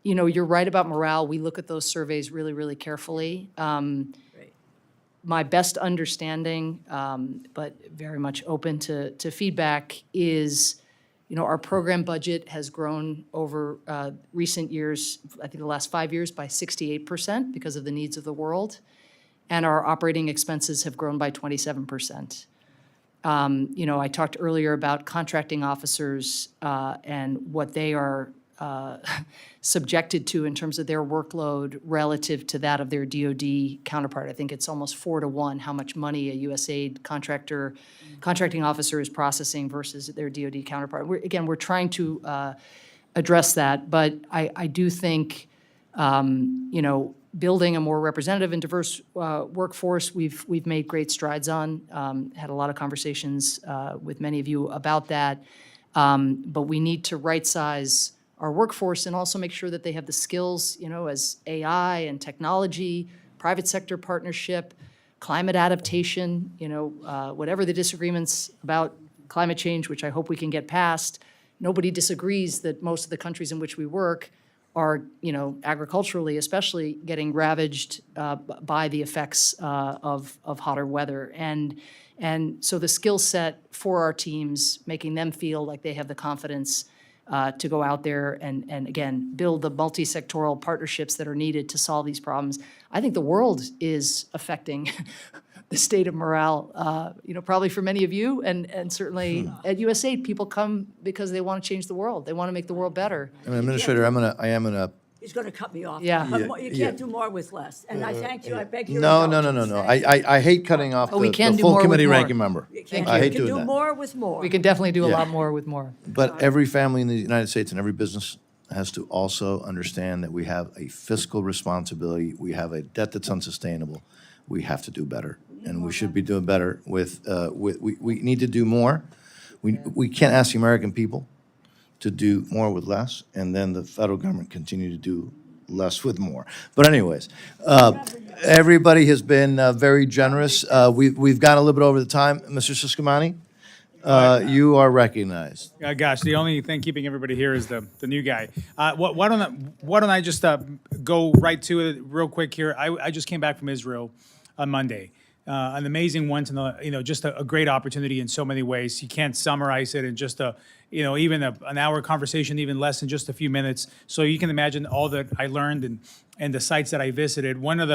You're right about morale. We look at those surveys really, really carefully. My best understanding, but very much open to feedback, is our program budget has grown over recent years, I think the last 5 years, by 68% because of the needs of the world, and our operating expenses have grown by 27%. I talked earlier about contracting officers and what they are subjected to in terms of their workload relative to that of their DoD counterpart. I think it's almost 4 to 1 how much money a USAID contracting officer is processing versus their DoD counterpart. We're trying to address that, but I do think building a more representative and diverse workforce, we've made great strides on. Had a lot of conversations with many of you about that, but we need to right-size our workforce and also make sure that they have the skills, as AI and technology, private sector partnership, climate adaptation, whatever the disagreements about climate change, which I hope we can get past. Nobody disagrees that most of the countries in which we work are, agriculturally especially, getting ravaged by the effects of hotter weather. And so the skill set for our teams, making them feel like they have the confidence to go out there and again, build the multi-sectoral partnerships that are needed to solve these problems. I think the world is affecting the state of morale, probably for many of you, and certainly at USAID, people come because they want to change the world. They want to make the world better.
Administrator, I am gonna,
He's going to cut me off.
Yeah.
But
Yeah,
you
yeah.
can't do more with less. And I thank you. I beg your
no,
indulgence. Thank you.
I hate cutting off
Oh, we
the
can do
full
more with
committee
more.
ranking member.
You
I
can
hate
do
doing that.
more with more.
We can definitely do a
Yeah.
lot more with more.
But every family in the United States and every business has to also understand that we have a fiscal responsibility. We have a debt that's unsustainable. We have to do better, and we should be doing better we need to do more. We can't ask the American people to do more with less, and then the federal government continue to do less with more. But anyways, everybody has been very generous. We've gone a little bit over the time. Mr. Siscomani, you are recognized.
Gosh, the only thing keeping everybody here is the new guy. Why don't I just go right to it real quick here? I just came back from Israel on Monday. An amazing one, just a great opportunity in so many ways. You can't summarize it in just even an hour conversation, even less than just a few minutes. So you can imagine all that I learned and the sites that I visited. One of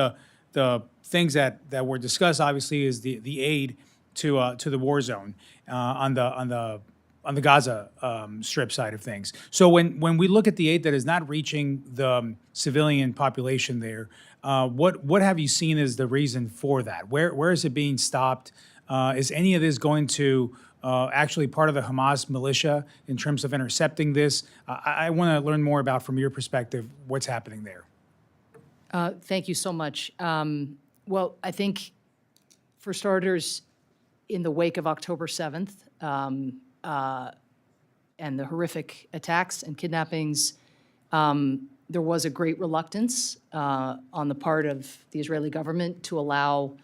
the things that were discussed, obviously, is the aid to the war zone on the Gaza Strip side of things. So when we look at the aid that is not reaching the civilian population there, what have you seen as the reason for that? Where is it being stopped? Is any of this going to actually part of the Hamas militia in terms of intercepting this? I want to learn more about, from your perspective, what's happening there.
Thank you so much. Well, I think, for starters, in the wake of October 7th and the horrific attacks and kidnappings, there was a great reluctance on the part of the Israeli government to allow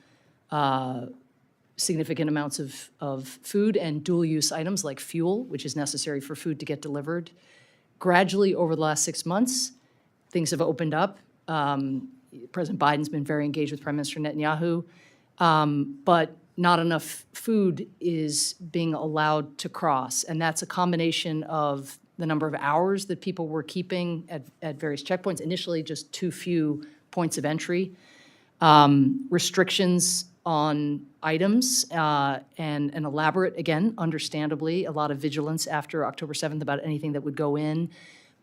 significant amounts of food and dual-use items like fuel, which is necessary for food to get delivered. Gradually, over the last 6 months, things have opened up. President Biden's been very engaged with Prime Minister Netanyahu, but not enough food is being allowed to cross. And that's a combination of the number of hours that people were keeping at various checkpoints, initially just too few points of entry, restrictions on items, and an elaborate, again, understandably, a lot of vigilance after October 7th about anything that would go in,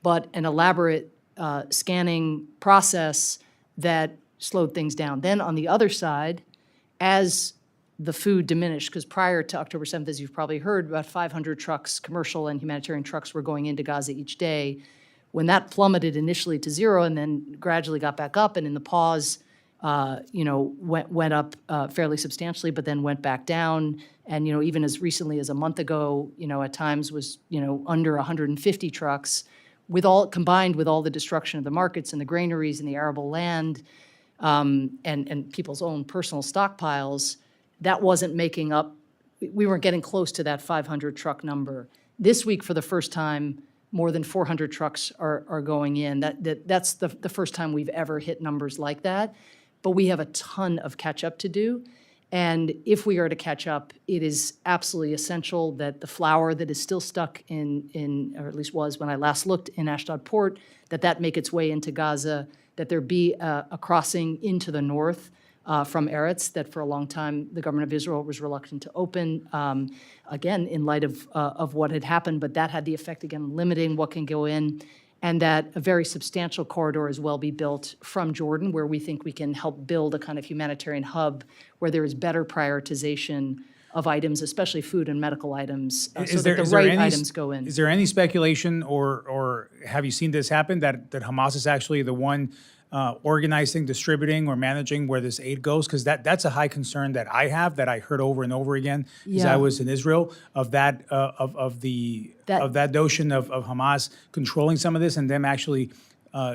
but an elaborate scanning process that slowed things down. Then on the other side, as the food diminished, because prior to October 7th, as you've probably heard, about 500 trucks, commercial and humanitarian trucks, were going into Gaza each day. When that plummeted initially to zero and then gradually got back up, and in the pause, went up fairly substantially, but then went back down. And, even as recently as a month ago, at times was, under 150 trucks, combined with all the destruction of the markets and the granaries and the arable land, and people's own personal stockpiles. That wasn't making up, we weren't getting close to that 500 truck number. This week, for the first time, more than 400 trucks are going in. That's the first time we've ever hit numbers like that. But we have a ton of catch-up to do. And if we are to catch up, it is absolutely essential that the flour that is still stuck in or at least was when I last looked, in Ashdod Port, that make its way into Gaza, that there be a crossing into the north from Eretz that for a long time the government of Israel was reluctant to open, again, in light of what had happened, but that had the effect, again, limiting what can go in, and that a very substantial corridor as well be built from Jordan, where we think we can help build a kind of humanitarian hub where there is better prioritization of items, especially food and medical items, so that the right items go in.
Is there any speculation, or have you seen this happen, that Hamas is actually the one organizing, distributing, or managing where this aid goes? Because that's a high concern that I have, that I heard over and over again as I was in Israel, of that of that notion of Hamas controlling some of this and them actually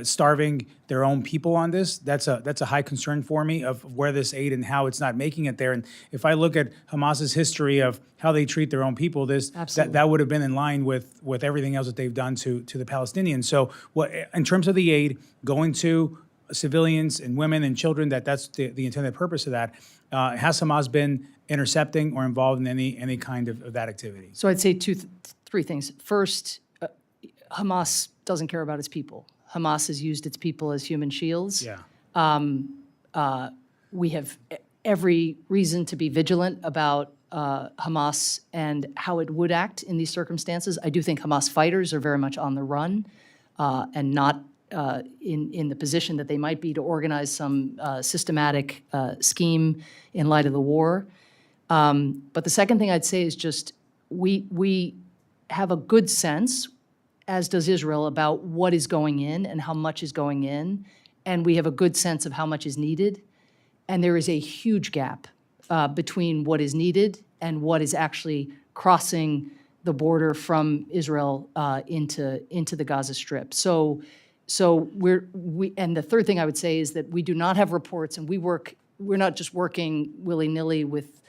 starving their own people on this. That's a high concern for me, of where this aid and how it's not making it there. And if I look at Hamas's history of how they treat their own people, that would have been in line with everything else that they've done to the Palestinians. So what, in terms of the aid going to civilians and women and children, that's the intended purpose of that, has Hamas been intercepting or involved in any kind of that activity?
So I'd say three things. First, Hamas doesn't care about its people. Hamas has used its people as human shields.
Yeah.
We have every reason to be vigilant about Hamas and how it would act in these circumstances. I do think Hamas fighters are very much on the run and not in the position that they might be to organize some systematic scheme in light of the war. But the second thing I'd say is just we have a good sense, as does Israel, about what is going in and how much is going in, and we have a good sense of how much is needed. And there is a huge gap between what is needed and what is actually crossing the border from Israel into the Gaza Strip. So and the third thing I would say is that we do not have reports, and we're not just working willy-nilly with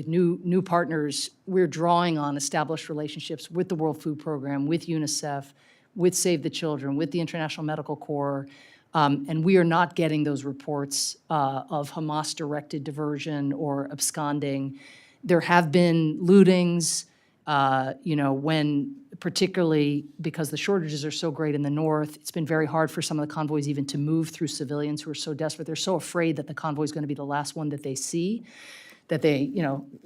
new partners. We're drawing on established relationships with the World Food Program, with UNICEF, with Save the Children, with the International Medical Corps, and we are not getting those reports of Hamas-directed diversion or absconding. There have been lootings, when particularly because the shortages are so great in the north, it's been very hard for some of the convoys even to move through civilians who are so desperate. They're so afraid that the convoy is going to be the last one that they see, that they,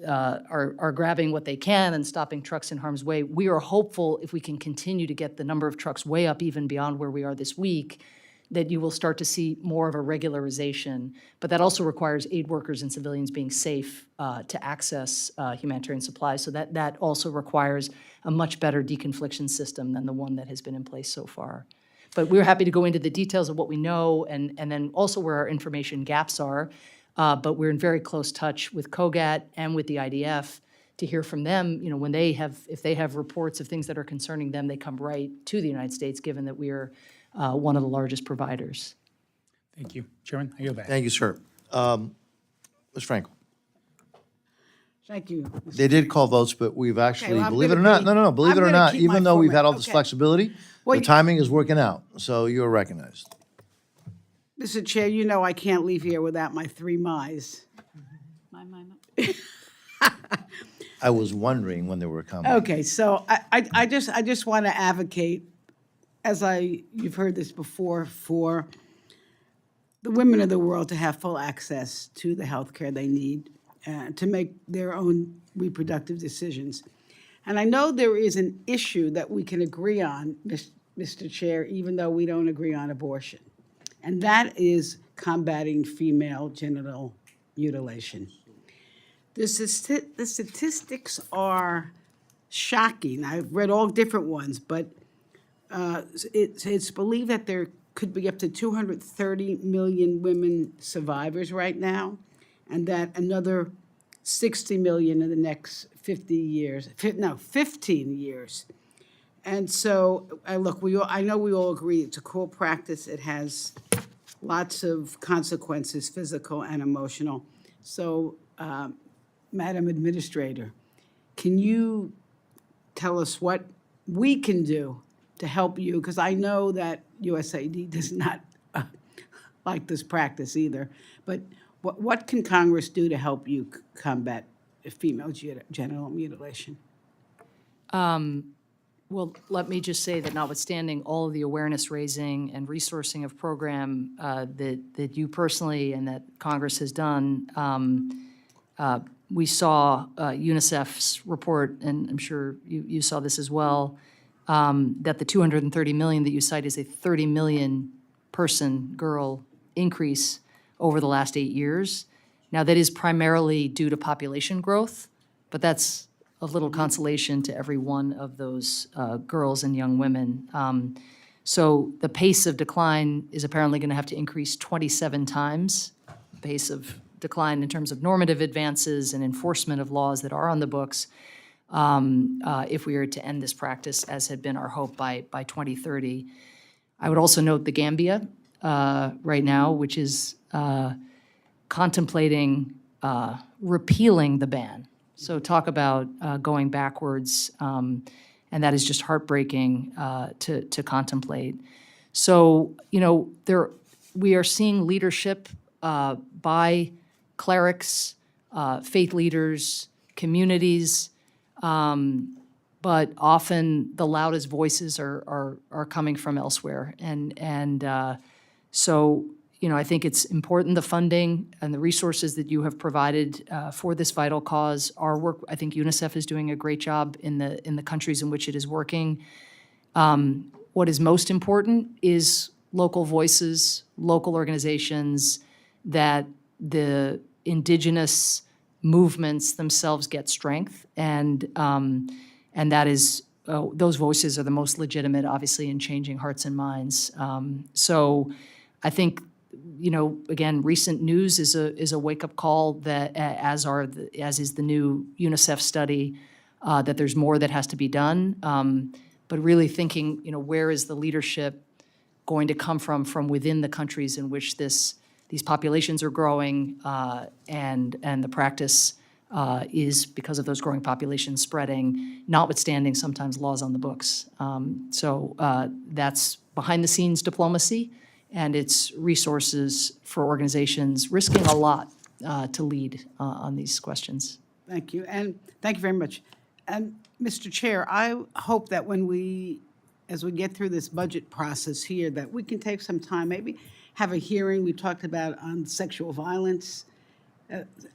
are grabbing what they can and stopping trucks in harm's way. We are hopeful if we can continue to get the number of trucks way up even beyond where we are this week, that you will start to see more of a regularization. But that also requires aid workers and civilians being safe to access humanitarian supplies. So that also requires a much better deconfliction system than the one that has been in place so far. But we're happy to go into the details of what we know and then also where our information gaps are. But we're in very close touch with COGAT and with the IDF to hear from them. When if they have reports of things that are concerning them, they come right to the United States, given that we are one of the largest providers.
Thank you. Chairman, I yield back.
Thank you, sir. Ms. Frankel,
Thank you.
they did call votes, but we've actually,
well, I'm
believe it or
gonna
not,
be-
no, believe
I'm
it or
gonna
not,
keep my
even though we've had all
format.
this
Okay.
flexibility,
Well,
the timing is working out, so you are recognized.
Mr. Chair, I can't leave here without my three my's.
I was wondering when they were coming.
Okay, so I just want to advocate, you've heard this before, for the women of the world to have full access to the health care they need, to make their own reproductive decisions. And I know there is an issue that we can agree on, Mr. Chair, even though we don't agree on abortion. And that is combating female genital mutilation. The statistics are shocking. I've read all different ones, but it's believed that there could be up to 230 million women survivors right now, and that another 60 million in the next 15 years. And so, I know we all agree it's a cruel practice. It has lots of consequences, physical and emotional. So, Madam Administrator, can you tell us what we can do to help you? Because I know that USAID does not like this practice either. But what can Congress do to help you combat female genital mutilation?
Well, let me just say that notwithstanding all of the awareness raising and resourcing of program that you personally and that Congress has done, we saw UNICEF's report, and I'm sure you saw this as well, that the 230 million that you cite is a 30 million person girl increase over the last 8 years. Now, that is primarily due to population growth, but that's a little consolation to every one of those girls and young women. So the pace of decline is apparently going to have to increase 27 times, the pace of decline in terms of normative advances and enforcement of laws that are on the books, if we are to end this practice, as had been our hope by 2030. I would also note the Gambia right now, which is contemplating repealing the ban. So talk about going backwards, and that is just heartbreaking to contemplate. So, we are seeing leadership by clerics, faith leaders, communities, but often the loudest voices are coming from elsewhere. So, I think it's important, the funding and the resources that you have provided for this vital cause. Our work, I think UNICEF is doing a great job in the countries in which it is working. What is most important is local voices, local organizations, that the indigenous movements themselves get strength, and that is those voices are the most legitimate, obviously, in changing hearts and minds. So I think, again, recent news is a wake-up call that, as is the new UNICEF study, that there's more that has to be done. But really thinking, where is the leadership going to come from within the countries in which these populations are growing, and the practice is, because of those growing populations, spreading, notwithstanding sometimes laws on the books. So that's behind-the-scenes diplomacy, and it's resources for organizations risking a lot to lead on these questions.
Thank you, and thank you very much. And Mr. Chair, I hope that as we get through this budget process here, that we can take some time, maybe have a hearing we talked about on sexual violence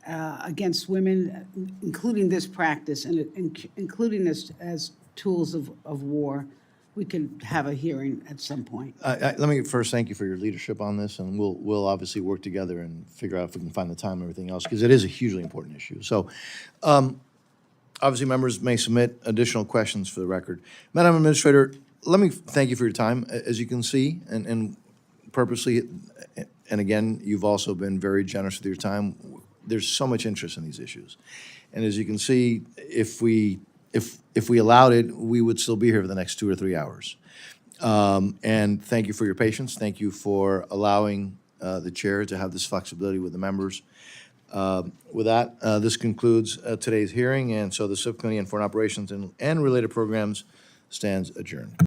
against women, including this practice and including this as tools of war. We could have a hearing at some point.
Let me first thank you for your leadership on this, and we'll obviously work together and figure out if we can find the time and everything else, because it is a hugely important issue. So, obviously, members may submit additional questions for the record. Madam Administrator, let me thank you for your time. As you can see, and purposely, and again, you've also been very generous with your time. There's so much interest in these issues. And as you can see, if we allowed it, we would still be here for the next 2 or 3 hours. And thank you for your patience. Thank you for allowing the chair to have this flexibility with the members. With that, this concludes today's hearing, and so the Subcommittee on Foreign Operations and Related Programs stands adjourned.